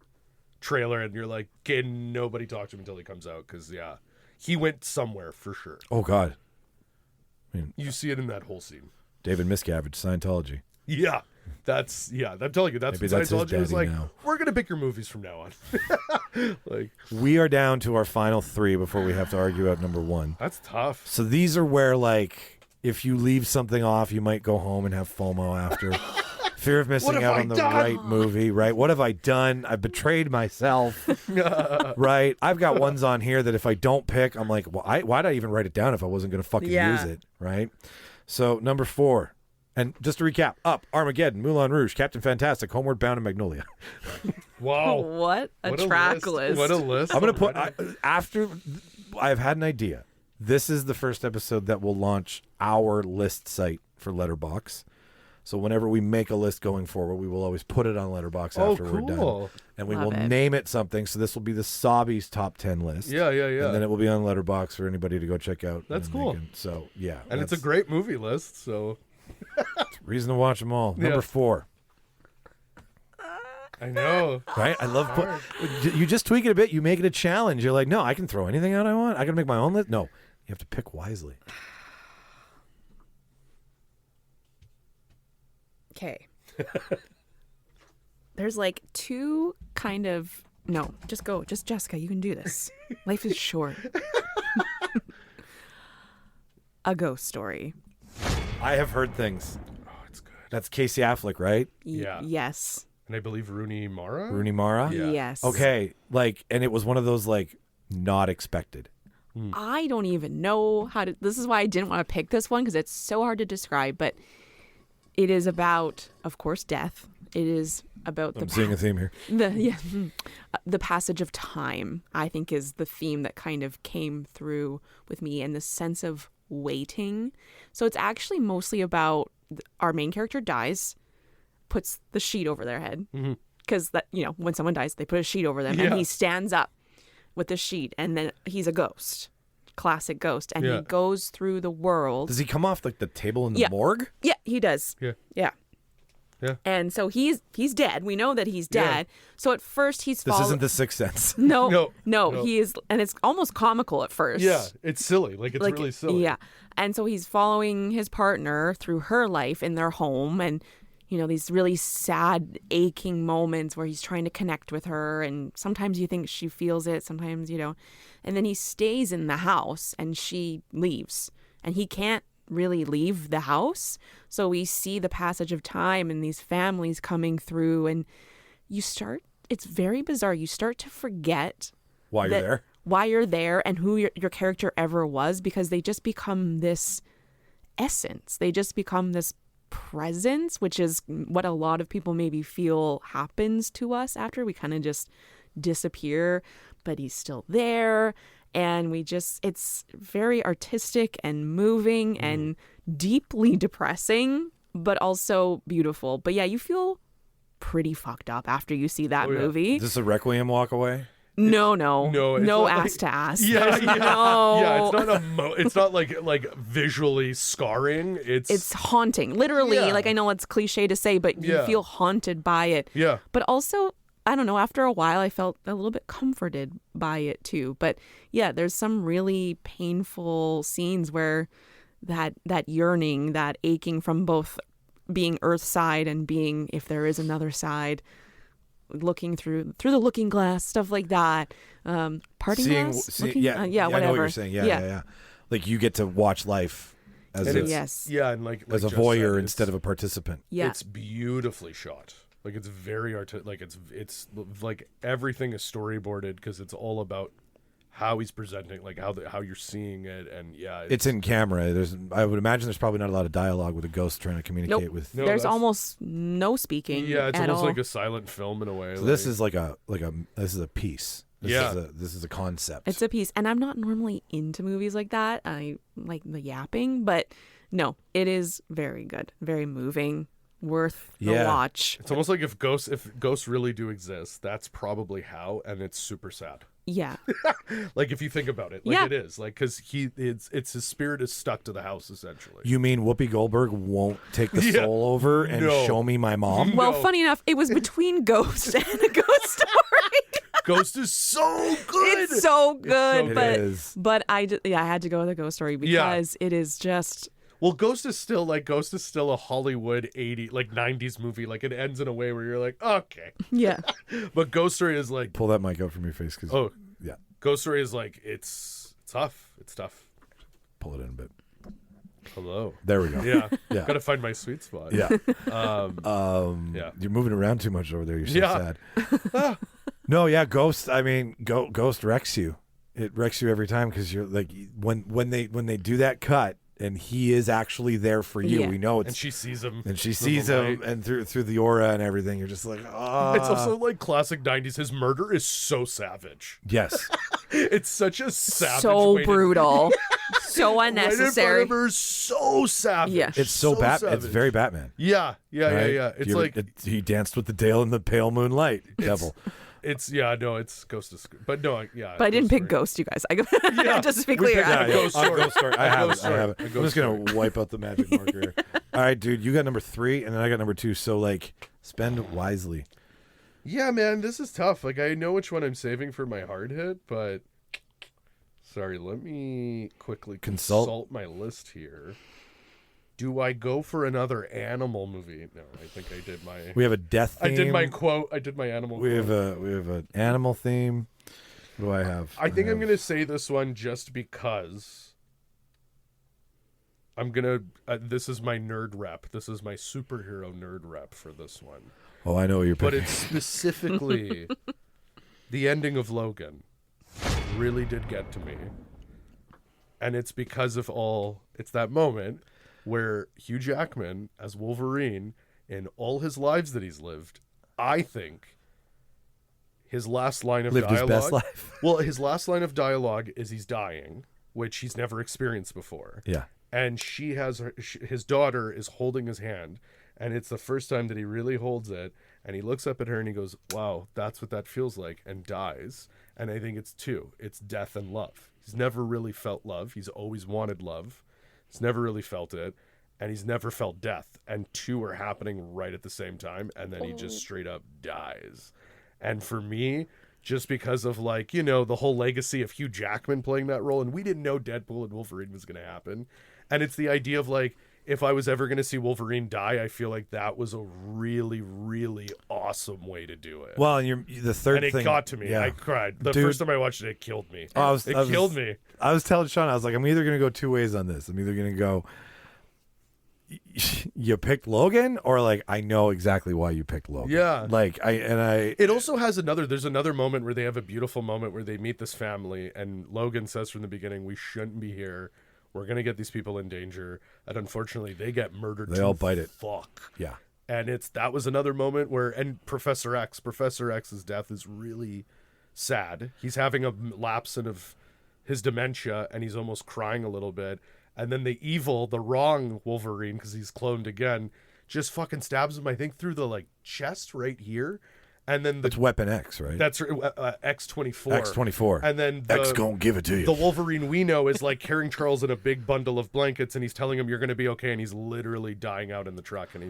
trailer, and you're like, "Can nobody talk to him until he comes out?" Because he went somewhere for sure. Oh God, I mean, you see it in that whole scene. David Miscavige, Scientology. Yeah, I'm telling you, that's Maybe what that's his Scientology was daddy like. now. We're gonna pick your movies from now on. Like, we are down to our final three before we have to argue out number one. That's tough. So these are where, like, if you leave something off, you might go home and have FOMO after. Fear of missing out on the right movie, right? What have I done? I've betrayed myself, right? I've got ones on here that if I don't pick, I'm like, well, why'd I even write it down if I wasn't going to fucking use it, right? So number 4, and just to recap, Up, Armageddon, Moulin Rouge, Captain Fantastic, Homeward Bound, and Magnolia. Wow. What a track list. What a list. I'm going to put, after I've had an idea, this is the first episode that will launch our list site for Letterboxd. So whenever we make a list going forward, we will always put it on Letterboxd after we're done. And we will name it something. So this will be the Sobbies top 10 list. Yeah. And then it will be on Letterboxd for anybody to go check out. That's cool. So, yeah. And it's a great movie list, so. Reason to watch them all. Number 4. I know. Right? I love you just tweak it a bit. You make it a challenge. You're like, no, I can throw anything out I want. I can make my own list. No, you have to pick wisely. Okay. There's like two kind of... No, just go. Just Jessica, you can do this. Life is short. A ghost story. I have heard things. Oh, it's good. That's Casey Affleck, right? Yeah. Yes. And I believe Rooney Mara? Rooney Mara? Yeah. Yes. Okay. Like, and it was one of those, like, not expected. I don't even know how to... This is why I didn't want to pick this one, because it's so hard to describe, but it is about, of course, death. It is about I'm seeing a theme here. The passage of time, I think, is the theme that kind of came through with me, and the sense of waiting. So it's actually mostly about our main character dies, puts the sheet over their head, because that, you know, when someone dies, they put a sheet over them, and he stands up with the sheet, and then he's a ghost. Classic ghost, and he goes through the world. Does he come off like the table in the morgue? Yeah, he does. Yeah. And so he's dead. We know that he's dead. So at first he's This isn't The Sixth Sense. No, he is, and it's almost comical at first. Yeah, it's silly. Like, it's really silly. Yeah. And so he's following his partner through her life in their home, and these really sad, aching moments where he's trying to connect with her. And sometimes you think she feels it, sometimes you don't. And then he stays in the house and she leaves. And he can't really leave the house. So we see the passage of time and these families coming through. And it's very bizarre. You start to forget Why you're there and who your character ever was, because they just become this essence. They just become this presence, which is what a lot of people maybe feel happens to us after we kind of just disappear, but he's still there. And it's very artistic and moving and deeply depressing, but also beautiful. But yeah, you feel pretty fucked up after you see that movie. Is this a Requiem walk away? No, it's ass to ass. Yeah, There's yeah, no... yeah. It's not like visually scarring. It's haunting, literally. Yeah. Like, I know it's cliche to say, but you feel haunted by it. Yeah. But also, I don't know. After a while, I felt a little bit comforted by it too. But yeah, there's some really painful scenes where that yearning, that aching from both being Earth side and being, if there is another side, looking through the looking glass, stuff like that. Parting glass? Whatever. I know what you're saying. Yeah. Like you get to watch life as and like as a Jess voyeur said, instead of a participant. Yeah. It's beautifully shot. Like it's very like it's like everything is storyboarded because it's all about how he's presenting, like how you're seeing it, and it's in camera. I would imagine there's probably not a lot of dialogue with a ghost trying to communicate Nope. with. No, There's almost no speaking. Yeah, it's at almost all. like a silent film in a way. So this is like a this is a piece. This is a concept. It's a piece, and I'm not normally into movies like that. I like the yapping, but no, it is very good, very moving, worth the watch. It's almost like if ghosts really do exist, that's probably how, and it's super sad. Yeah. Like if you think about it, like it is like because it's his spirit is stuck to the house essentially. You mean Whoopi Goldberg won't take the soul over and show me my mom? Well, funny enough, it was between Ghost and a Ghost Story. Ghost is so good. It's so good, so but I had to go with a Ghost Story because it is just. Well, Ghost is still a Hollywood 90s movie. Like it ends in a way where you're like, okay. Yeah. But Ghost Story is like Pull that mic out from your face, because Ghost Story is like it's tough. It's tough. Pull it in a bit. Hello. There we go. Yeah. Yeah. Gotta find my sweet spot. Yeah. Yeah. You're moving around too much over there. You're so sad. No, yeah, Ghost. I mean, Ghost wrecks you. It wrecks you every time because you're like when they do that cut. And he is actually there for you. Yeah. We know it's. And she sees him. And she sees him, and through the aura and everything, you're just like, oh. It's also like classic 90s. His murder is so savage. Yes. It's such a savage. So brutal. So Right in front unnecessary. of her, so savage. Yeah. It's so Batman. It's savage. very Batman. Yeah. Right? It's like he danced with the Dale in the pale moonlight. Devil. it's Ghost is, but no, yeah. But I didn't pick Story. Ghost, you guys. Just to be clear. Ghost Story. Ghost Story. I have it. A I'm Ghost just gonna wipe out the magic marker here. All right, dude. You got number 3, and then I got number 2. So like, spend wisely. Yeah, man, this is tough. Like I know which one I'm saving for my hard hit, but sorry, let me quickly consult my list here. Do I go for another animal movie? No, I think I did my. We have a death theme. I did my quote. I did my animal. We quote. have an animal theme. What do I have? I think I'm gonna say this one just because. I'm gonna. This is my nerd rep. This is my superhero nerd rep for this one. Oh, I know what you're picking. But it's specifically the ending of Logan. Really did get to me, and it's because of all. It's that moment where Hugh Jackman as Wolverine, in all his lives that he's lived, I think his last line of Lived dialogue. his best life. Well, his last line of dialogue is he's dying, which he's never experienced before. Yeah. And his daughter is holding his hand, and it's the first time that he really holds it, and he looks up at her and he goes, wow, that's what that feels like, and dies. And I think it's 2. It's death and love. He's never really felt love. He's always wanted love. He's never really felt it, and he's never felt death. And 2 are happening right at the same time, and then he just straight up dies. And for me, just because of the whole legacy of Hugh Jackman playing that role, and we didn't know Deadpool and Wolverine was going to happen. And it's the idea of if I was ever going to see Wolverine die, I feel like that was a really, really awesome way to do it. Well, and the third and thing... it got to me. Yeah. I cried. The Dude. first time I watched it, it killed me. It killed me. I was telling Sean, I was like, I'm either going to go two ways on this. I'm either going to go, you picked Logan, or like, I know exactly why you picked Logan. Yeah. Like, It also has there's another moment where they have a beautiful moment where they meet this family, and Logan says from the beginning, we shouldn't be here. We're going to get these people in danger. And unfortunately, they get murdered. They all bite it. Fuck. Yeah. And that was another moment where, and Professor X's death is really sad. He's having a lapse of his dementia, and he's almost crying a little bit. And then the wrong Wolverine, because he's cloned again, just fucking stabs him, I think, through the chest right here. And then That's Weapon X, right? That's X-24. X-24. And then X gonna give it to you. The Wolverine we know is carrying Charles in a big bundle of blankets, and he's telling him you're going to be okay, and he's literally dying out in the truck, and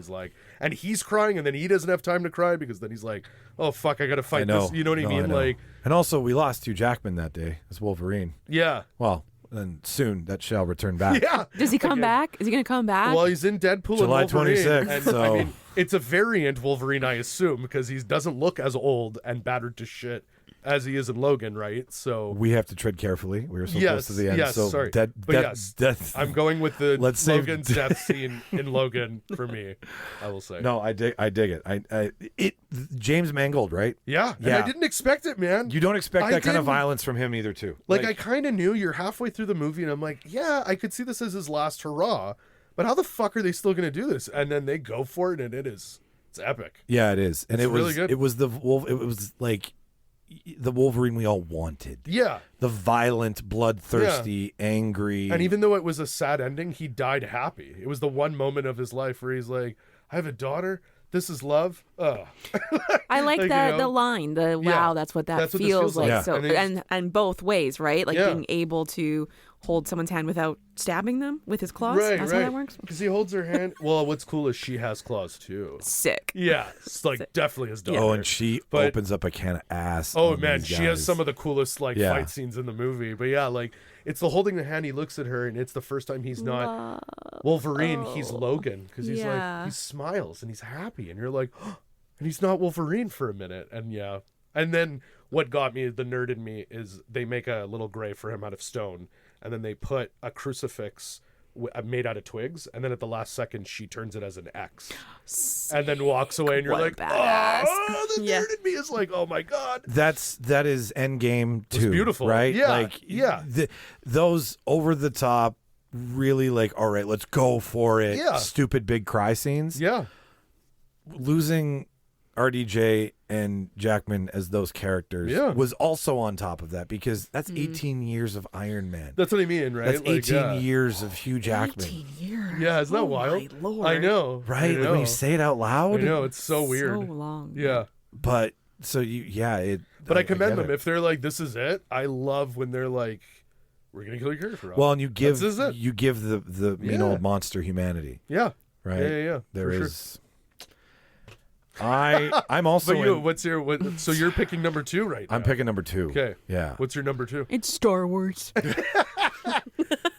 he's crying, and then he doesn't have time to cry because then he's like, oh fuck, I got to fight this. You know what I mean? And also we lost Hugh Jackman that day as Wolverine. Yeah. Well, and soon that shall return back. Yeah. Does he come back? Is he going to come back? Well, he's in Deadpool July and Wolverine. 26th, And, so... I mean, it's a variant Wolverine, I assume, because he doesn't look as old and battered to shit as he is in Logan, right? So we have to tread carefully. We were so close to the end. Yes, so sorry. Death. I'm going with the Logan's save... death scene in Logan for me, I will say. No, I dig it. James Mangold, right? Yeah. And I didn't expect it, man. You don't expect that kind of violence from him either, too. I kind of knew. You're halfway through the movie, and I'm like, yeah, I could see this as his last hurrah, but how the fuck are they still going to do this? And then they go for it, and it's epic. Yeah, it is. And it's really good. It was the Wolverine we all wanted. Yeah. The violent, bloodthirsty, angry. And even though it was a sad ending, he died happy. It was the one moment of his life where he's like, I have a daughter. This is love. I like the line, wow, that's what that feels like. Yeah. So and both ways, right? Being able to hold someone's hand without stabbing them with his claws. Right, that's how that works. Because he holds her hand. Well, what's cool is she has claws too. Sick. Yeah, it's definitely his daughter. Oh, and she opens up a can of ass. Oh man, she has some of the coolest fight scenes in the movie. But yeah, it's the holding the hand. He looks at her, and it's the first time he's not Wolverine. He's Logan because he's he smiles and he's happy, and you're like, oh, and he's not Wolverine for a minute, and yeah. And then what got me, the nerd in me, is they make a little grave for him out of stone, and then they put a crucifix made out of twigs, and then at the last second she turns it as an X and then walks away, and you're like, badass. oh, the nerd in me is like, oh my god, that is Endgame too. It's beautiful, right? Yeah, those over the top, really all right, let's go for it. Yeah. Stupid big cry scenes. Yeah, losing RDJ and Jackman as those characters was also on top of that, because that's 18 years of Iron Man. That's what I mean, right? That's 18 years of Hugh Jackman. 18 years. Yeah, isn't that wild? My Lord. I know. Right? I know. When you say it out loud. I know, it's so weird. So long. Yeah. But so But I commend them if they're like, this is it. I love when they're like, we're gonna kill your character off. Well, and you give the the mean old monster humanity. Yeah. Right. Yeah. There is. I'm also. But so you're picking number 2 right now. I'm picking number 2. Okay. Yeah. What's your number 2? It's Star Wars.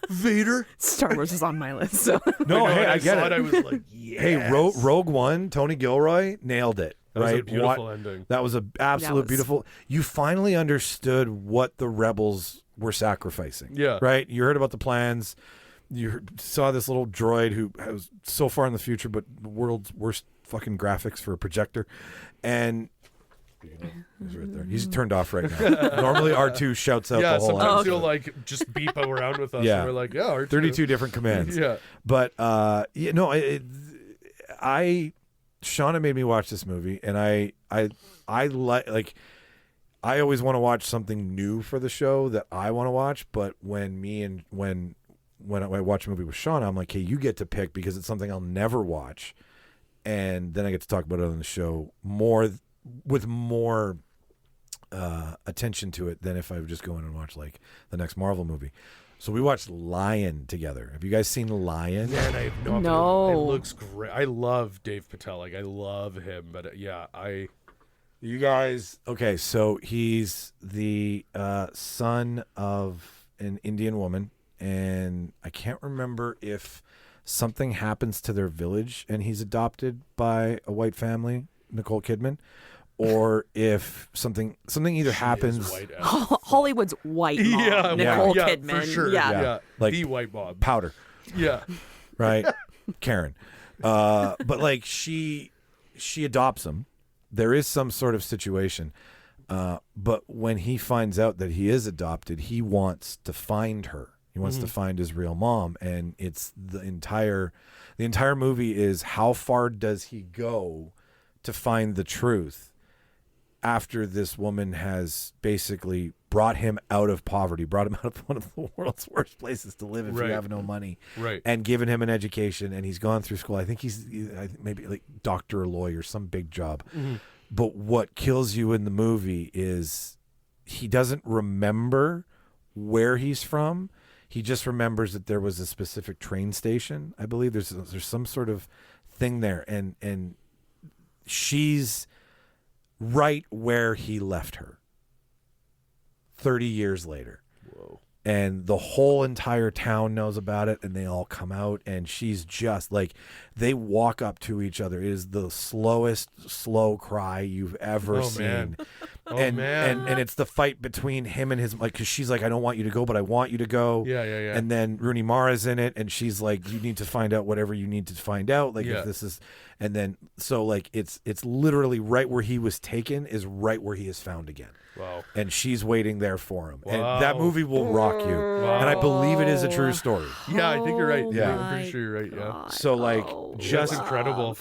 Vader. Star Wars is on my list. So. No, I get it. I was like, yes. Hey, Rogue One, Tony Gilroy nailed it. That was a beautiful ending. That was an absolute beautiful. You finally understood what the rebels were sacrificing. Yeah. Right? You heard about the plans. You saw this little droid who was so far in the future, but the world's worst fucking graphics for a projector. And he's right there. He's turned off right now. Normally R2 shouts out the whole sometimes he'll just beep around with us. Yeah. And we're like, yeah, R2. 32 different commands. Yeah. But Shauna made me watch this movie, and I like I always want to watch something new for the show that I want to watch, but when I watch a movie with Shauna, I'm like, hey, you get to pick, because it's something I'll never watch, and then I get to talk about it on the show with more attention to it than if I would just go in and watch the next Marvel movie. So we watched Lion together. Have you guys seen Lion? Man, I have no. No. It looks great. I love Dave Patel. I love him. But You guys. Okay, so he's the son of an Indian woman, and I can't remember if something happens to their village and he's adopted by a white family, Nicole Kidman, or if something either happens. Hollywood's white mom, Yeah, Nicole yeah, Kidman. for sure. Yeah. Like the white mom. powder, Yeah. right? Karen. But like she adopts him. There is some sort of situation. But when he finds out that he is adopted, he wants to find her. He wants to find his real mom, and it's the entire movie is how far does he go to find the truth after this woman has basically brought him out of poverty, brought him out of one of the world's worst places to live if you have no money, and given him an education, and he's gone through school. I think he's maybe like doctor or lawyer, some big job. But what kills you in the movie is he doesn't remember where he's from. He just remembers that there was a specific train station. I believe there's some sort of thing there, and she's right where he left her 30 years later. Whoa. And the whole entire town knows about it, and they all come out, and she's just like, they walk up to each other. It is the slowest slow cry you've ever seen. Man. And it's the fight between him and his, like, because she's like, I don't want you to go, but I want you to go. Yeah. And then Rooney Mara's in it, and she's like, you need to find out whatever you need to find out. Like, if this is, and then, so like, it's literally right where he was taken is right where he is found again. Wow. And she's waiting there for him. Wow. And that movie will rock you. Wow. And I believe it is a true story. Yeah, I think you're right. Yeah. I'm pretty sure you're right. Yeah. So like, just That's incredible.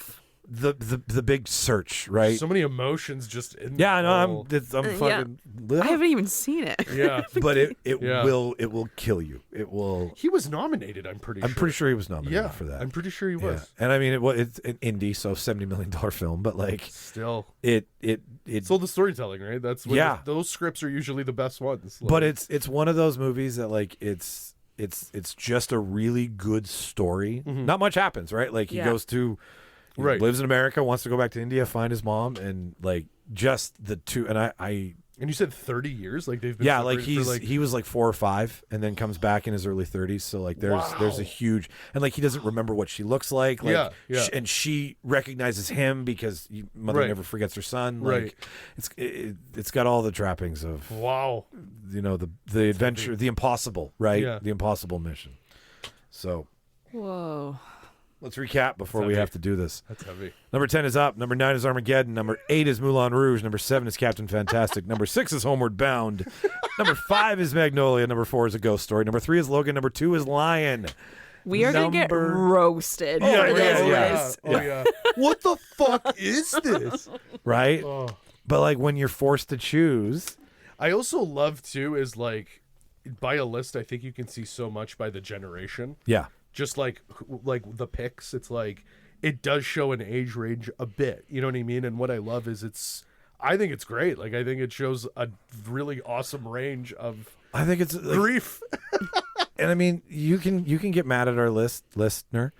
the big search, right? So many emotions just in Yeah, I know. the I'm fucking. I haven't even seen it. Yeah. But it Yeah. will kill you. It will. He was nominated, I'm pretty sure he was nominated for that. I'm pretty sure he Yeah. was. And I mean, it's an indie, so $70 million film, but like, Still. it It's all the storytelling, right? That's what those scripts are usually the best ones. Like, but it's one of those movies that like it's just a really good story. Not much happens, right? Like he goes to he lives in America, wants to go back to India, find his mom, and like just the two. And I and you said 30 years, like they've been like separated for, like, he was like 4 or 5, and then comes back in his early 30s. So like there's a huge, and like he doesn't remember what she looks like. Like, and she recognizes him because mother never forgets her son. Like it's got all the trappings of the adventure, the impossible, right? Yeah. The impossible mission. So Whoa. let's recap before we have to do this. That's heavy. Number 10 is Up. Number 9 is Armageddon. Number 8 is Moulin Rouge. Number 7 is Captain Fantastic. Number 6 is Homeward Bound. Number 5 is Magnolia. Number 4 is A Ghost Story. Number 3 is Logan. Number 2 is Lion. We are going to get roasted for this list. Oh, yeah. What the fuck is this? Right? But like when you're forced to choose. I also love, too, is like by a list, I think you can see so much by the generation. Yeah. Just like the picks, it's like it does show an age range a bit. You know what I mean? And what I love is I think it's great. Like I think it shows a really awesome range of I think it's like, grief. And I mean, you can get mad at our listener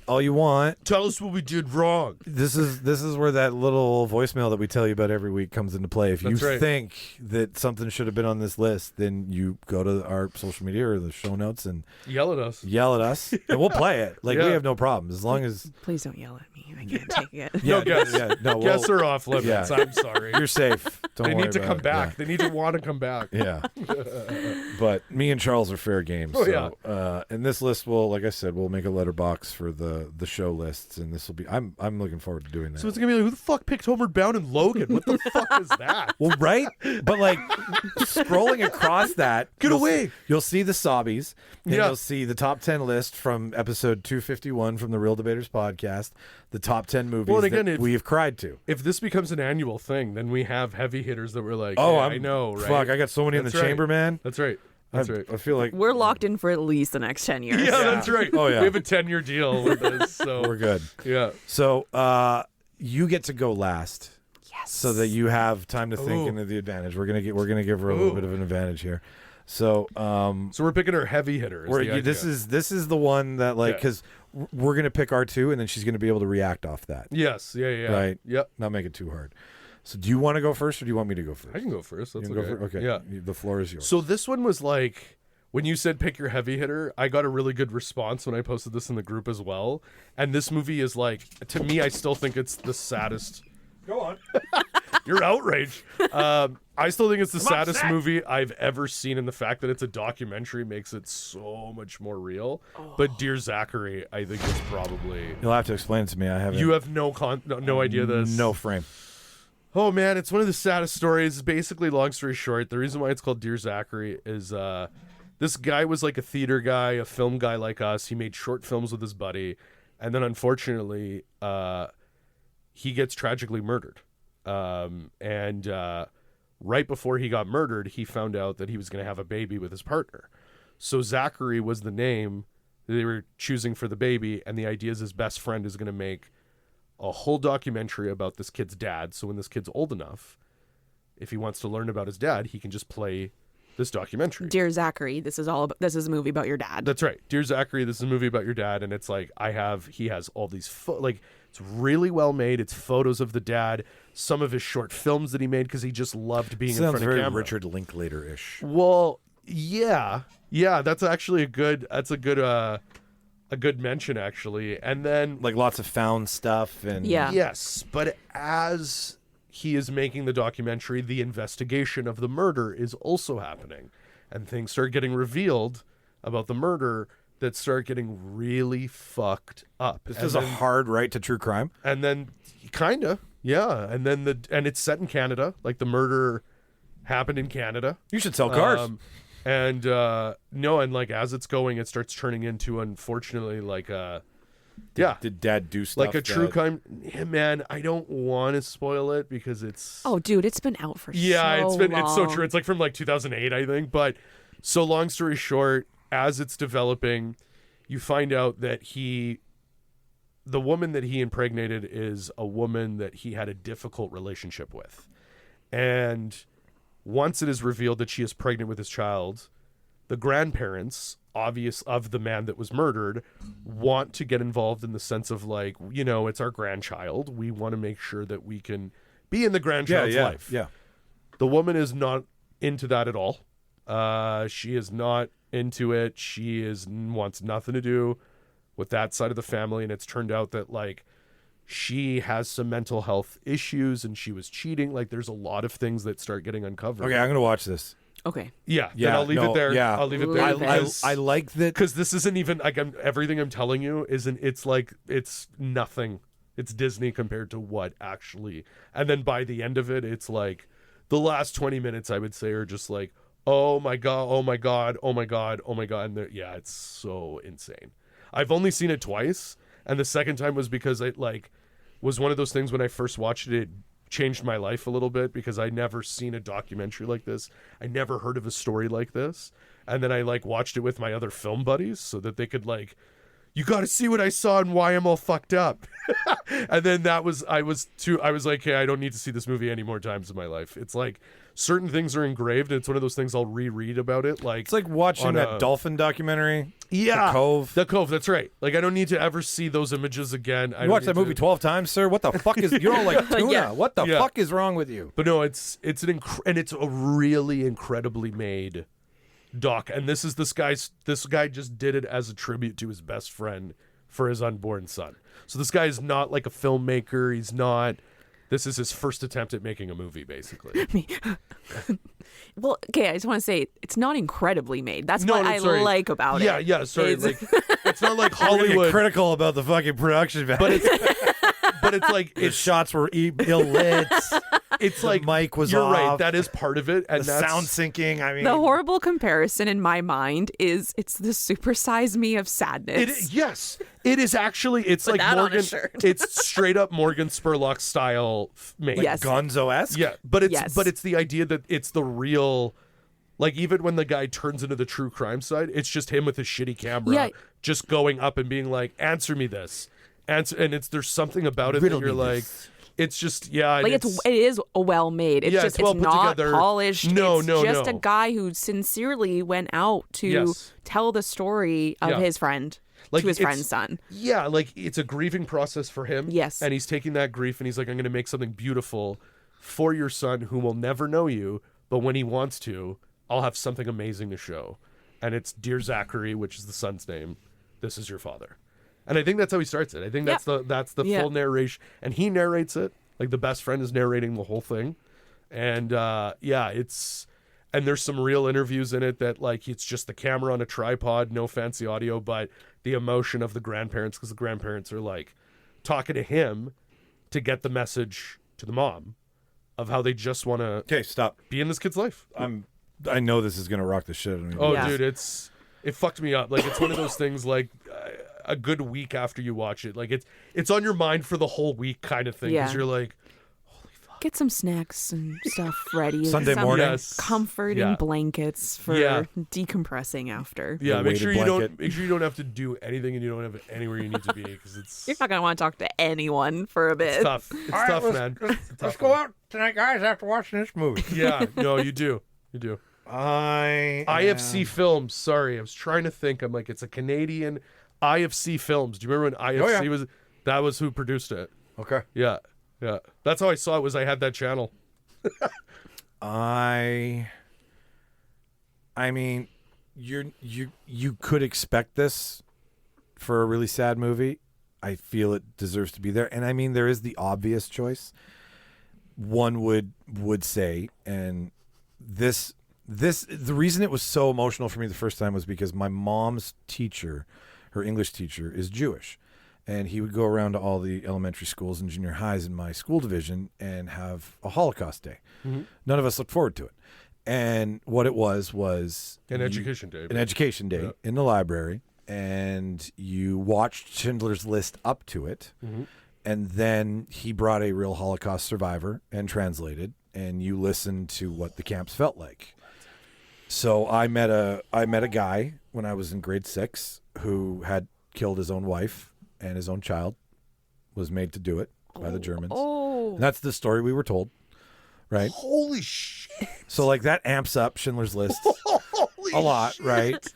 all you want. Tell us what we did wrong. This is where that little voicemail that we tell you about every week comes into play. If you think that something should have been on this list, then you go to our social media or the show notes and yell at us, and we'll play it. Like we have no problem as long as. Please don't yell at me. I can't take it. Guests are off limits. I'm sorry. You're safe. Don't they worry need to about come it. back. Yeah. They need to want to come back. Yeah. But me and Charles are fair game. And this list will, like I said, we'll make a letterbox for the show lists, and this will be. I'm looking forward to doing that. So it's gonna be like, who the fuck picked Homeward Bound and Logan? What the fuck is that? Well, right, but like scrolling across that, you'll see the Sobbies, and you'll see the top 10 list from episode 251 from the Real Debaters podcast, the top 10 movies that we have cried to. If this becomes an annual thing, then we have heavy hitters that we're like, I know, right? Fuck, I got so many in the chamber, man. That's right. That's right. I feel like we're locked in for at least the next 10 years. Yeah, that's right. Oh yeah, we have a 10-year deal with this, so we're good. Yeah. So you get to go last. Yes. So that you have time to think into the advantage. We're gonna give her a little bit of an advantage here. So we're picking her heavy hitter. This is the one that like because we're gonna pick our 2 and then she's gonna be able to react off that. Yes. Yeah. Right. Yep. Not make it too hard. So do you want to go first or do you want me to go first? I can go first. That's okay. Okay. The floor is yours. So this one was like when you said pick your heavy hitter, I got a really good response when I posted this in the group as well. And this movie is like, to me, I still think it's the saddest. Go on. You're outraged. I still think it's the saddest movie I've ever seen, and the fact that it's a documentary makes it so much more real. But Dear Zachary, I think is probably... You'll have to explain it to me. I haven't. You have no idea this. No frame. Oh, man, it's one of the saddest stories. Basically, long story short, the reason why it's called Dear Zachary is this guy was like a theater guy, a film guy like us. He made short films with his buddy. And then, unfortunately, he gets tragically murdered. Right before he got murdered, he found out that he was going to have a baby with his partner. So Zachary was the name they were choosing for the baby, and the idea is his best friend is going to make a whole documentary about this kid's dad. So when this kid's old enough, if he wants to learn about his dad, he can just play this documentary. Dear Zachary, this is a movie about your dad. That's right. Dear Zachary, this is a movie about your dad, and it's like he has all these it's really well made. It's photos of the dad, some of his short films that he made because he just loved being in front of camera. Sounds very Richard Linklater-ish. Well, yeah, that's actually a good mention actually. And then like lots of found stuff and yes, but as he is making the documentary, the investigation of the murder is also happening, and things start getting revealed about the murder that start getting really fucked up. This is a hard right to true crime. And then kinda, yeah. And then it's set in Canada. Like the murder happened in Canada. You should sell cars. And like as it's going, it starts turning into, unfortunately, like Did dad do stuff like a true crime? Yeah, man, I don't want to spoil it because it's Oh, dude, it's been out for it's so true. It's like from like 2008, I think. But so long story short, as it's developing, you find out that the woman that he impregnated is a woman that he had a difficult relationship with. And once it is revealed that she is pregnant with his child, the grandparents, obvious of the man that was murdered, want to get involved in the sense of like, it's our grandchild. We want to make sure that we can be in the grandchild's life. Yeah. The woman is not into that at all. She is not into it. She wants nothing to do with that side of the family. And it's turned out that like she has some mental health issues and she was cheating. Like there's a lot of things that start getting uncovered. Okay, I'm going to watch this. Okay. Yeah. Then I'll leave it there. Yeah. I'll leave it there. I like that. Because this isn't even like everything I'm telling you it's nothing. It's Disney compared to what actually. And then by the end of it, it's like the last 20 minutes I would say are just like, oh my God, oh my God, oh my God, oh my God. And it's so insane. I've only seen it twice. And the second time was because it was one of those things when I first watched it changed my life a little bit because I never seen a documentary like this. I never heard of a story like this. And then I watched it with my other film buddies so that they could you got to see what I saw and why I'm all fucked up. And then I was like, hey, I don't need to see this movie any more times in my life. It's like certain things are engraved, and it's one of those things I'll reread about it. It's like watching that dolphin documentary. Yeah. The Cove, that's right. Like I don't need to ever see those images again. You watched that movie 12 times, sir? What the fuck is... You don't like tuna. Yeah. What the fuck is wrong with you? But no, it's a really incredibly made doc, and this guy just did it as a tribute to his best friend for his unborn son. So this guy is not like a filmmaker. This is his first attempt at making a movie, basically. Well, okay, I just want to say it's not incredibly made. That's what I like about it. Yeah, sorry. It's not like Hollywood. Critical about the fucking production value. But it's like the shots were ill lit. It's like mic was you're off. right. That is part of it, and the sound syncing. I mean, the horrible comparison in my mind is it's the Super Size Me of sadness. Yes, it is actually. It's like that Morgan. On a shirt. It's straight up Morgan Spurlock style made. Yes. Gonzo-esque. Yeah, but it's the idea that it's the real. Like even when the guy turns into the true crime side, it's just him with his shitty camera, just going up and being like, "Answer me this." And there's something about it that you're like. It's just it is well made. It's not together. Polished. No, it's just a guy who sincerely went out to tell the story of his friend to his friend's son. Yeah, it's a grieving process for him. Yes, and he's taking that grief and he's like, I'm going to make something beautiful for your son who will never know you, but when he wants to, I'll have something amazing to show. and it's Dear Zachary, which is the son's name. This is your father. And I think that's how he starts it. I think that's the full narration, and he narrates it. Like the best friend is narrating the whole thing, and it's. And there's some real interviews in it that, like, it's just the camera on a tripod, no fancy audio, but the emotion of the grandparents, because the grandparents are, like, talking to him to get the message to the mom of how they just want to stop. Be in this kid's life. I know this is going to rock the shit out of me. Oh, dude, it fucked me up. Like, it's one of those things, like, a good week after you watch it. Like, it's on your mind for the whole week kind of thing, because you're like, get some snacks and stuff ready. Sunday some morning, comforting blankets for decompressing after. Yeah, make sure you don't have to do anything, and you don't have anywhere you need to be, because it's you're not gonna want to talk to anyone for a bit. It's tough. It's tough, man. Let's go out tonight, guys, after watching this movie. Yeah, no, you do. IFC Films. Sorry, I was trying to think. I'm like, it's a Canadian IFC Films. Do you remember when IFC was? That was who produced it. Okay. Yeah. Yeah, that's how I saw it. Was I had that channel. I mean, you could expect this for a really sad movie. I feel it deserves to be there, and I mean, there is the obvious choice. One would say, and the reason it was so emotional for me the first time was because my mom's teacher, her English teacher, is Jewish. And he would go around to all the elementary schools and junior highs in my school division and have a Holocaust Day. Mm-hmm. None of us looked forward to it. And what it was an education day. An education day in the library. And you watched Schindler's List up to it. Mm-hmm. And then he brought a real Holocaust survivor and translated. And you listened to what the camps felt like. So I met a guy when I was in grade 6 who had killed his own wife. And his own child was made to do it by the Germans. And that's the story we were told, right? Holy shit. So, like, that amps up Schindler's List a lot, right?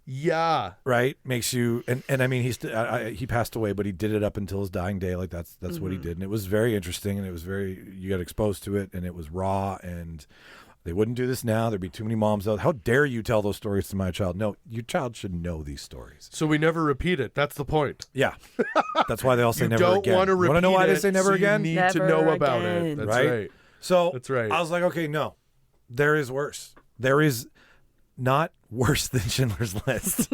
Yeah. Right? Makes you... And I mean, he passed away, but he did it up until his dying day. Like, that's what he did. And it was very interesting, and it was you got exposed to it, and it was raw, and... They wouldn't do this now. There'd be too many moms out. How dare you tell those stories to my child? No, your child should know these stories. So we never repeat it. That's the point. Yeah. That's why they all say never again. You don't want to repeat it. Know why they say never again? You need to know about it. That's right. So that's right. I was like, okay, no. There is worse. There is not worse than Schindler's List.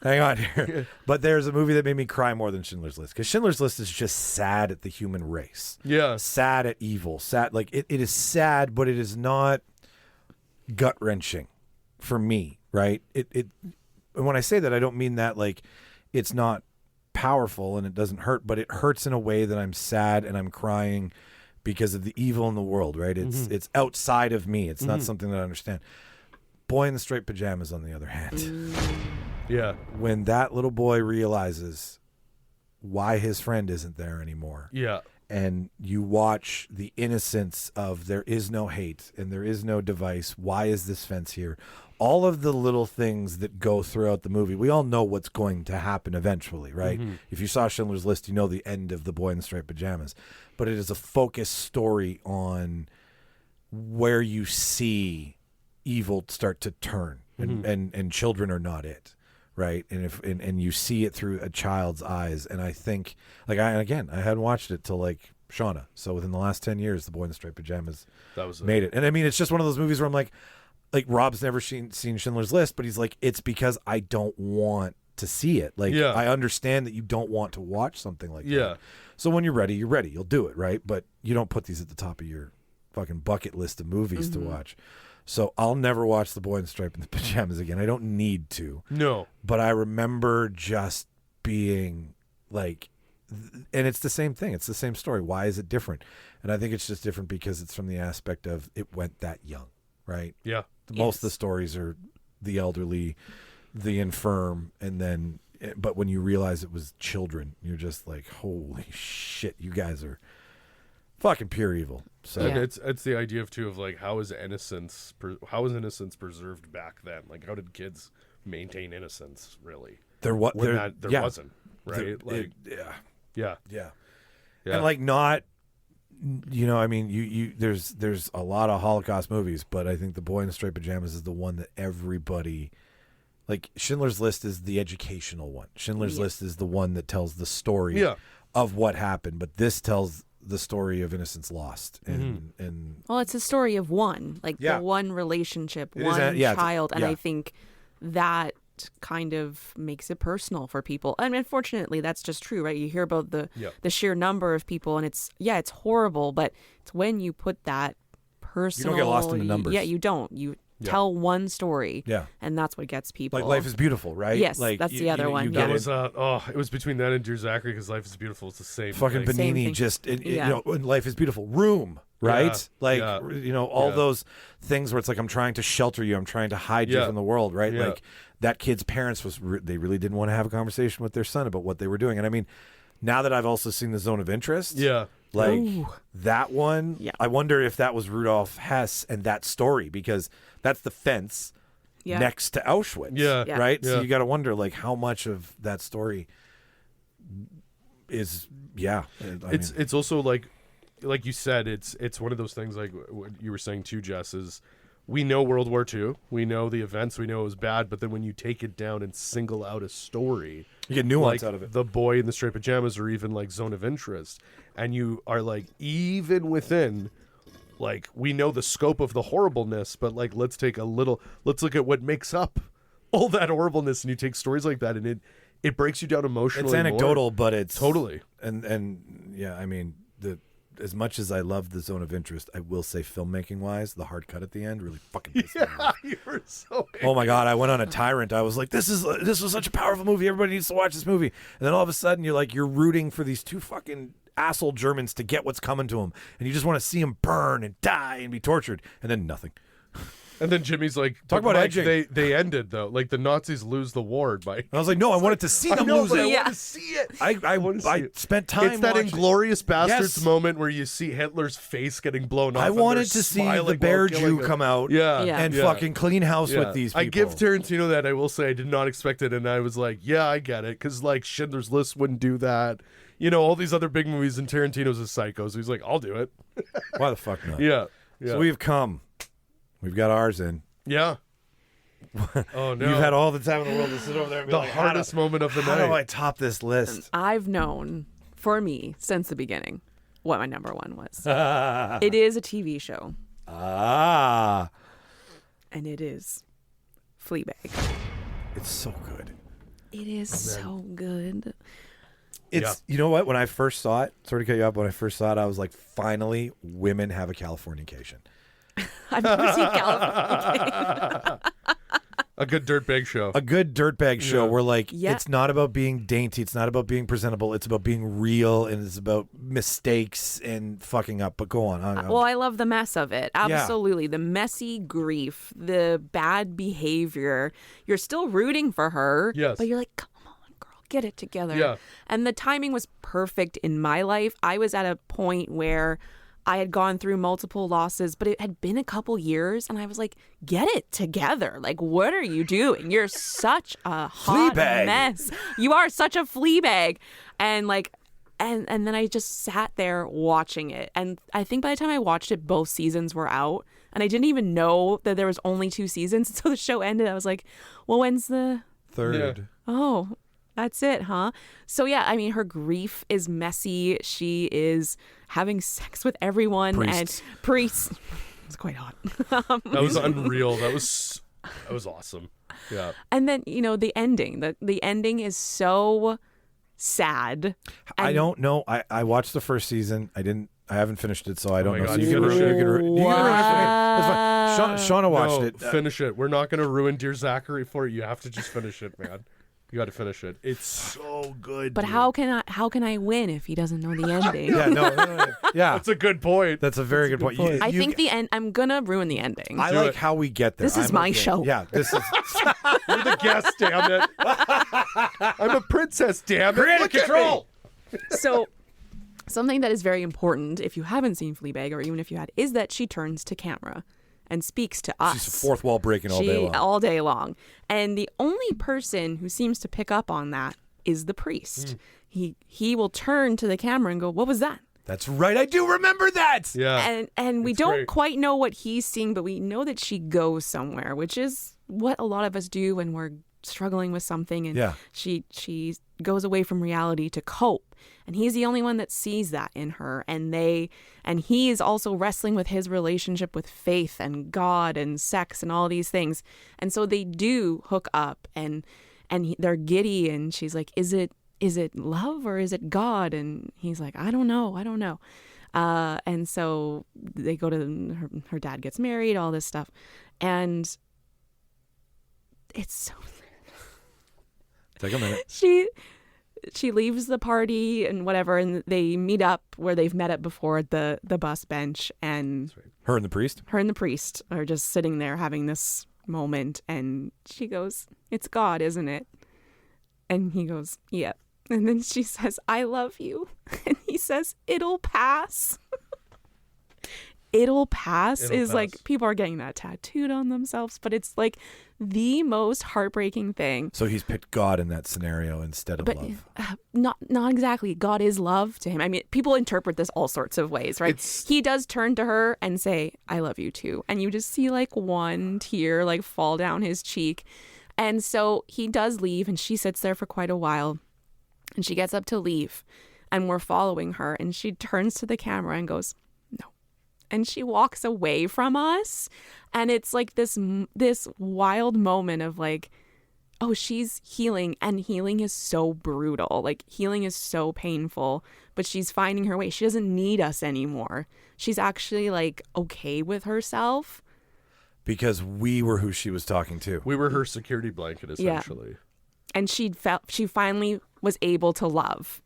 Hang on here. But there's a movie that made me cry more than Schindler's List. Because Schindler's List is just sad at the human race. Yeah. Sad at evil. Sad. Like, it is sad, but it is not gut-wrenching for me, right? And when I say that, I don't mean that like it's not powerful and it doesn't hurt, but it hurts in a way that I'm sad and I'm crying because of the evil in the world, right? It's outside of me. It's not something that I understand. Boy in the Striped Pajamas, on the other hand. Yeah. When that little boy realizes why his friend isn't there anymore. Yeah. And you watch the innocence of there is no hate and there is no device. Why is this fence here? All of the little things that go throughout the movie. We all know what's going to happen eventually, right? Mm-hmm. If you saw Schindler's List, you know the end of The Boy in the Striped Pajamas. But it is a focused story on where you see evil start to turn, and children are not it. Right, and you see it through a child's eyes, and I think, like, I hadn't watched it till like Shauna. So within the last 10 years, The Boy in the Striped Pajamas made it. And I mean, it's just one of those movies where I'm like Rob's never seen Schindler's List, but he's like, it's because I don't want to see it. Like, I understand that you don't want to watch something like that. So when you're ready, you're ready. You'll do it, right? But you don't put these at the top of your fucking bucket list of movies to watch. So I'll never watch The Boy in the Striped Pajamas again. I don't need to. No. But I remember just being like, and it's the same thing. It's the same story. Why is it different? And I think it's just different because it's from the aspect of it went that young, right? Yeah. Most of the stories are the elderly, the infirm, and then, but when you realize it was children, you're just like, holy shit, you guys are fucking pure evil. So it's the idea of like, how is innocence preserved back then? Like, how did kids maintain innocence really? There wasn't, right? Yeah. And like, not, I mean, there's a lot of Holocaust movies, but I think The Boy in the Striped Pajamas is the one that everybody like Schindler's List is the educational one. Schindler's List is the one that tells the story Yeah. of what happened, but this tells the story of innocence lost. And Well, it's a story of one, like Yeah. the one relationship, It is one yeah, it's- child, and yeah. I think that kind of makes it personal for people. And unfortunately, that's just true, right? You hear about the sheer number of people, and it's horrible, but it's when you put that personal. get lost in the numbers. Yeah, you don't. You tell one story, and that's what gets people. like Life is Beautiful, right? Yes, like, that's the other one, You yeah. get It it. was it was between that and Dear Zachary because Life is Beautiful. It's the same. Fucking thing. Same Benigni thing. just Yeah. you know, in Life is Beautiful, Room, right? Yeah. Like Yeah. you know, all Yeah. those things where it's like I'm trying to shelter you, I'm trying to hide you Yeah. from the world, right? Yeah. Like that kid's parents they really didn't want to have a conversation with their son about what they were doing. And I mean, now that I've also seen The Zone of Interest, Yeah. like that one, Yeah. I wonder if that was Rudolf Hess and that story, because that's the fence Yeah. next to Auschwitz, Yeah. Yeah. right? So Yeah. you got to wonder like how much of that story is I mean, It's also like you said, it's one of those things like what you were saying too, Jess, is we know World War II, we know the events, we know it was bad, but then when you take it down and single out a story, you get nuance like out of it. The Boy in the Striped Pajamas, or even like Zone of Interest, and you are like, even within, like, we know the scope of the horribleness, but like let's look at what makes up all that horribleness, and you take stories like that, and it breaks you down emotionally. It's anecdotal, but it's Totally. and yeah, I mean as much as I love The Zone of Interest, I will say filmmaking wise, the hard cut at the end really fucking pissed me off. You were so Oh my god, I went on a tyrant. I was like, this was such a powerful movie. Everybody needs to watch this movie. And then all of a sudden you're rooting for these two fucking asshole Germans to get what's coming to them, and you just want to see them burn and die and be tortured, and then nothing. And then Jimmy's like, Talk "But about Mike, edging." They ended though. Like the Nazis lose the war, Mike. And I was like, no, I wanted to see I them know, lose but I it. Yeah. want to see it. I see it. spent time It's that watching. Inglorious Bastards Yes. moment where you see Hitler's face getting blown off. I and they're wanted to see the smiling bear while killing Jew him. come out Yeah, Yeah. and fucking clean house Yeah. with these people. I give Tarantino that. I will say I did not expect it, and I was like, yeah, I get it, because like Schindler's List wouldn't do that. You know, all these other big movies, and Tarantino's a psycho, so he's like, I'll do it. Why the fuck not? Yeah, yeah, So we've come. We've got ours in. yeah. Oh no! You've had all the time in the world to sit over there and be the like, hardest moment of the how night. do I top this list? I've known for me since the beginning what my number one was. It is a TV show, Ah, and it is Fleabag. it's so good. It is so good. It's you know what? When I first saw it, sorry to cut you up. When I first saw it, I was like, finally, women have a Californication. I've never seen California. A good dirtbag show. A good dirtbag show where like Yeah. it's not about being dainty, it's not about being presentable, it's about being real, and it's about mistakes and fucking up. But go on. Well, I love the mess of it. Absolutely. The messy grief, the bad behavior. You're still rooting for her. Yes. But you're like, come on, girl, get it together. Yeah. And the timing was perfect in my life. I was at a point where I had gone through multiple losses, but it had been a couple years, and I was like, get it together. Like, what are you doing? You're such a hot Fleabag. mess. You are such a flea bag. And like, and then I just sat there watching it. And I think by the time I watched it, both seasons were out. And I didn't even know that there was only 2 seasons. So the show ended. I was like, well, when's the... Third. Oh, that's it, huh? So yeah, I mean, her grief is messy. She is having sex with everyone Priests. and priests. It's quite hot. That was unreal. That was awesome. Yeah. And then, you know, the ending. The ending is so sad. I And- don't know. I watched the first season. I haven't finished it, so I don't my know. God, So you you can gotta ruin finish it. it. You can ruin it for me. That's fine. Shauna watched No, it. Finish it. We're not going to ruin Dear Zachary for you. You have to just finish it, man. You got to finish it. It's so good. But dude. how can I win if he doesn't know the ending? Yeah, no. Yeah, That's a good point. that's a very good point. You- I you- think the end. I'm gonna ruin the ending. I Do like it. how we get there. This is I'm my okay. show. Yeah, this is You're the guest, damn it. I'm a princess, damn it. creative Look at control. me. So, something that is very important, if you haven't seen Fleabag, or even if you had, is that she turns to camera and speaks to us. She's a fourth wall breaking all day long. All day long. And the only person who seems to pick up on that is the priest. He will turn to the camera and go, "What was that?" That's right. I do remember that. Yeah. And we It's don't great. quite know what he's seeing, but we know that she goes somewhere, which is what a lot of us do when we're struggling with something, and Yeah. she goes away from reality to cope, and he's the only one that sees that in her, and he is also wrestling with his relationship with faith and God and sex and all these things, and so they do hook up, and they're giddy, and she's like, is it love or is it God? And he's like, I don't know. And so they go to her dad gets married, all this stuff, and it's so Take a minute. she leaves the party and whatever, and they meet up where they've met up before at the bus bench, and Her and the priest? her and the priest are just sitting there having this moment, and she goes, it's God, isn't it? And he goes, yeah. And then she says, I love you. And he says, it'll pass. It'll pass is like, people are getting that tattooed on themselves, but it's like the most heartbreaking thing. So he's picked God in that scenario instead of love. Not exactly. God is love to him. I mean, people interpret this all sorts of ways, right? He does turn to her and say, I love you too. And you just see like one tear like fall down his cheek. And so he does leave, and she sits there for quite a while, and she gets up to leave, and we're following her, and she turns to the camera and goes, no. And she walks away from us. And it's like this wild moment of like, oh, she's healing, and healing is so brutal. Like, healing is so painful, but she's finding her way. She doesn't need us anymore. She's actually like okay with herself. Because we were who she was talking to. We were her security blanket, essentially. Yeah. And she finally was able to love,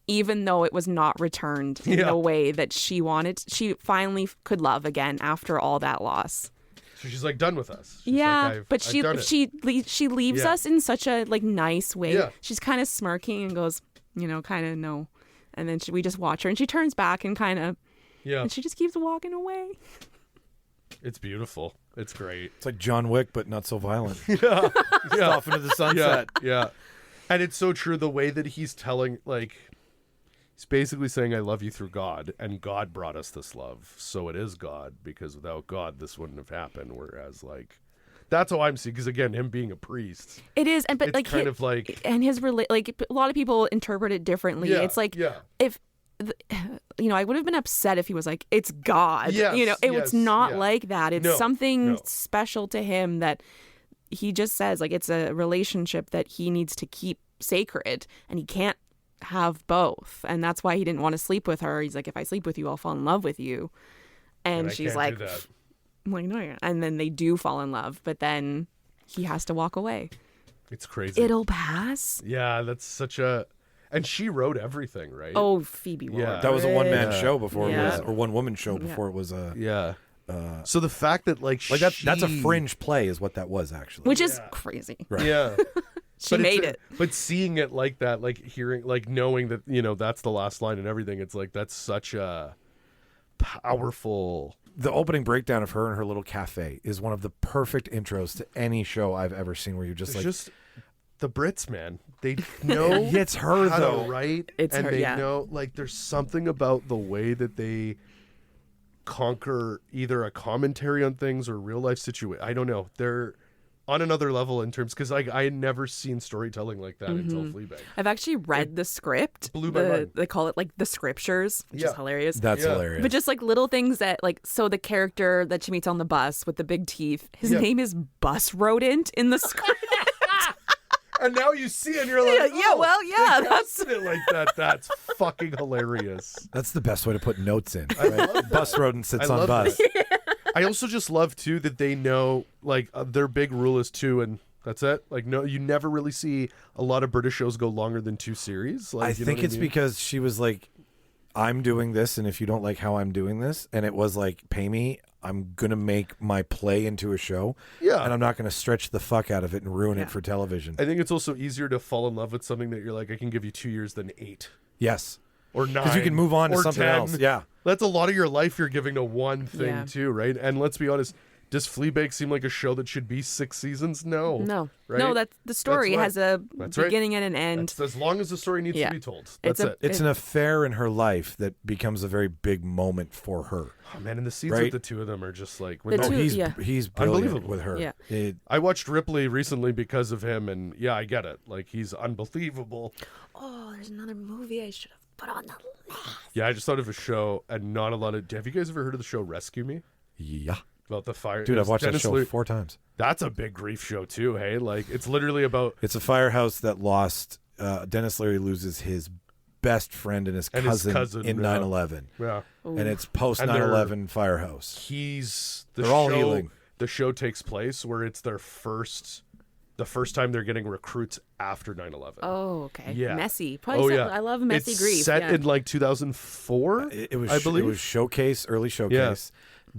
even though it was not returned in the way that she wanted. She finally could love again after all that loss. So she's like done with us. She's but she leaves us in such a like nice way. Yeah. She's kind of smirking and goes, kind of no. And then we just watch her, and she turns back and kind of, and she just keeps walking away. It's beautiful. It's great. It's like John Wick, but not so violent. Yeah. Off into the sunset. Yeah. And it's so true the way that he's telling, like, he's basically saying, I love you through God, and God brought us this love. So it is God, because without God, this wouldn't have happened. Whereas, like, that's how I'm seeing, because again, him being a priest. It is, but it's like, kind of like, and his like a lot of people interpret it differently. It's like, if, I would have been upset if he was like, it's God. It's not like that. It's something special to him that he just says, like, it's a relationship that he needs to keep sacred, and he can't have both. And that's why he didn't want to sleep with her. He's like, if I sleep with you, I'll fall in love with you. And she's like, I'm like, no, and then they do fall in love, but then he has to walk away. It's crazy. It'll pass. Yeah, that's such a... And she wrote everything, right? Oh, Phoebe wrote That was a one-man show before it Yeah. was, or one-woman show before it was a... Yeah. So the fact that, like, that's a fringe play is what that was, actually. Which is crazy. Right. Yeah. She made it. But seeing it like that, like hearing, like knowing that, that's the last line and everything, it's like, that's such a powerful... The opening breakdown of her and her little cafe is one of the perfect intros to any show I've ever seen, where you're just It's like... just the Brits, man. They know it's her, how though. to write. It's and her, they yeah. know, like, there's something about the way that they conquer either a commentary on things or real life situation. I don't know. They're on another level in terms, because I had never seen storytelling like that until Fleabag. I've actually read the script. Blew my mind. They call it like the scriptures, which is hilarious. That's hilarious. But just like little things that, like, so the character that she meets on the bus with the big teeth, his name is Bus Rodent in the script. And now you see it and you're like, that's it like that. That's fucking hilarious. That's the best way to put notes in. Right? Bus rodent sits on love bus. I also just love, too, that they know, like, their big rule is 2, and that's it. Like, no, you never really see a lot of British shows go longer than 2 series. Like, I think it's because she was like, I'm doing this, and if you don't like how I'm doing this, and it was like, pay me, I'm going to make my play into a show, and I'm not going to stretch the fuck out of it and ruin it for television. I think it's also easier to fall in love with something that you're like, I can give you 2 years than 8. Yes. Or 9. Because you can move on to or something 10. else. Yeah. That's a lot of your life you're giving to one thing, too, right? And let's be honest, Does Fleabag seem like a show that should be 6 seasons? No. Right? No, that's the story That's has a That's beginning and an end. That's as long as the story needs to be told. That's it. It's an affair in her life that becomes a very big moment for her. Oh, man, and the scenes Right? with the two of them are just like... The two- he's yeah. he's brilliant Unbelievable. with her. Yeah. I watched Ripley recently because of him, and yeah, I get it. Like, he's unbelievable. Oh, there's another movie I should have put on the list. Yeah, I just thought of a show, and not a lot of... Have you guys ever heard of the show Rescue Me? Yeah. About the fire... Dude, it I've was watched that Dennis show Leary- 4 times. That's a big grief show, too, hey? Like, it's literally about... It's a firehouse that lost... Dennis Leary loses his best friend and his cousin, in 9/11. Yeah. And it's post And they're- 9/11 firehouse. They're all healing. The show takes place where it's the first time they're getting recruits after 9/11. Oh, okay. Yeah. Messy. Probably I love messy it's grief. set yeah. in like 2004. It was I believe. It was early showcase.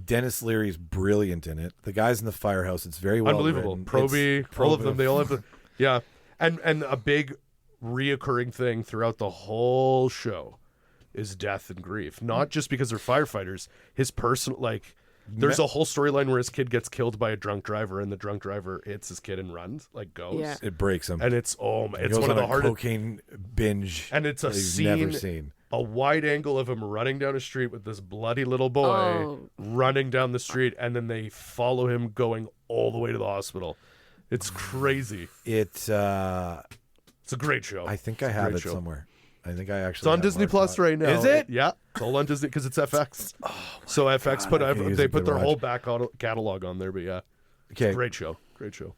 Dennis Leary's brilliant in it. The guys in the firehouse, it's very well Unbelievable. written. Proby, It's all of them, Proby. they all have the... Yeah. And a big reoccurring thing throughout the whole show is death and grief. Not just because they're firefighters. His personal... Like, there's a whole storyline where his kid gets killed by a drunk driver, and the drunk driver hits his kid and runs, like goes. Yeah. It breaks him. And it's He it's goes one of on the a hardest... cocaine binge. And it's a that you've scene, never seen. a wide angle of him running down a street with this bloody little boy Oh. running down the street, and then they follow him going all the way to the hospital. It's crazy. It's a great show. I think I It's a have great it show. somewhere. I think I actually. It's on have Disney marked Plus on. right now. Is it? Yeah, it's all on Disney because it's FX. So FX God, I could use they a put good their whole watch. back catalog on there. But yeah, Okay. great show. Great show.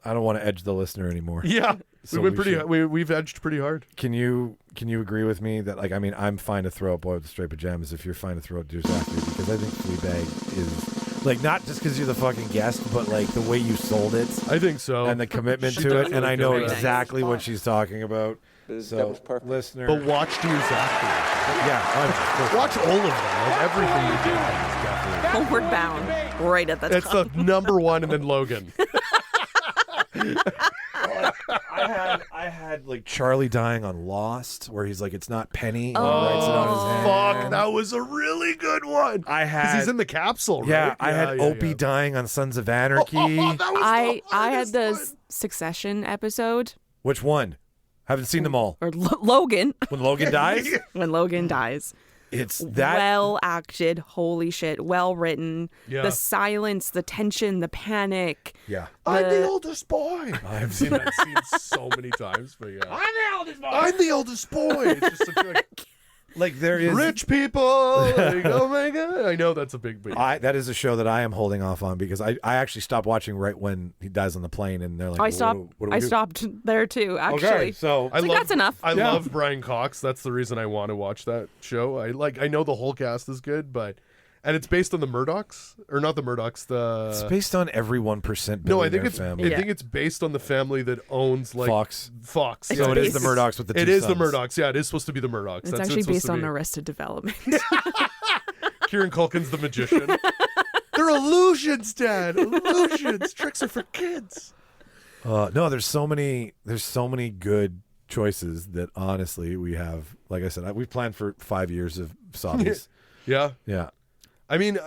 I don't want to edge the listener anymore. Yeah, So we went we pretty. should- We've edged pretty hard. Can you agree with me that, like, I mean, I'm fine to throw out Boy with the Straight Pajamas if you're fine to throw out Deuce After, because I think Fleabag is, like, not just because you're the fucking guest, but like the way you sold it I think so. and the commitment She to does it, and really I know good at it. exactly what she's talking about. So, listener, But watch Deuce After. yeah, Watch all of them. Like everything you do. is definitely- Homeward Bound, right at the It's top. the number one, and then Logan. I had like Charlie dying on Lost, where he's like, it's not Penny, and he writes it on his hand. Fuck, that was a really good one. I Because had he's in the capsule, right? yeah, I had Opie dying on Sons of Anarchy. That was I the had hardest the one. Succession episode, Which one? Haven't seen them all. or Logan, When Logan dies, when Logan dies. it's that. Well acted, holy shit, well written. Yeah. The silence, the tension, the panic. Yeah, I'm the oldest boy. I've Seen that scene so many times, but yeah. I'm the oldest boy. It's just such a, like there is rich people. Like, oh my god! I know that's a big beat. that is a show that I am holding off on because I actually stopped watching right when he dies on the plane, and they're like, I stopped. What do we I do?" stopped there too. Actually, Okay, so It's like, that's enough. I Yeah. love Brian Cox. That's the reason I want to watch that show. I know the whole cast is good, and it's based on the Murdochs, or not the Murdochs. it's based on every 1% No, I billionaire think it's family. Yeah. I think it's based on the family that owns like Fox. Fox. So yeah. it is the Murdochs with the two It is the sons. Murdochs. Yeah, it is supposed to be the Murdochs. it's That's actually what it's based supposed on to be. Arrested Development. Kieran Culkin's the magician. They're illusions, Dad. Illusions. Tricks are for kids. No, there's so many good choices that honestly we have. Like I said, we've planned for 5 years of Sobbies. Yeah. Yeah. I mean,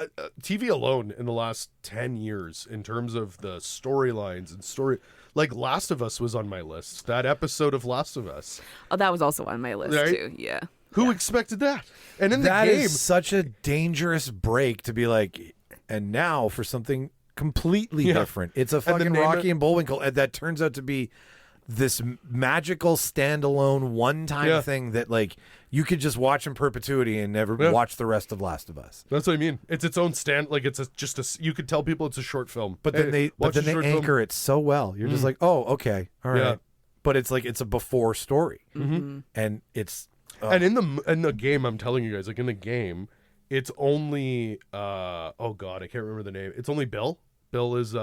TV alone in the last 10 years, in terms of the storylines and like Last of Us was on my list. That episode of Last of Us. Oh, that was also on my list Right? too. Yeah. Who expected that? And in That the game, is such a dangerous break to be like, and now for something completely Yeah. different. It's a And the fucking name Rocky it- and Bullwinkle, and that turns out to be this magical standalone one-time Yeah. thing that like you could just watch in perpetuity and never Yeah. watch the rest of Last of Us. that's what I mean. It's its own stand. Like it's you could tell people it's a short film. But then they watch a short film. anchor it so well. You're just like, oh, okay, all right. Yeah. But it's like it's a before story, Mm-hmm. and it's And in the game, I'm telling you guys, like in the game, it's only oh god, I can't remember the name. It's only Bill. Bill is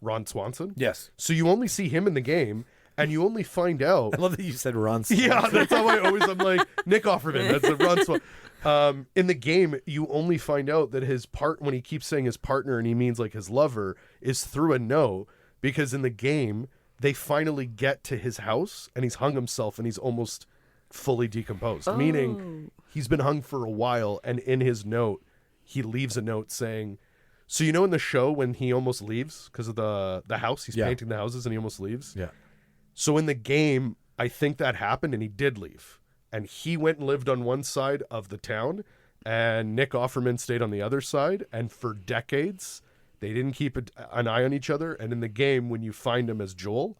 Ron Swanson. yes. So you only see him in the game, and you only find out. I love that you said Ron. Yeah, that's how I'm like Nick Offerman. That's the Ron Swanson. In the game, you only find out that when he keeps saying his partner and he means like his lover, is through a no, because in the game they finally get to his house and he's hung himself and he's almost fully decomposed, meaning he's been hung for a while, and in his note he leaves a note saying, So you know in the show when he almost leaves because of the house, he's Yeah. painting the houses and he almost leaves. Yeah. So in the game, I think that happened and he did leave. And he went and lived on one side of the town and Nick Offerman stayed on the other side. And for decades, they didn't keep an eye on each other. And in the game, when you find him as Joel,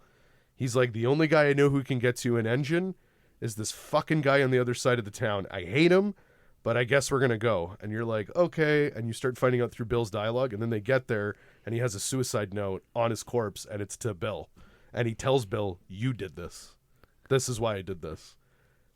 he's like, the only guy I know who can get to an engine is this fucking guy on the other side of the town. I hate him, but I guess we're going to go. And you're like, okay. And you start finding out through Bill's dialogue. And then they get there and he has a suicide note on his corpse and it's to Bill. And he tells Bill, you did this. This is why I did this.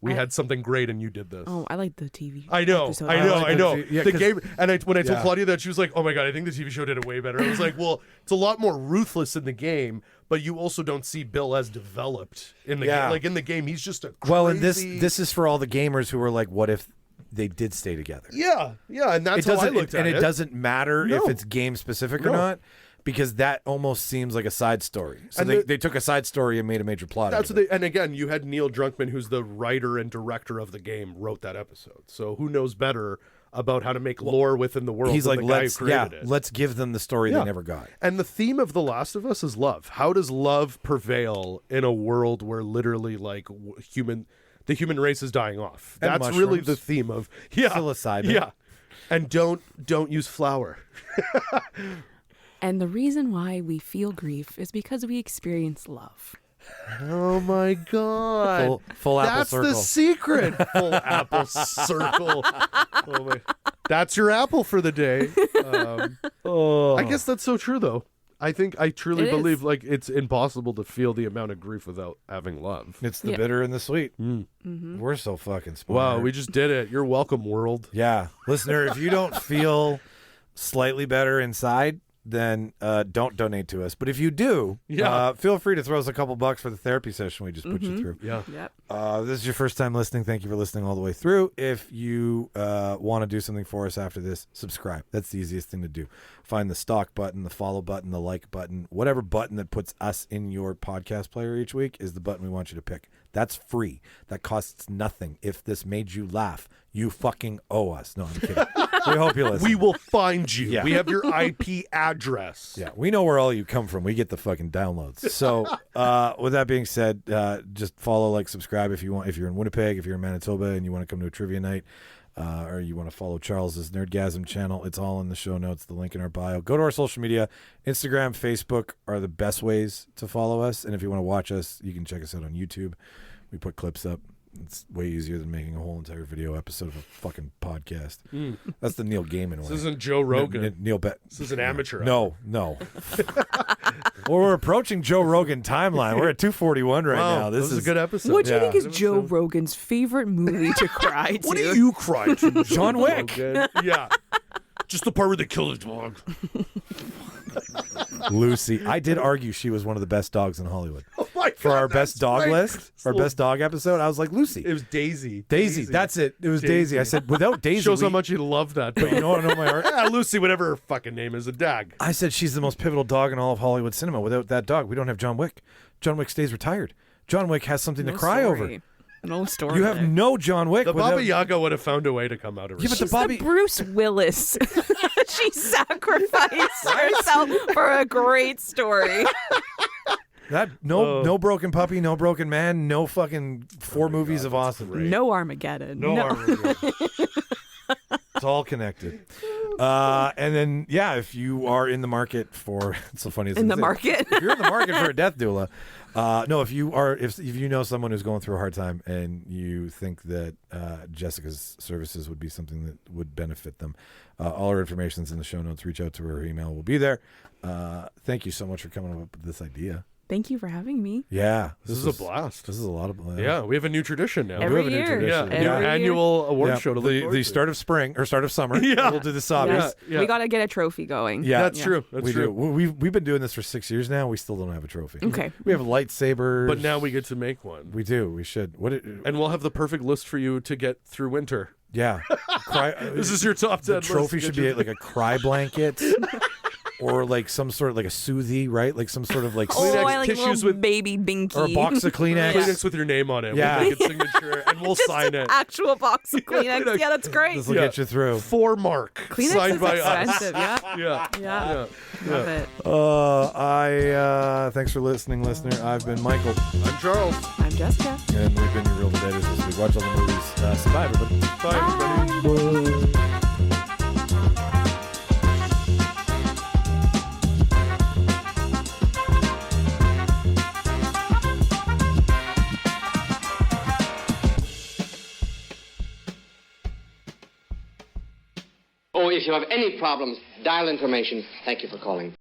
We had something great and you did this. Oh, I like the TV. I know. episode. I know. Yeah, the 'cause- game, and when I told Yeah. Claudia that, she was like, "Oh my god, I think the TV show did it way better." I was like, "Well, it's a lot more ruthless in the game, but you also don't see Bill as developed in the Yeah. game. Like in the game, he's just a crazy... Well, and this is for all the gamers who are like, what if they did stay together? yeah, and that's It how I doesn't, looked at it. and it doesn't matter No. if it's game specific or No. not, because that almost seems like a side story. So And they took a side story and made a major plot. That's out what of it. they, and again, you had Neil Druckmann, who's the writer and director of the game, wrote that episode. So who knows better about how to make lore within the world? He's than like, the guy let's who created it. let's give them the story Yeah. they never got. And the theme of The Last of Us is love. How does love prevail in a world where literally like the human race is dying off? And That's really mushrooms. the theme of Psilocybin. Yeah. And don't use flour. And the reason why we feel grief is because we experience love. Oh my god. Full apple That's circle. the secret. Full apple circle. Oh my. That's your apple for the day. I guess that's so true though. I truly It believe is. like it's impossible to feel the amount of grief without having love. It's the Yeah. bitter and the sweet. Mm-hmm. We're so fucking smart. Wow, we just did it. You're welcome, world. Yeah. Listener, if you don't feel slightly better inside, then don't donate to us. But if you do, feel free to throw us a couple bucks for the therapy session we just put you through. Yeah. Yep. This is your first time listening. Thank you for listening all the way through. If you want to do something for us after this, subscribe. That's the easiest thing to do. Find the stock button, the follow button, the like button, whatever button that puts us in your podcast player each week is the button we want you to pick. That's free. That costs nothing. If this made you laugh, you fucking owe us. No, I'm kidding. We hope you listen. We will find you. Yeah. We have your IP address. Yeah, we know where all you come from. We get the fucking downloads. So, with that being said, just follow, like, subscribe if you want. If you're in Winnipeg, if you're in Manitoba, and you want to come to a trivia night, or you want to follow Charles's Nerdgasm channel, it's all in the show notes. The link in our bio. Go to our social media. Instagram, Facebook are the best ways to follow us. And if you want to watch us, you can check us out on YouTube. We put clips up. It's way easier than making a whole entire video episode of a fucking podcast. That's the Neil Gaiman way. This isn't Joe Rogan. Neil This is an amateur. No. Well, we're approaching Joe Rogan timeline. We're at 241 right Wow, now. this is a good episode. What do you Yeah. think is Joe Rogan's favorite movie to cry to? What do you cry to? John Wick. Rogan? Yeah. Just the part where they kill the dog. Lucy. I did argue she was one of the best dogs in Hollywood. Oh my God, For our that's best dog right. list, our best dog episode, I was like, Lucy. It was Daisy. Daisy. That's it. It was Daisy. I said, without Daisy. Shows how much you love that dog. You know my heart? Yeah, Lucy, whatever her fucking name is, a dag. I said she's the most pivotal dog in all of Hollywood cinema. Without that dog, we don't have John Wick. John Wick stays retired. John Wick has something to cry over. No story. You have there. no John Wick. The without... Baba Yaga would have found a way to come out of her. Yeah, but She's the Bobby. the Bruce Willis. She sacrificed herself for a great story. That no broken puppy, no broken man, no fucking 4 movies of awesome. No Armageddon. no Armageddon. It's all connected. And then if you are in the market for it's so funny. In the market. If you're in the market for a death doula, if you know someone who's going through a hard time and you think that Jessica's services would be something that would benefit them, all her information's in the show notes. Reach out to her. Her email will be there. Thank you so much for coming up with this idea. Thank you for having me. Yeah, This is a blast. This is a lot of Yeah, we have a new tradition now. Every have a new year. tradition. Yeah, Every year. annual award Yeah, show to look forward the to. start of spring or start of summer. Yeah. We'll do the Sobbies. Yeah. We got to get a trophy going. Yeah, That's true. That's we true. do. We've been doing this for 6 years now. We still don't have a trophy. Okay. We have lightsabers. But now we get to make one. we do. We should. And we'll have the perfect list for you to get through winter. Yeah. This is your top 10 the trophy list. should be like a cry blanket, or like some sort of like a Soothie, right? Like some sort of like Oh, I like a tissues little with- baby binky. or a box of Kleenex. Kleenex with your name on it. Yeah. We'll make it signature and we'll Just sign an it. actual box of Kleenex. Yeah, that's great. This will get you through. For Mark. Kleenex signed is by us. expensive. Yeah. Yeah. Love it. Thanks for listening, listener. I've been Michael, I'm Charles. I'm Jessica. and we've been your real debaters this week. Watch all the movies. Bye, everybody. Bye, everybody. Bye. Oh, if you have any problems, dial information. Thank you for calling.